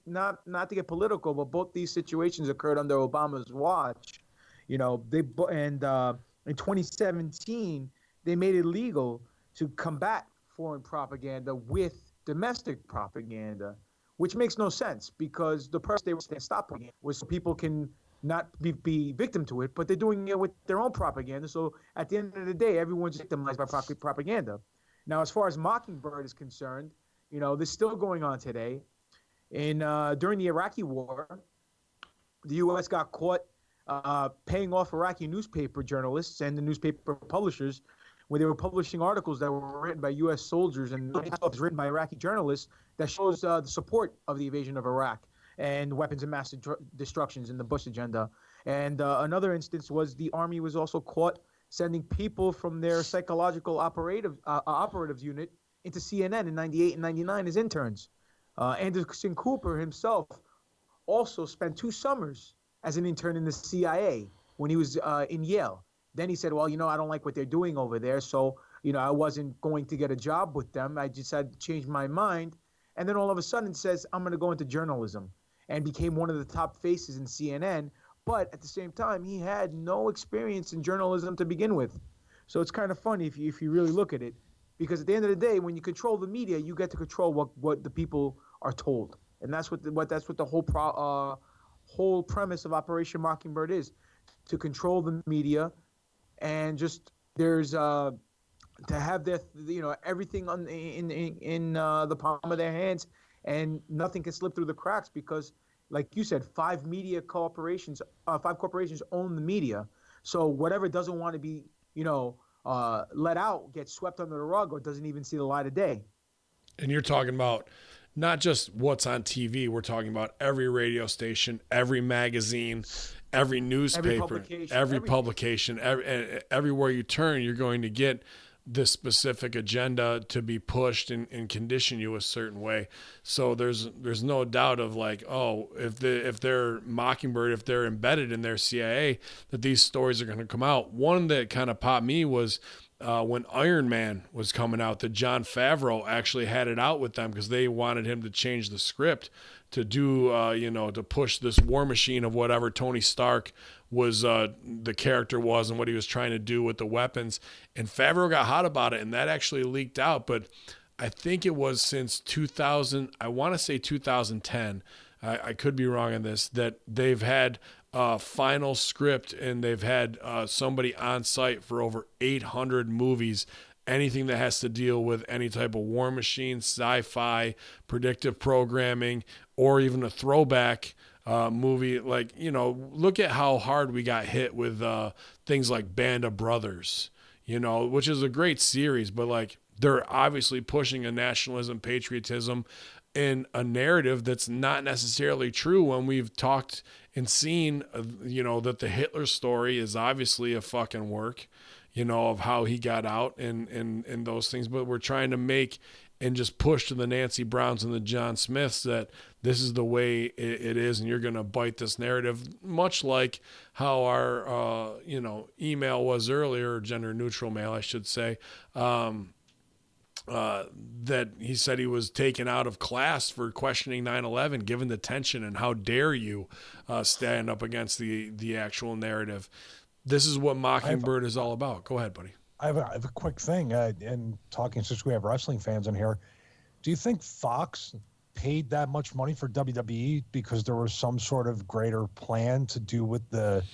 not to get political, but both these situations occurred under Obama's watch. You know, in 2017, they made it legal to combat foreign propaganda with domestic propaganda, which makes no sense because the purpose they were stopping it was so people can not be victim to it, but they're doing it with their own propaganda. So at the end of the day, everyone's victimized by propaganda. Now, as far as Mockingbird is concerned, you know, this is still going on today. During the Iraqi war, the U.S. got caught paying off Iraqi newspaper journalists and the newspaper publishers where they were publishing articles that were written by U.S. soldiers and written by Iraqi journalists that shows the support of the invasion of Iraq and weapons of mass destructions in the Bush agenda. And another instance was the Army was also caught sending people from their psychological operatives unit into CNN in 98 and 99 as interns. Anderson Cooper himself also spent 2 summers as an intern in the CIA when he was in Yale. Then he said, well, you know, I don't like what they're doing over there, so, you know, I wasn't going to get a job with them. I just had to change my mind. And then all of a sudden says, I'm going to go into journalism, and became one of the top faces in CNN. But at the same time, he had no experience in journalism to begin with. So it's kind of funny if you really look at it, because at the end of the day, when you control the media, you get to control what the people are told, and that's what the whole premise of Operation Mockingbird is, to control the media, and just there's to have their everything in the palm of their hands, and nothing can slip through the cracks, because like you said, five corporations own the media. So whatever doesn't want to be let out gets swept under the rug, or doesn't even see the light of day. And you're talking about not just what's on TV. We're talking about every radio station, every magazine, every newspaper, every publication, everywhere you turn, you're going to get this specific agenda to be pushed and condition you a certain way. So there's no doubt of like, oh, if they're Mockingbird, if they're embedded in their CIA, that these stories are going to come out. One that kind of popped me was when Iron Man was coming out, that Jon Favreau actually had it out with them because they wanted him to change the script to do, to push this war machine of whatever Tony Stark was, the character was, and what he was trying to do with the weapons. And Favreau got hot about it, and that actually leaked out. But I think it was since 2000, I want to say 2010, I could be wrong on this, that they've had a final script, and they've had somebody on site for over 800 movies, anything that has to deal with any type of war machine, sci-fi, predictive programming, or even a throwback movie. Like, look at how hard we got hit with things like Band of Brothers, which is a great series, but like they're obviously pushing a nationalism, patriotism, and a narrative that's not necessarily true, when we've talked and seen, that the Hitler story is obviously a fucking work, of how he got out and those things. But we're trying to make and just push to the Nancy Browns and the John Smiths that this is the way it is, and you're going to bite this narrative, much like how our, email was earlier, gender neutral mail, I should say, that he said he was taken out of class for questioning 9/11, given the tension, and how dare you stand up against the actual narrative. This is what Mockingbird is all about. Go ahead, buddy. I have a quick thing, and talking, since we have wrestling fans in here, do you think Fox paid that much money for WWE because there was some sort of greater plan to do with that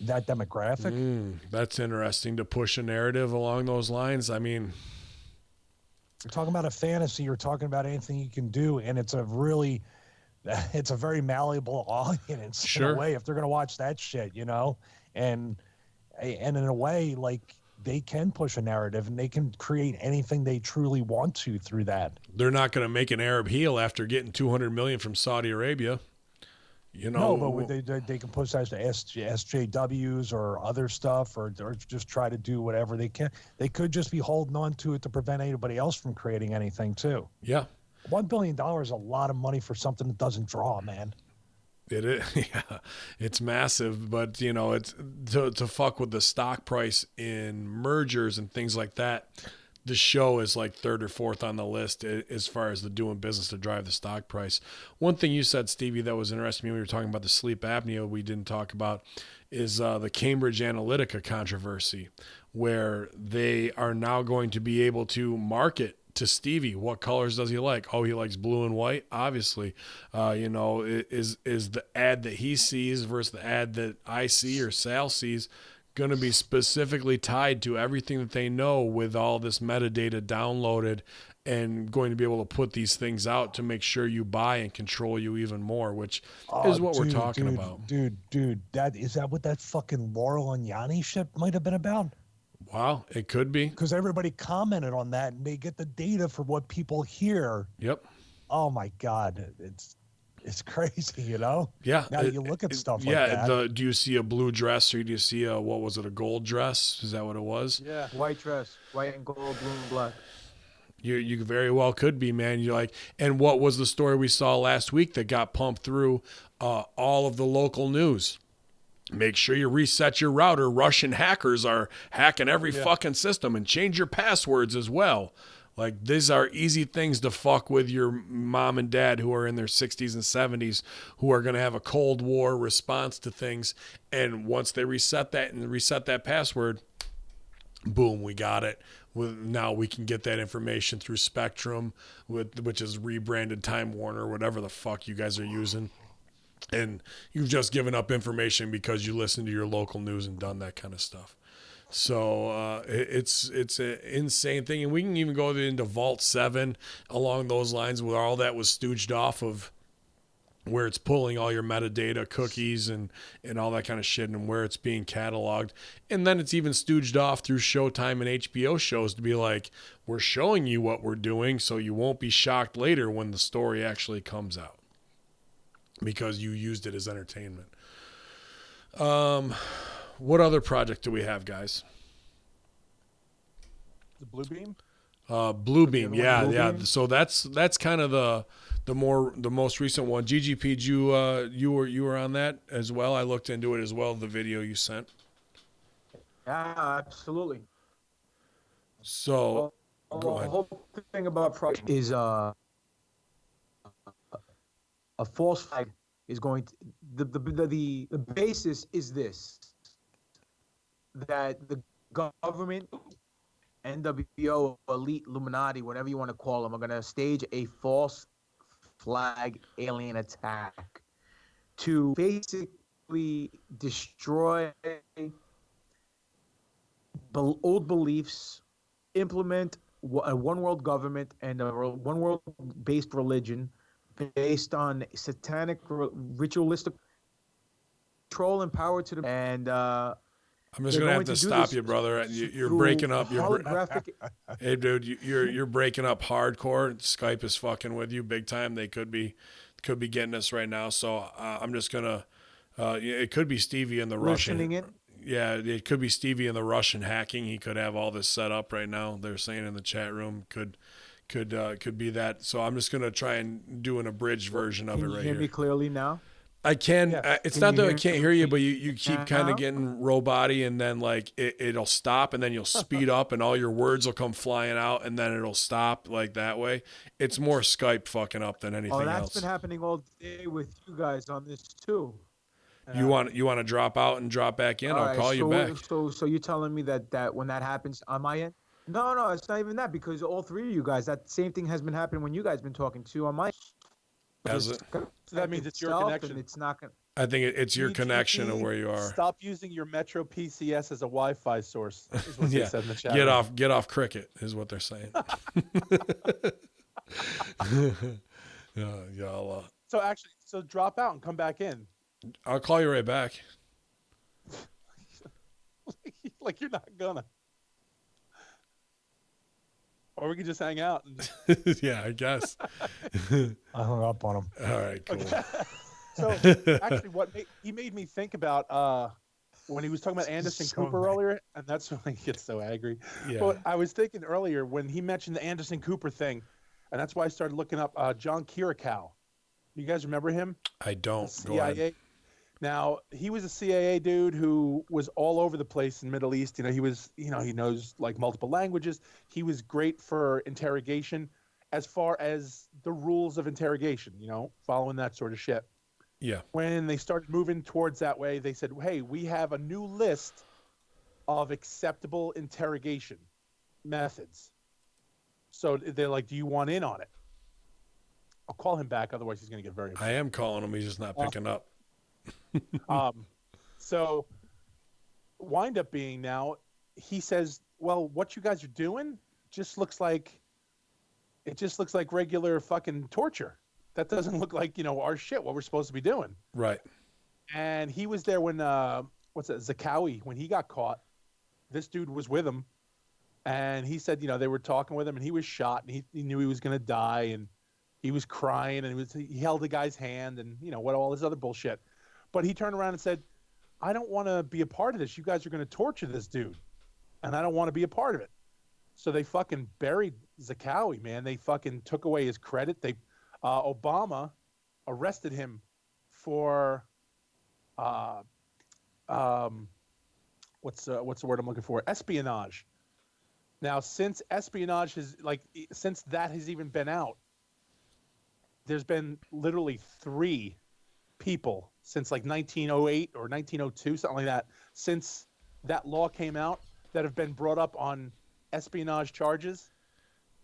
demographic? That's interesting, to push a narrative along those lines. I mean, you're talking about a fantasy, you're talking about anything you can do, and it's a very malleable audience. Sure. In a way, if they're going to watch that shit, and in a way, like, they can push a narrative, and they can create anything they truly want to through that. They're not going to make an Arab heel after getting $200 million from Saudi Arabia. No, but they can push that to SJWs or other stuff, or just try to do whatever they can. They could just be holding on to it to prevent anybody else from creating anything too. Yeah. $1 billion is a lot of money for something that doesn't draw, man. It is, yeah, it's massive, but it's to fuck with the stock price in mergers and things like that. The show is like third or fourth on the list as far as the doing business to drive the stock price. One thing you said, Stevie, that was interesting to me when we were talking about the sleep apnea we didn't talk about is the Cambridge Analytica controversy, where they are now going to be able to market to Stevie what colors does he like. Oh, he likes blue and white, obviously. Is the ad that he sees versus the ad that I see or Sal sees going to be specifically tied to everything that they know, with all this metadata downloaded, and going to be able to put these things out to make sure you buy and control you even more, which is what we're talking about. Dude, is that what that fucking Laurel and Yanni shit might have been about? Wow, it could be. Because everybody commented on that, and they get the data for what people hear. Yep. Oh my God, it's crazy, Yeah. Now you look at stuff like that. Yeah. Do you see a blue dress, or do you see a gold dress? Is that what it was? Yeah. White dress, white and gold, blue and black. You very well could be, man. You're like, and what was the story we saw last week that got pumped through all of the local news? Make sure you reset your router. Russian hackers are hacking every fucking system, and change your passwords as well. Like, these are easy things to fuck with your mom and dad who are in their 60s and 70s, who are going to have a Cold War response to things. And once they reset that password, Boom, we got it. Now we can get that information through Spectrum, which is rebranded Time Warner, whatever the fuck you guys are using. And you've just given up information because you listened to your local news and done that kind of stuff. So it's an insane thing. And we can even go into Vault 7 along those lines where all that was stooged off of, where it's pulling all your metadata, cookies, and all that kind of shit, and where it's being cataloged. And then it's even stooged off through Showtime and HBO shows to be like, we're showing you what we're doing so you won't be shocked later when the story actually comes out because you used it as entertainment. What other project do we have, guys? The Bluebeam? Bluebeam, yeah. Bluebeam? So that's kind of the most recent one. GGP, you were on that as well. I looked into it as well. The video you sent. Yeah, absolutely. So The go ahead. whole thing about project is a false flag is going to the basis is this, that the government, NWO, elite, Illuminati, whatever you want to call them, are going to stage a false flag alien attack to basically destroy old beliefs, implement a one world government and a one world based religion based on satanic ritualistic control and power to the, and I'm just gonna have to stop you, brother. You're breaking up. Holographic. Hey, dude, you're breaking up hardcore. Skype is fucking with you big time. They could be getting us right now. So I'm just gonna. It could be Stevie in the Russian. Listening in. Yeah, it could be Stevie in the Russian hacking. He could have all this set up right now. They're saying in the chat room could be that. So I'm just gonna try and do an abridged version of it right here. Can you hear me clearly now? I can. Yes. It's Can not you that I hear can't me hear you, but you keep kind now? of getting robot-y, and then like it'll stop, and then you'll speed up, and all your words will come flying out, and then it'll stop like that way. It's more Skype fucking up than anything Oh, that's else. been happening all day with you guys on this too. You want to drop out and drop back in? All I'll right, call you back. So you're telling me that when that happens on my end? No, it's not even that, because all three of you guys, that same thing has been happening when you guys been talking to on my. Has it? So that means it's your itself, connection. and it's not gonna. I think it's your GGP, connection of where you are. Stop using your Metro PCS as a Wi-Fi source. Is what they Yeah. said in the chat. Get off Cricket is what they're saying. Yeah, So drop out and come back in. I'll call you right back. Like you're not gonna. Or we could just hang out. And... Yeah, I guess. I hung up on him. All right, cool. Okay. So actually, he made me think about when he was talking about Anderson So Cooper mad. earlier, and that's when he gets so angry. Yeah. But I was thinking earlier when he mentioned the Anderson Cooper thing, and that's why I started looking up John Kirikou. You guys remember him? I don't. Go CIA. ahead. Now, he was a CIA dude who was all over the place in the Middle East. He knows like multiple languages. He was great for interrogation as far as the rules of interrogation, following that sort of shit. Yeah. When they started moving towards that way, they said, hey, we have a new list of acceptable interrogation methods. So they're like, do you want in on it? I'll call him back. Otherwise, he's going to get very upset. I am calling him. He's just not picking up. So wind up being now, he says, well, what you guys are doing just looks like regular fucking torture. That doesn't look like, our shit, what we're supposed to be doing. Right. And he was there when, Zakawi, when he got caught, this dude was with him. And he said, they were talking with him and he was shot and he knew he was going to die. And he was crying and he held the guy's hand and, what all this other bullshit. But he turned around and said, I don't want to be a part of this. You guys are going to torture this dude. And I don't want to be a part of it. So they fucking buried Zakawi, man. They fucking took away his credit. Obama arrested him for what's the word I'm looking for? Espionage. Now, since espionage since that has even been out, there's been literally 3 people since like 1908 or 1902, something like that, since that law came out, that have been brought up on espionage charges.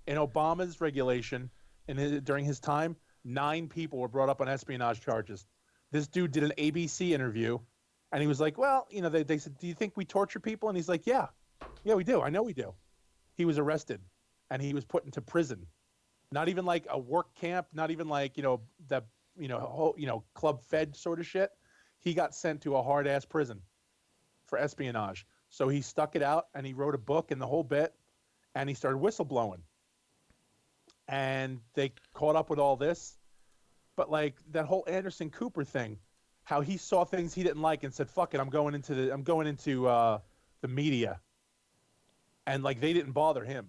In Obama's regulation, during his time, 9 people were brought up on espionage charges. This dude did an ABC interview, and he was like, well, you know, they said, do you think we torture people? And he's like, yeah, we do. I know we do. He was arrested, and he was put into prison. Not even like a work camp, not even like, Club Fed sort of shit. He got sent to a hard-ass prison for espionage. So he stuck it out, and he wrote a book and the whole bit, and he started whistleblowing. And they caught up with all this. But like that whole Anderson Cooper thing, how he saw things he didn't like and said, fuck it, I'm going into the media. And like they didn't bother him.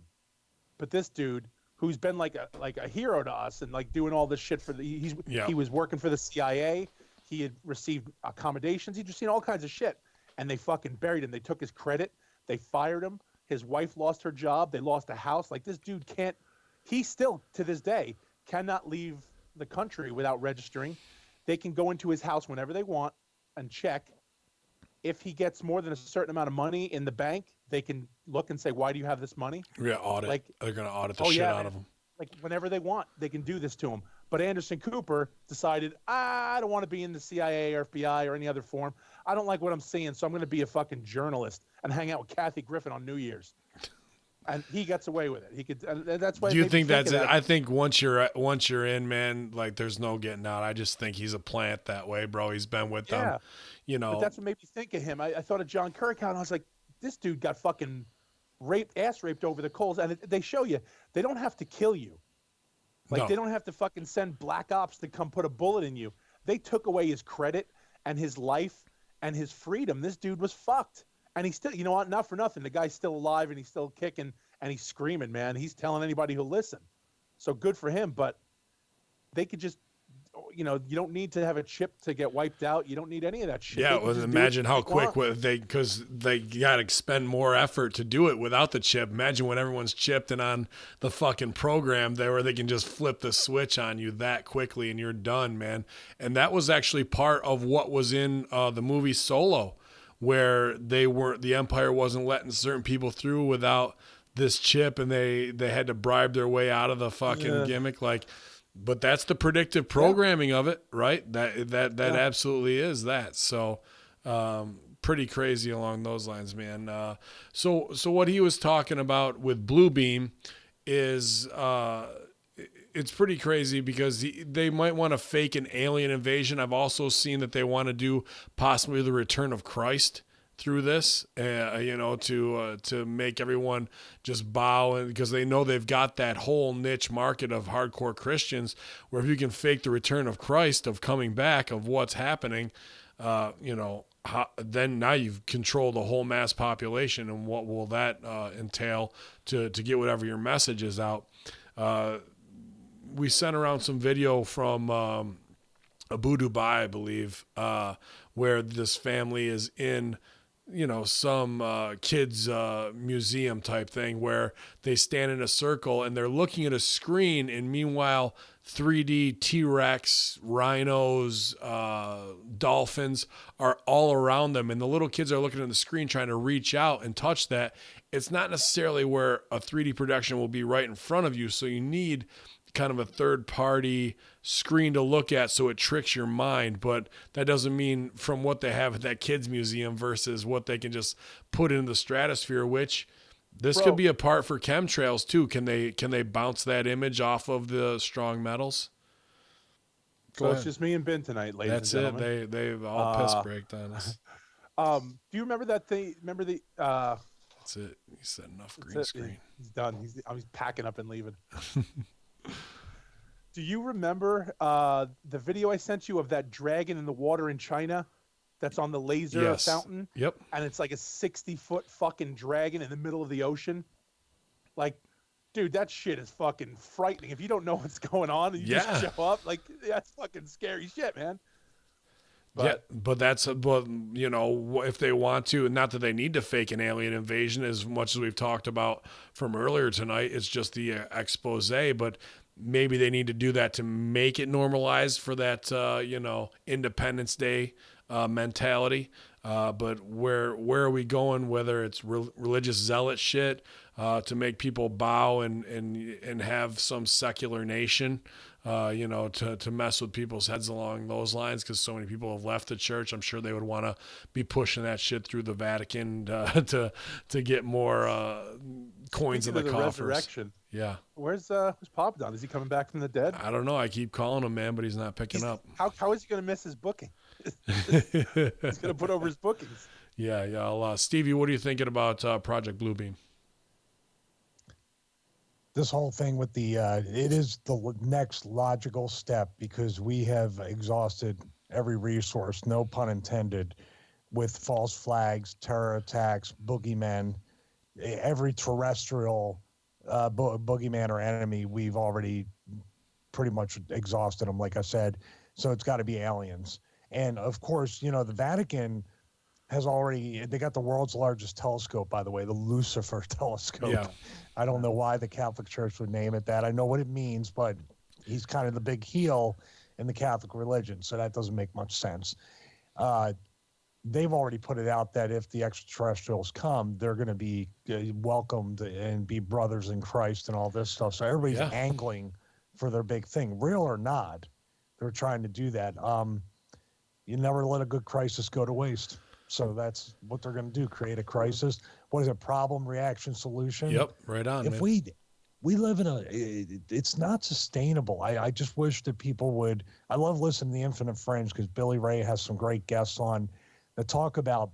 But this dude, who's been like a hero to us and like doing all this shit for he was working for the CIA. He had received accommodations. He'd just seen all kinds of shit. And they fucking buried him. They took his credit. They fired him. His wife lost her job. They lost a house. Like this dude he still to this day cannot leave the country without registering. They can go into his house whenever they want and check. If he gets more than a certain amount of money in the bank, they can look and say, why do you have this money? Yeah, audit. Like, they're going to audit the shit out of him. Like whenever they want, they can do this to him. But Anderson Cooper decided, I don't want to be in the CIA or FBI or any other form. I don't like what I'm seeing, so I'm going to be a fucking journalist and hang out with Kathy Griffin on New Year's. And he gets away with it. He could. And that's why. Do you think that's it? I think once you're in, man, like there's no getting out. I just think he's a plant that way, bro. He's been with them, you know. But that's what made me think of him. I thought of John Kirkhout, and I was like, this dude got fucking ass raped over the coals. And they show you they don't have to kill you, like they don't have to fucking send black ops to come put a bullet in you. They took away his credit and his life and his freedom. This dude was fucked. And he's still, you know what? Not for nothing. The guy's still alive and he's still kicking and he's screaming, man. He's telling anybody who'll listen. So good for him. But they could just, you don't need to have a chip to get wiped out. You don't need any of that shit. Yeah, well, imagine how quick because they got to expend more effort to do it without the chip. Imagine when everyone's chipped and on the fucking program there where they can just flip the switch on you that quickly and you're done, man. And that was actually part of what was in the movie Solo, where the Empire wasn't letting certain people through without this chip, and they had to bribe their way out of the fucking gimmick. Like, but that's the predictive programming of it, right? That absolutely is that. So, pretty crazy along those lines, man. So what he was talking about with Bluebeam is, it's pretty crazy because they might want to fake an alien invasion. I've also seen that they want to do possibly the return of Christ through this, to make everyone just bow, and because they know they've got that whole niche market of hardcore Christians, where if you can fake the return of Christ, of coming back, of what's happening, then now you've controlled the whole mass population, and what will that entail to get whatever your message is out. We sent around some video from Abu Dubai, I believe, where this family is in, some kids museum type thing where they stand in a circle and they're looking at a screen, and meanwhile 3D T-Rex, rhinos, dolphins are all around them, and the little kids are looking at the screen trying to reach out and touch that. It's not necessarily where a 3D production will be right in front of you, so you need kind of a third-party screen to look at so it tricks your mind. But that doesn't mean from what they have at that kids museum versus what they can just put in the stratosphere, which this could be a part for chemtrails too. Can they bounce that image off of the strong metals? So it's just me and Ben tonight, ladies and gentlemen. That's it. They've all piss breaked on us. Do you remember that thing? Remember the that's it. He said enough green screen. He's done. He's packing up and leaving. Do you remember the video I sent you of that dragon in the water in China that's on the laser fountain? Yep. And it's like a 60-foot fucking dragon in the middle of the ocean. Like, dude, that shit is fucking frightening. If you don't know what's going on and you just show up, like, that's fucking scary shit, man. But if they want to, not that they need to fake an alien invasion as much as we've talked about from earlier tonight, it's just the expose, but maybe they need to do that to make it normalized for that, Independence Day mentality. But where are we going? Whether it's religious zealot shit to make people bow and have some secular nation, to mess with people's heads along those lines, because so many people have left the church. I'm sure they would want to be pushing that shit through the Vatican to get more coins in the coffers. Resurrection. Yeah. Where's Papa Don? Is he coming back from the dead? I don't know. I keep calling him, man, but he's not picking up. How is he going to miss his booking? He's going to put over his bookings. Yeah. Stevie, what are you thinking about Project Bluebeam? This whole thing with the it is the next logical step, because we have exhausted every resource, no pun intended, with false flags, terror attacks, boogeymen, every terrestrial boogeyman or enemy. We've already pretty much exhausted them, like I said. So it's got to be aliens. And of course, the Vatican has already, they got the world's largest telescope, by the way, the Lucifer telescope. Yeah. I don't know why the Catholic Church would name it that. I know what it means, but he's kind of the big heel in the Catholic religion, so that doesn't make much sense. They've already put it out that if the extraterrestrials come, they're going to be welcomed and be brothers in Christ and all this stuff. So everybody's angling for their big thing, real or not. They're trying to do that. You never let a good crisis go to waste. So that's what they're going to do, create a crisis. What is it? Problem, reaction, solution? Yep, right on. If man. we live in it's not sustainable. I just wish that people would, I love listening to the Infinite Fringe, because Billy Ray has some great guests on that talk about,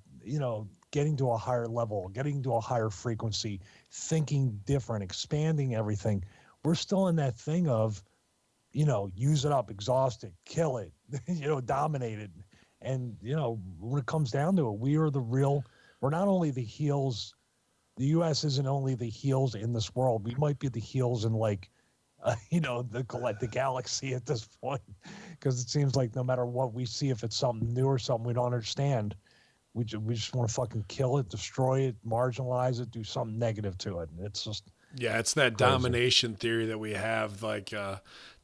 getting to a higher level, getting to a higher frequency, thinking different, expanding everything. We're still in that thing of, use it up, exhaust it, kill it, dominate it. And, when it comes down to it, we're not only the heels. The U.S. isn't only the heels in this world. We might be the heels in the galaxy at this point, because it seems like no matter what we see, if it's something new or something we don't understand, we just want to fucking kill it, destroy it, marginalize it, do something negative to it. And it's just it's that crazy domination theory that we have,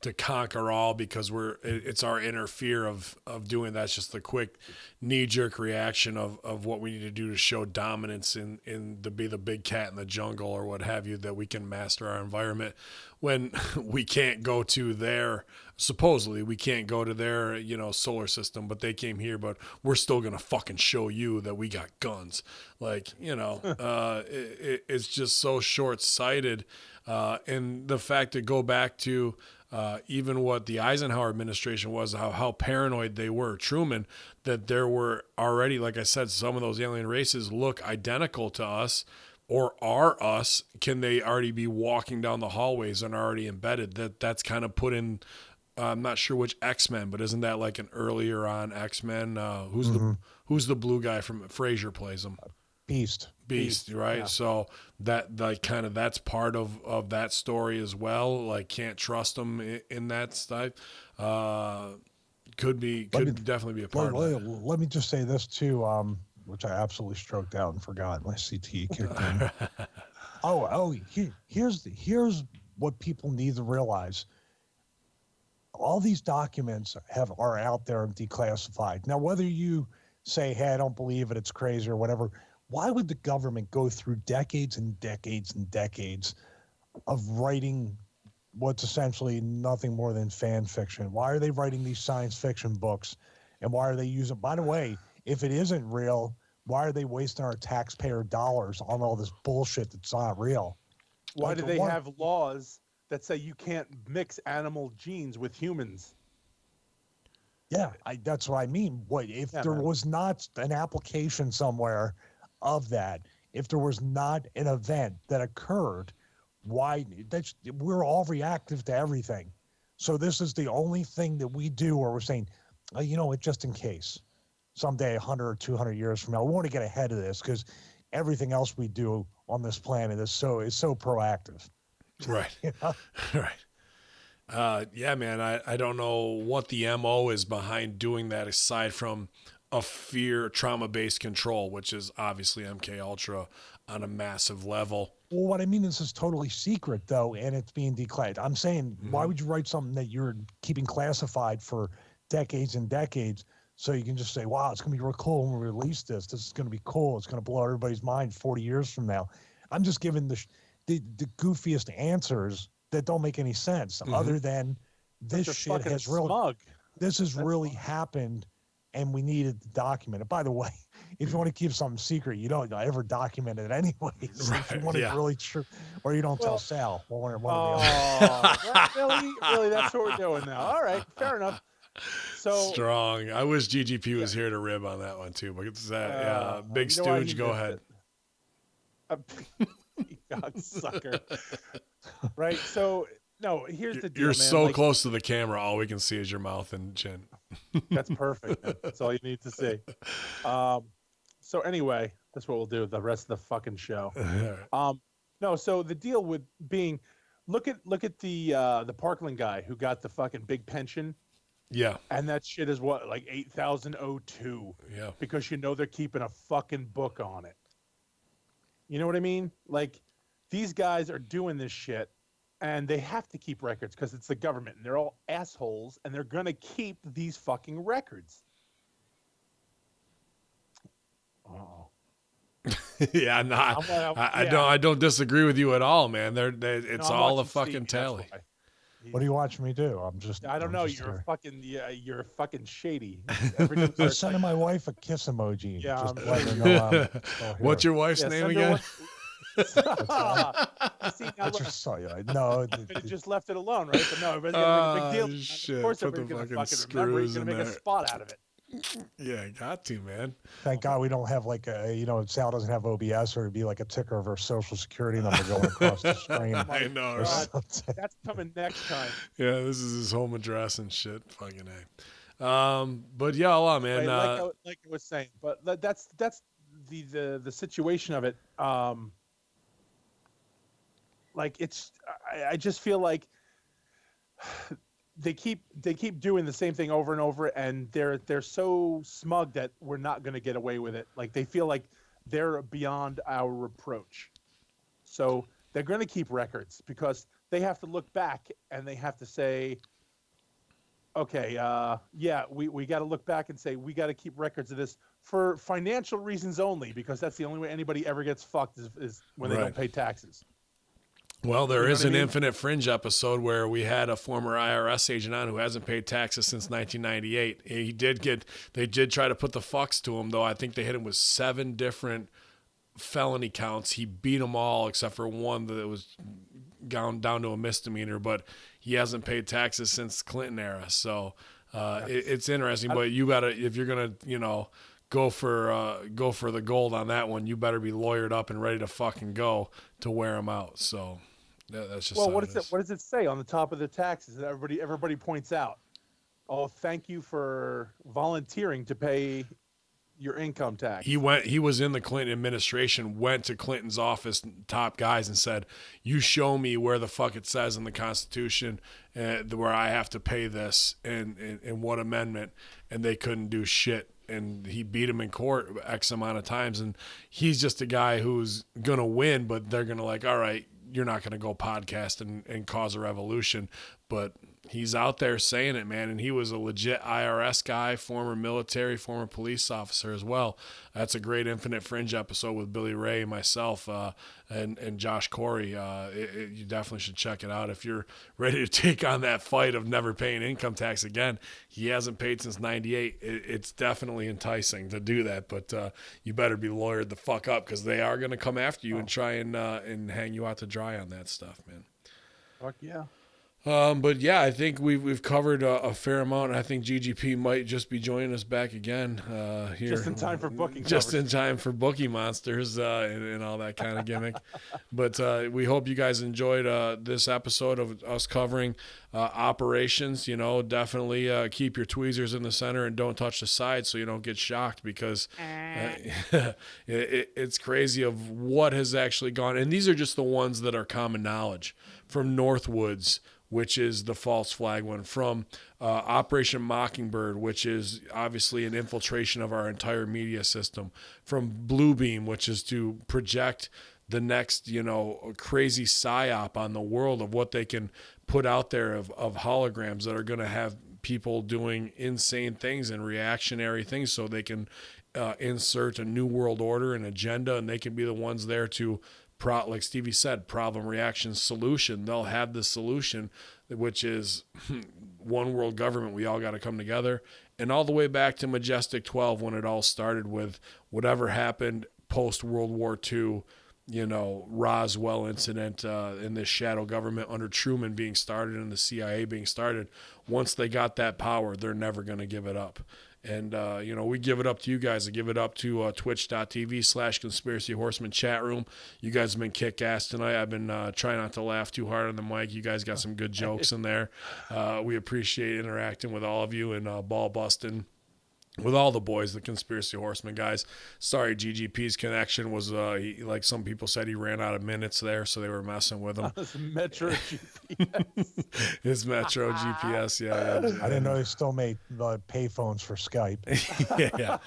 to conquer all, because it's our inner fear of doing that. It's just the quick knee-jerk reaction of what we need to do to show dominance in to be the big cat in the jungle or what have you, that we can master our environment, when we can't go to supposedly we can't go to their solar system, but they came here, but we're still gonna fucking show you that we got guns. It's just so short-sighted. And the fact to go back to even what the Eisenhower administration was, how paranoid they were, Truman, that there were already, like I said, some of those alien races look identical to us or are us. Can they already be walking down the hallways and already embedded? That's kind of put in, I'm not sure which X-Men, but isn't that like an earlier on X-Men? Who's the blue guy from Frasier plays him? Beast, right? Yeah. So that that's part of that story as well. Can't trust them in that stuff. Could definitely be a part of that. Let me just say this too, which I absolutely stroked out and forgot. My CTE kicked in. Here's what people need to realize. All these documents are out there and declassified. Now, whether you say, hey, I don't believe it, it's crazy or whatever, why would the government go through decades and decades and decades of writing what's essentially nothing more than fan fiction? Why are they writing these science fiction books? And why are they using, by the way, if it isn't real, why are they wasting our taxpayer dollars on all this bullshit that's not real? Why do they have laws that say you can't mix animal genes with humans? Yeah, that's what I mean. If there was not an application somewhere of that, if there was not an event that occurred, we're all reactive to everything. So this is the only thing that we do where we're saying, just in case someday 100 or 200 years from now, we want to get ahead of this, because everything else we do on this planet is so proactive. Right. Right. Yeah, man, I don't know what the MO is behind doing that, aside from a trauma-based control, which is obviously MK Ultra on a massive level. Well, what I mean is it's totally secret, though, and it's being declared. I'm saying, why would you write something that you're keeping classified for decades and decades So you can just say, wow, it's going to be real cool when we release this. This is going to be cool. It's going to blow everybody's mind 40 years from now. I'm just giving the goofiest answers that don't make any sense other than this shit has really, this has really happened and we needed to document it. By the way, if you want to keep something secret, you don't ever document it anyway. So if you want it really true, or you don't tell Sal. One or the other. Really, that's what we're doing now. All right, fair enough. So strong. I wish GGP was here to rib on that one too. But it's that Big Stooge. Go ahead. God sucker. Right. So no, here's the deal. You're man. so close to the camera. All we can see is your mouth and chin. That's perfect. That's all you need to see. So anyway, that's what we'll do the rest of the fucking show. No. So the deal with being, look at the Parkland guy who got the fucking big pension. Yeah. And that shit is what, like 8,002. Yeah. Because they're keeping a fucking book on it. You know what I mean? Like, these guys are doing this shit and they have to keep records because it's the government and they're all assholes and they're going to keep these fucking records. Oh. Yeah, no, I don't disagree with you at all, man. It's all a fucking tally. What are you watching me do? I don't know. You're fucking shady. I'm sending my wife a kiss emoji. Yeah. Just let her know I'm still here. What's your wife's name again? No, just left it alone, right? But no, everybody's gonna make a big deal. Shit. Of course, Put everybody's the gonna fucking fucking remember. He's screws gonna in make a spot out of it. Yeah, got to, man. Thank God we don't have like Sal doesn't have OBS or it'd be like a ticker of her social security number going across the screen. I know, right? That's coming next time. Yeah, this is his home address and shit. Fucking A. But yeah, a lot, man. Like I was saying, but that's the situation of it. Like I just feel like they keep doing the same thing over and over, and they're so smug that we're not going to get away with it. Like they feel like they're beyond our reproach, so they're going to keep records because they have to look back and they have to say, okay, we got to look back and say we got to keep records of this for financial reasons only, because that's the only way anybody ever gets fucked is when they don't pay taxes. Well, there is an Infinite Fringe episode where we had a former IRS agent on who hasn't paid taxes since 1998. They did try to put the fucks to him, though. I think they hit him with 7 different felony counts. He beat them all except for one that was down to a misdemeanor, but he hasn't paid taxes since Clinton era. So it's interesting, but you gotta, if you're gonna, go for the gold on that one, you better be lawyered up and ready to fucking go to wear them out. So that's just what does it say on the top of the taxes that everybody points out? Oh, thank you for volunteering to pay your income tax. He was in the Clinton administration, went to Clinton's office, top guys, and said, you show me where the fuck it says in the Constitution where I have to pay this and what amendment, and they couldn't do shit. And he beat him in court X amount of times. And he's just a guy who's going to win, but they're going to like, all right, you're not going to go podcast and cause a revolution. But he's out there saying it, man. And he was a legit IRS guy, former military, former police officer as well. That's a great Infinite Fringe episode with Billy Ray, myself, and Josh Corey. You definitely should check it out if you're ready to take on that fight of never paying income tax again. He hasn't paid since 98. It's definitely enticing to do that, but you better be lawyered the fuck up because they are going to come after you and try and hang you out to dry on that stuff, man. Fuck yeah. But yeah, I think we've covered a fair amount. I think GGP might just be joining us back again here. Just in time for booking. Just in time for Bookie Monsters and all that kind of gimmick. But we hope you guys enjoyed this episode of us covering operations. Definitely keep your tweezers in the center and don't touch the sides so you don't get shocked because it's crazy of what has actually gone. And these are just the ones that are common knowledge from Northwoods, which is the false flag one, from Operation Mockingbird, which is obviously an infiltration of our entire media system, from Bluebeam, which is to project the next, crazy psyop on the world of what they can put out there of holograms that are going to have people doing insane things and reactionary things so they can insert a new world order and agenda, and they can be the ones there to, like Stevie said, problem, reaction, solution. They'll have the solution, which is one world government. We all got to come together. And all the way back to Majestic 12 when it all started with whatever happened post-World War II, Roswell incident in this shadow government under Truman being started and the CIA being started. Once they got that power, they're never going to give it up. And, we give it up to you guys. I give it up to twitch.tv/Conspiracy Horseman chat room. You guys have been kick-ass tonight. I've been trying not to laugh too hard on the mic. You guys got some good jokes in there. We appreciate interacting with all of you and ball busting with all the boys, the Conspiracy Horsemen guys. Sorry, GGP's connection was, like some people said, he ran out of minutes there, so they were messing with him. Metro GPS. His Metro GPS, yeah. I didn't know they still made payphones for Skype. yeah.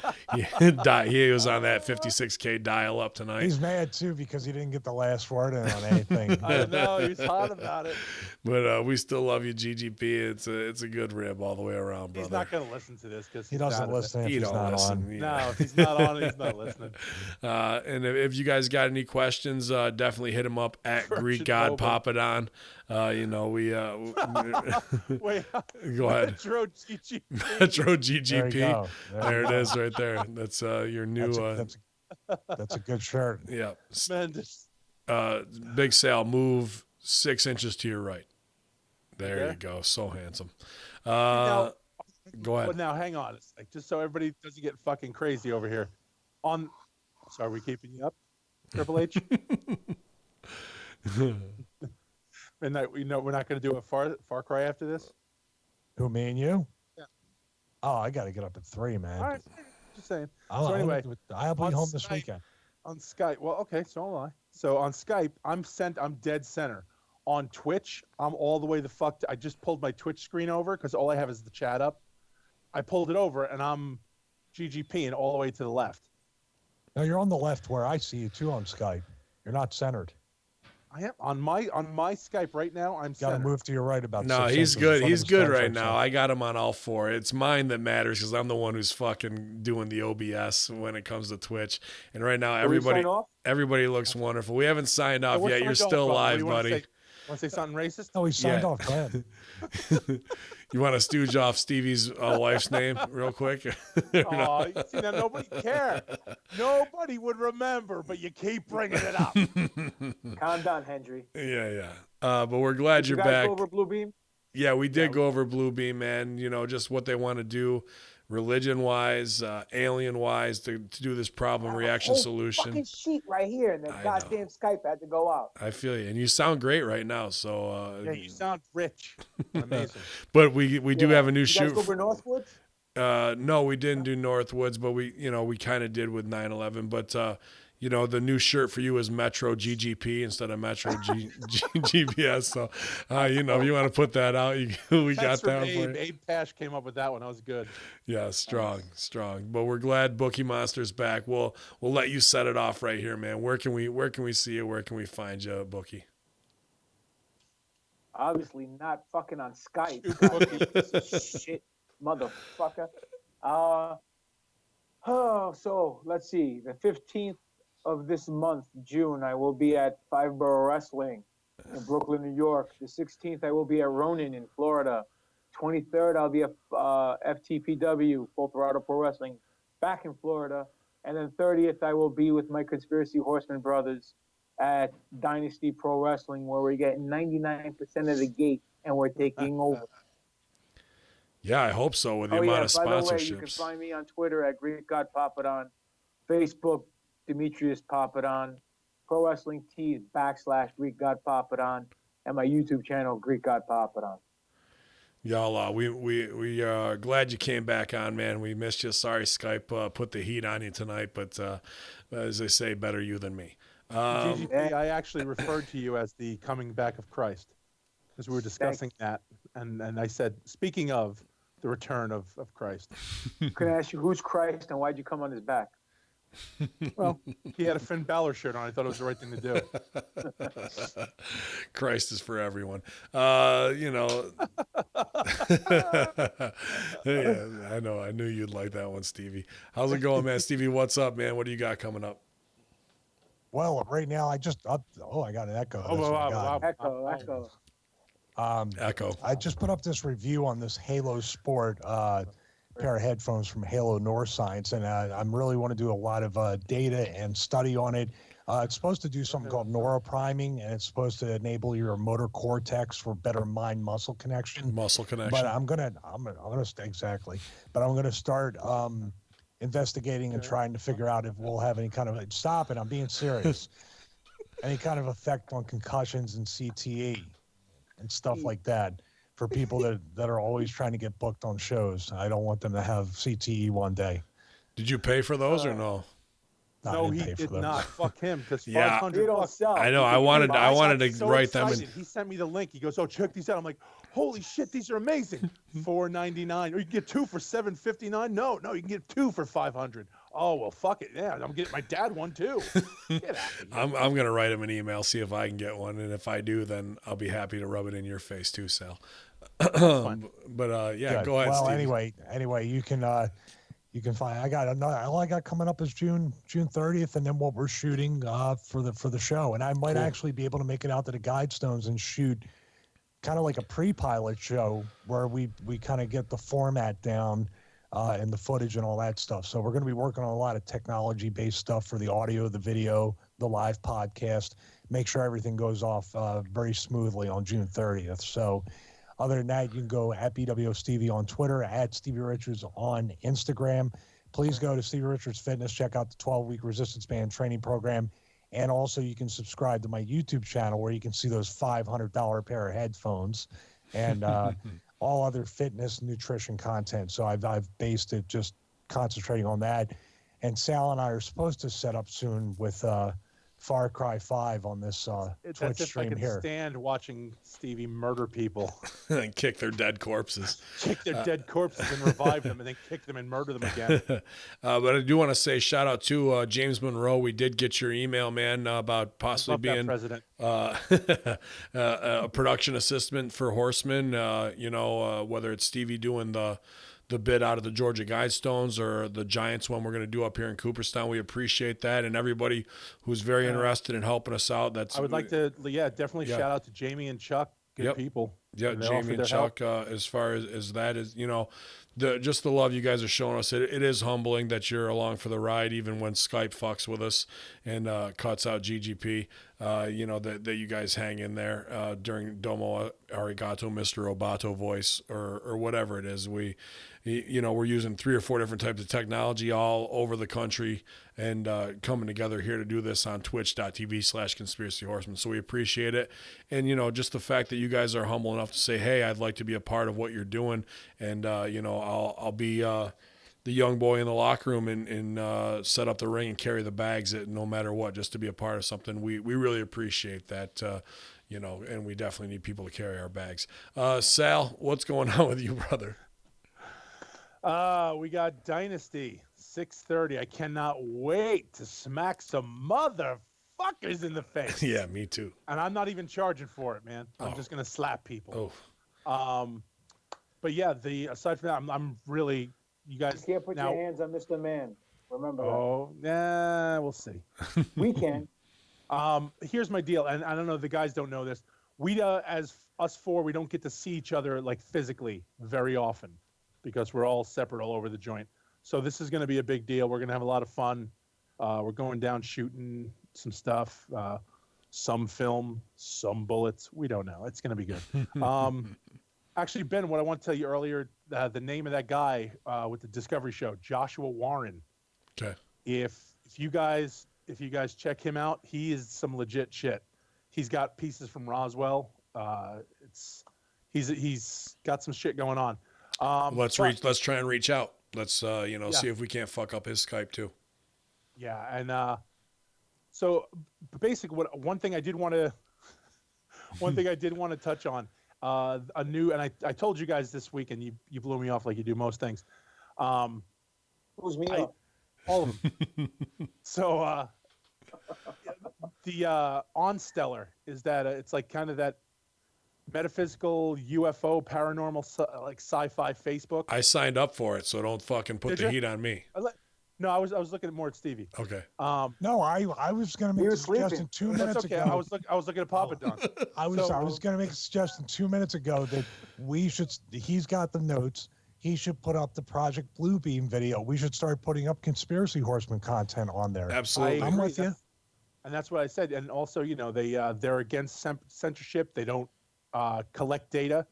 He was on that 56K dial-up tonight. He's mad, too, because he didn't get the last word in on anything. I know, he's hot about it. But we still love you, GGP. It's a good rib all the way around, brother. He's not going to listen to this because he doesn't listen. If he's not on. No, if he's not on, he's not listening. And if you guys got any questions, definitely hit him up at Greek God Papadon. Wait, go ahead. Metro GGP. Metro GGP. There it is right there. That's your new. That's a good shirt. Yeah. Tremendous. Big Sal, move 6 inches to your right. There Okay. you go. So handsome. Now, Go ahead. But now, hang on a sec, just so everybody doesn't get fucking crazy over here. So are we keeping you up, Triple H? And we're not going to do a Far Cry after this. Who, me and you? Yeah. Oh, I got to get up at 3, man. All right, just saying. So anyway, I'll be home this weekend. On Skype, well, okay, so am I. So on Skype, I'm dead center. On Twitch, I'm all the way the fuck. I just pulled my Twitch screen over because all I have is the chat up. I pulled it over and I'm GGPing all the way to the left. No, you're on the left where I see you too on Skype. You're not centered. I am on my Skype right now. I'm Got to centered. move to your right about. No, 6 he's inches in good. front of He's the good Star right Trek now. sign. I got him on all 4. It's mine that matters because I'm the one who's fucking doing the OBS when it comes to Twitch. And right now, everybody looks wonderful. We haven't signed off yet. You're still live, buddy. Want to say something racist? No, he signed off. Go ahead. You want to stooge off Stevie's wife's name real quick? Oh, you see, now nobody cared. Nobody would remember, but you keep bringing it up. Calm down, Hendry. Yeah. But we're glad Did you're you guys back. go over Blue Beam? Yeah, we did go over Blue Beam, man. Just what they want to do, religion-wise, alien-wise, to do this problem reaction solution. Fucking sheet right here, and the goddamn Skype had to go out. I feel you, and you sound great right now. So Yeah, you sound rich. Amazing. but we do have a new You shoot. guys go over Northwoods? No, we didn't do Northwoods, but we kind of did with 9/11. But the new shirt for you is Metro GGP instead of Metro GPS. So, if you want to put that out, we got that one for you. Abe Pash came up with that one. That was good. Yeah, strong. But we're glad Bookie Monster's back. We'll let you set it off right here, man. Where can we see you? Where can we find you, Bookie? Obviously not fucking on Skype. Shit, motherfucker. So let's see. The 15th of this month, June, I will be at Five Borough Wrestling in Brooklyn, New York. The 16th, I will be at Ronin in Florida. 23rd, I'll be at FTPW, Full Throttle Pro Wrestling, back in Florida. And then 30th, I will be with my Conspiracy Horsemen brothers at Dynasty Pro Wrestling, where we're getting 99% of the gate, and we're taking over. Yeah, I hope so with the amount of By the way, sponsorships. you can find me on Twitter at Greek God Papadon, Facebook, Demetrius Papadon, Pro Wrestling Tees / Greek God Papadon, and my YouTube channel, Greek God Papadon. Y'all, we are glad you came back on, man. We missed you. Sorry, Skype put the heat on you tonight, but as they say, better you than me. GGP, I actually referred to you as the coming back of Christ, because we were discussing that, and I said, speaking of the return of Christ. Can I ask you who's Christ and why'd you come on his back? Well, he had a Finn Balor shirt on. I thought it was the right thing to do. Christ is for everyone. You know. Yeah, I know. I knew you'd like that one, Stevie. How's it going, man? Stevie, what's up, man? What do you got coming up? Well, right now I got an echo. Oh, That's what I wow, got. Echo. Echo. I just put up this review on this Halo Sport pair of headphones from Halo Neuroscience, and I really want to do a lot of data and study on it. It's supposed to do something called neuropriming, and it's supposed to enable your motor cortex for better mind-muscle connection. Muscle connection. But I'm gonna exactly. But I'm gonna start investigating and trying to figure out if we'll have any kind of stop it. I'm being serious. Any kind of effect on concussions and CTE and stuff like that for people that are always trying to get booked on shows. I don't want them to have CTE one day. Did you pay for those or no? No, he did not. Fuck him, because Yeah. $500. I know. I wanted to So write them. excited. He sent me the link. He goes, "Oh, check these out." I'm like, "Holy shit, these are amazing!" $4.99, or you can get two for $7.59. No, you can get two for $500. Oh well, fuck it. Yeah, I'm getting my dad one too. Get out of here. I'm gonna write him an email, see if I can get one, and if I do, then I'll be happy to rub it in your face too, Sal. But yeah, Good. go ahead. Well, Stevie. anyway, you can find. I got another. All I got coming up is June 30th, and then what we're shooting for the show. And I might actually be able to make it out to the Guidestones and shoot kind of like a pre-pilot show where we kind of get the format down and the footage and all that stuff. So we're going to be working on a lot of technology-based stuff for the audio, the video, the live podcast. Make sure everything goes off very smoothly on June 30th. So. Other than that, you can go at BWO Stevie on Twitter, at Stevie Richards on Instagram. Please go to Stevie Richards Fitness, check out the 12-week resistance band training program. And also you can subscribe to my YouTube channel where you can see those $500 pair of headphones and all other fitness, nutrition content. So I've based it just concentrating on that. And Sal and I are supposed to set up soon with Far Cry 5 on this Twitch stream I can here. stand watching Stevie murder people, And kick their dead corpses. kick their dead corpses and revive them, and then kick them and murder them again. But I do want to say shout out to James Monroe. We did get your email, man, about possibly Love that being president. a production assistant for Horsemen. Whether it's Stevie doing the bit out of the Georgia Guidestones or the Giants one we're going to do up here in Cooperstown. We appreciate that, and everybody who's very interested in helping us out. I would like to, definitely shout out to Jamie and Chuck. Good people. Yeah, Jamie and Chuck. As far as that is, just the love you guys are showing us. It is humbling that you're along for the ride, even when Skype fucks with us and cuts out GGP. That you guys hang in there during Domo Arigato, Mr. Obato voice or whatever it is. We're using 3 or 4 different types of technology all over the country and coming together here to do this on twitch.tv/conspiracy horsemen. So we appreciate it. And, just the fact that you guys are humble enough to say, hey, I'd like to be a part of what you're doing. And, I'll be the young boy in the locker room and set up the ring and carry the bags no matter what, just to be a part of something. We really appreciate that, and we definitely need people to carry our bags. Sal, what's going on with you, brother? We got Dynasty 6:30. I cannot wait to smack some motherfuckers in the face. Yeah, me too. And I'm not even charging for it, man. I'm just gonna slap people. But yeah, aside from that, I'm really, you guys. You can't put your hands on Mr. Man. Remember that. Oh, yeah, we'll see. We can. Here's my deal, and I don't know, the guys don't know this. We, as us four, we don't get to see each other like physically very often because we're all separate all over the joint. So this is going to be a big deal. We're going to have a lot of fun. We're going down shooting some stuff, some film, some bullets. We don't know. It's going to be good. Actually, Ben, what I want to tell you earlier, the name of that guy with the Discovery Show, Joshua Warren. Okay. If you guys check him out, he is some legit shit. He's got pieces from Roswell. He's got some shit going on. Let's try and reach out. Let's see if we can't fuck up his Skype too. Yeah, and so basically, one thing I did want to touch on, and I told you guys this week, and you blew me off like you do most things. Who's me up? All of them. So the Onstellar is that it's like kind of that metaphysical UFO paranormal like sci-fi Facebook. I signed up for it, so don't fucking put Did the you? heat on me. No, I was looking more at Stevie. Okay. No, I was going to make You a were suggestion sleeping. 2 That's minutes okay. ago. I was looking at Papa Don. I was going to make a suggestion 2 minutes ago that he's got the notes. He should put up the Project Bluebeam video. We should start putting up Conspiracy Horsemen content on there. Absolutely. I'm with you. And that's what I said. And also, they're against censorship. They don't collect data.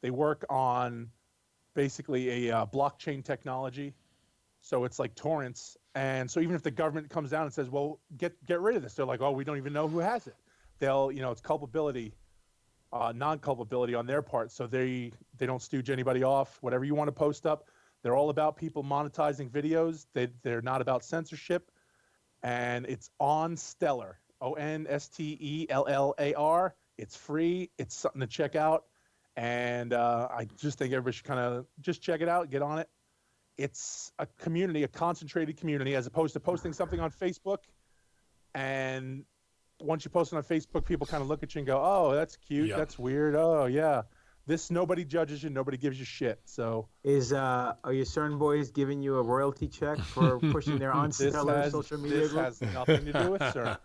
They work on basically a blockchain technology. So it's like torrents. And so even if the government comes down and says, well, get rid of this, they're like, oh, we don't even know who has it. They'll, it's culpability, non-culpability on their part. So they don't stooge anybody off. Whatever you want to post up, they're all about people monetizing videos. They're not about censorship. And it's Onstellar, Onstellar. It's free. It's something to check out. And I just think everybody should kind of just check it out, get on it. It's a community, a concentrated community, as opposed to posting something on Facebook. And once you post it on Facebook, people kind of look at you and go, oh, that's cute. Yep. That's weird. Oh, yeah. Nobody judges you. Nobody gives you shit. So Are your CERN boys giving you a royalty check for pushing their Onstellar social media this group? has nothing to do with CERN.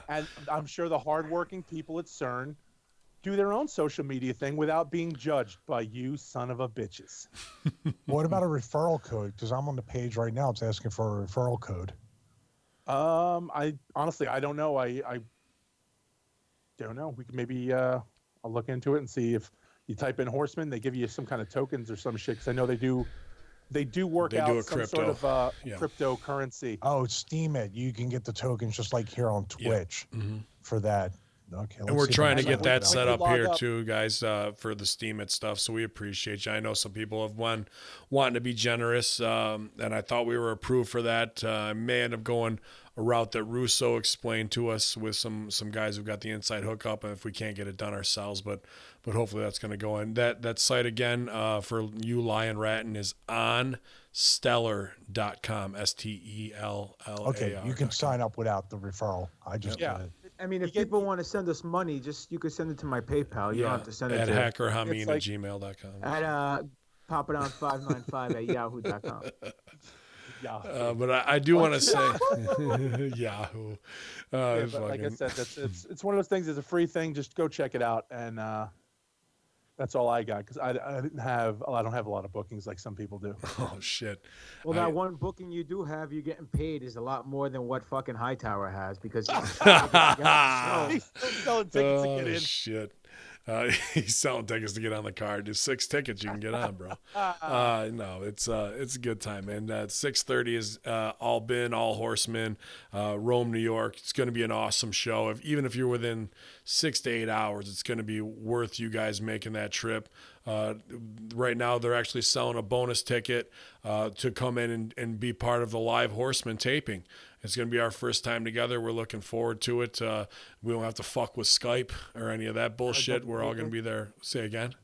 And I'm sure the hardworking people at CERN do their own social media thing without being judged by you son of a bitches. What about a referral code? Because I'm on the page right now. It's asking for a referral code. I honestly, I don't know. I don't know. We can maybe I'll look into it and see if you type in Horsemen, they give you some kind of tokens or some shit. Because I know they do work out some crypto. sort of cryptocurrency. Oh, Steam it. You can get the tokens just like here on Twitch for that. Okay. And we're trying to get that set up log here up. too, guys, for the Steam It stuff. So we appreciate you. I know some people have wanting to be generous, and I thought we were approved for that. I may end up going a route that Russo explained to us with some guys who've got the inside hookup, and if we can't get it done ourselves, but hopefully that's going to go in. That site again for you Lion Ratting is onstellar.com, STELLAR. Okay, you can sign up without the referral. I just Yeah. did it. I mean, if people want to send us money, you could send it to my PayPal. You don't have to send it at to hackerhameen@gmail.com. at papadon595@yahoo.com. Yeah. But I do want to say Yahoo. But like I said, it's one of those things. It's a free thing. Just go check it out, and that's all I got because I don't have a lot of bookings like some people do. Oh shit. Well, that one booking you do have, you're getting paid is a lot more than what fucking Hightower has because He's still selling tickets to get in. Shit. He's selling tickets to get on the card. There's 6 tickets you can get on, bro. No, it's a good time, man. 6:30 is all Horsemen, Rome, New York. It's going to be an awesome show. Even if you're within 6 to 8 hours, it's going to be worth you guys making that trip. Right now, they're actually selling a bonus ticket to come in and be part of the live Horsemen taping. It's going to be our first time together. We're looking forward to it. We don't have to fuck with Skype or any of that bullshit. We're all going to be there. Say again?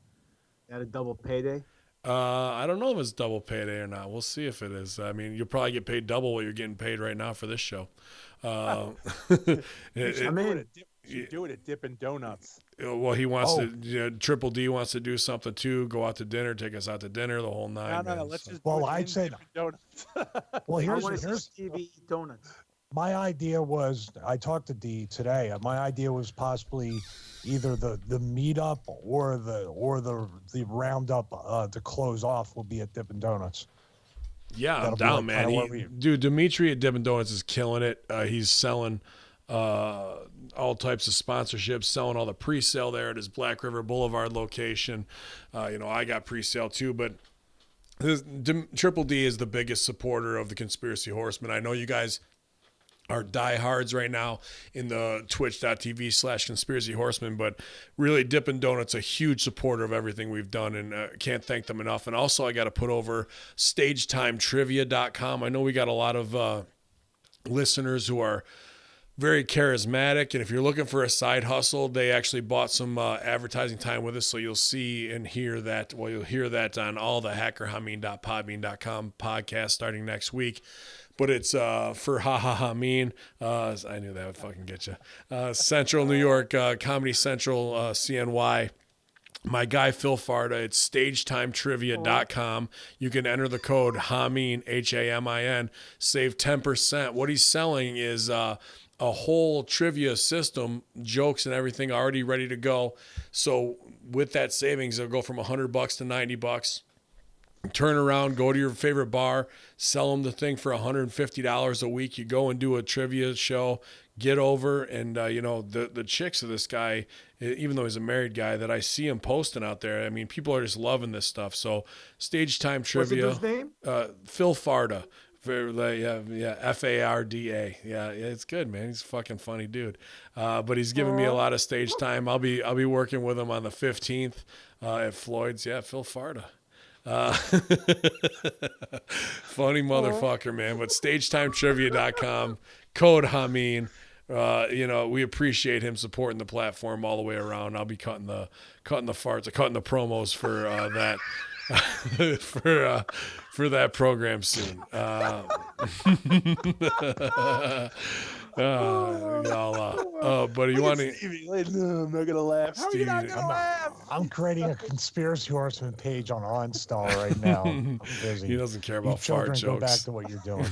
At a double payday? I don't know if it's double payday or not. We'll see if it is. I mean, you'll probably get paid double what you're getting paid right now for this show. You do it at Dippin' Donuts. Well, he wants to. Triple D wants to do something too. Go out to dinner, take us out to dinner, the whole nine. No. Let's just. Well, I'd say. Donuts. Well, I want to here's see TV donuts. my idea was. I talked to D today. My idea was possibly either the meetup or the roundup to close off will be at Dippin' Donuts. Yeah, I'm That'll be down, like kinda man. Dude, Dimitri at Dippin' Donuts is killing it. He's selling all types of sponsorships, selling all the pre-sale there at his Black River Boulevard location. I got pre-sale too, but Triple D is the biggest supporter of the Conspiracy Horsemen. I know you guys are diehards right now in the twitch.tv/Conspiracy Horsemen, but really Dippin' Donuts a huge supporter of everything we've done, and can't thank them enough. And also I got to put over stagetimetrivia.com. I know we got a lot of listeners who are very charismatic, and if you're looking for a side hustle, they actually bought some advertising time with us, so you'll see and hear that. Well, you'll hear that on all the hackerhameen.podbean.com podcasts starting next week. but it's for Ha Ha Ha Mean. I knew that would fucking get you. Central New York, Comedy Central, CNY. My guy Phil Farda, it's stagetimetrivia.com. You can enter the code HAMIN, HAMIN, save 10%. What he's selling is a whole trivia system, jokes and everything already ready to go. So with that savings, it'll go from $100 to $90. Turn around, go to your favorite bar, sell them the thing for $150 a week. You go and do a trivia show, get over, and the chicks of this guy, even though he's a married guy, that I see him posting out there. I mean, people are just loving this stuff. So, Stage Time Trivia. What's the dude's name? Phil Farda. Farda. Yeah, it's good, man. He's a fucking funny dude. But he's giving me a lot of stage time. I'll be working with him on the 15th at Floyd's. Yeah, Phil Farda. Funny motherfucker, man. But stagetimetrivia.com, code Hameen. We appreciate him supporting the platform all the way around. I'll be cutting the farts, cutting the promos for that for that program soon. But you want to? No, I'm not gonna laugh. How are you not gonna laugh? I'm creating a conspiracy horseman page on Uninstall right now. I'm busy. He doesn't care about children, fart jokes. Go back to what you're doing.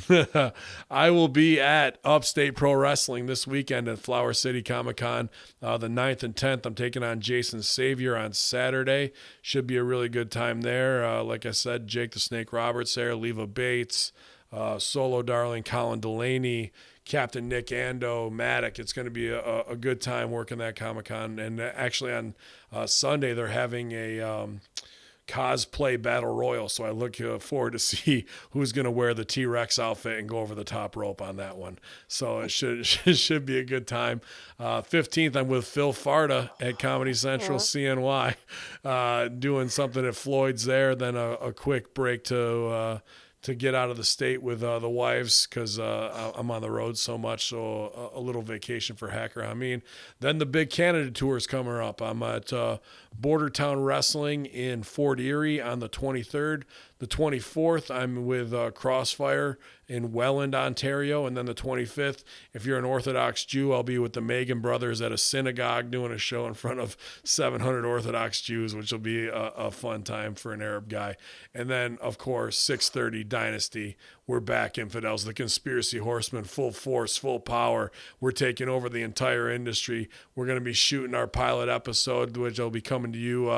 I will be at Upstate Pro Wrestling this weekend at Flower City Comic Con, the 9th and 10th. I'm taking on Jason Savior on Saturday. Should be a really good time there. Like I said, Jake the Snake Roberts there, Leva Bates, Solo Darling, Colin Delaney, Captain Nick Ando, Maddock. It's going to be a good time working that Comic-Con. And actually on Sunday, they're having a cosplay battle royal. So I look forward to see who's going to wear the T-Rex outfit and go over the top rope on that one. So it should be a good time. 15th, I'm with Phil Farda at Comedy Central, CNY, doing something at Floyd's there. Then a quick break to get out of the state with the wives because I'm on the road so much. So a little vacation for Hacker Hameen. Then the big Canada tour is coming up. I'm at Border Town Wrestling in Fort Erie on the 23rd. The 24th, I'm with Crossfire in Welland, Ontario. And then the 25th, if you're an Orthodox Jew, I'll be with the Megan Brothers at a synagogue doing a show in front of 700 Orthodox Jews, which will be a fun time for an Arab guy. And then, of course, 6:30 Dynasty. We're back, Infidels. The Conspiracy Horsemen, full force, full power. We're taking over the entire industry. We're going to be shooting our pilot episode, which will be coming to you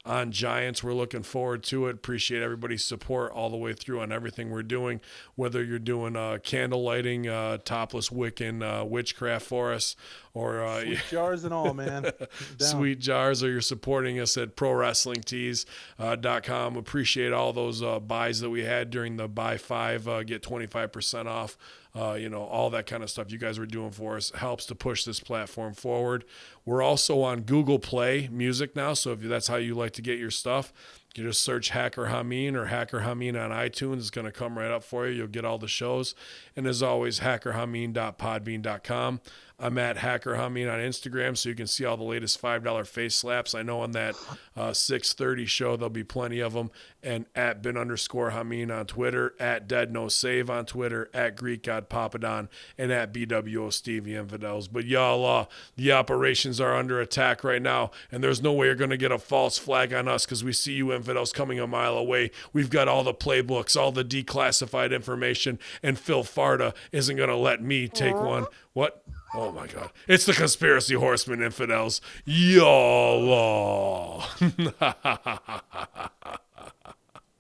on Giants. We're looking forward to it. Appreciate everybody's support all the way through on everything we're doing, whether you're doing candle lighting, topless Wiccan witchcraft for us, or sweet jars and all, man. Sweet jars, or you're supporting us at ProWrestlingTees.com. Appreciate all those buys that we had during the buy 5, get 25% off. All that kind of stuff you guys were doing for us helps to push this platform forward. We're also on Google Play Music now, so if that's how you like to get your stuff, you just search Hacker Hameen or Hacker Hameen on iTunes. It's going to come right up for you. You'll get all the shows. And as always, hackerhameen.podbean.com. I'm at Hacker Hameen on Instagram, so you can see all the latest $5 face slaps. I know on that 6:30 show, there'll be plenty of them. And at bin_Hameen on Twitter, at Dead No Save on Twitter, at Greek God Papadon, and at BWO Stevie Infidels. But y'all, the operations are under attack right now, and there's no way you're going to get a false flag on us because we see you Infidels coming a mile away. We've got all the playbooks, all the declassified information, and Phil Farda isn't going to let me take one. What? Oh my God. It's the Conspiracy Horsemen, Infidels. Y'all.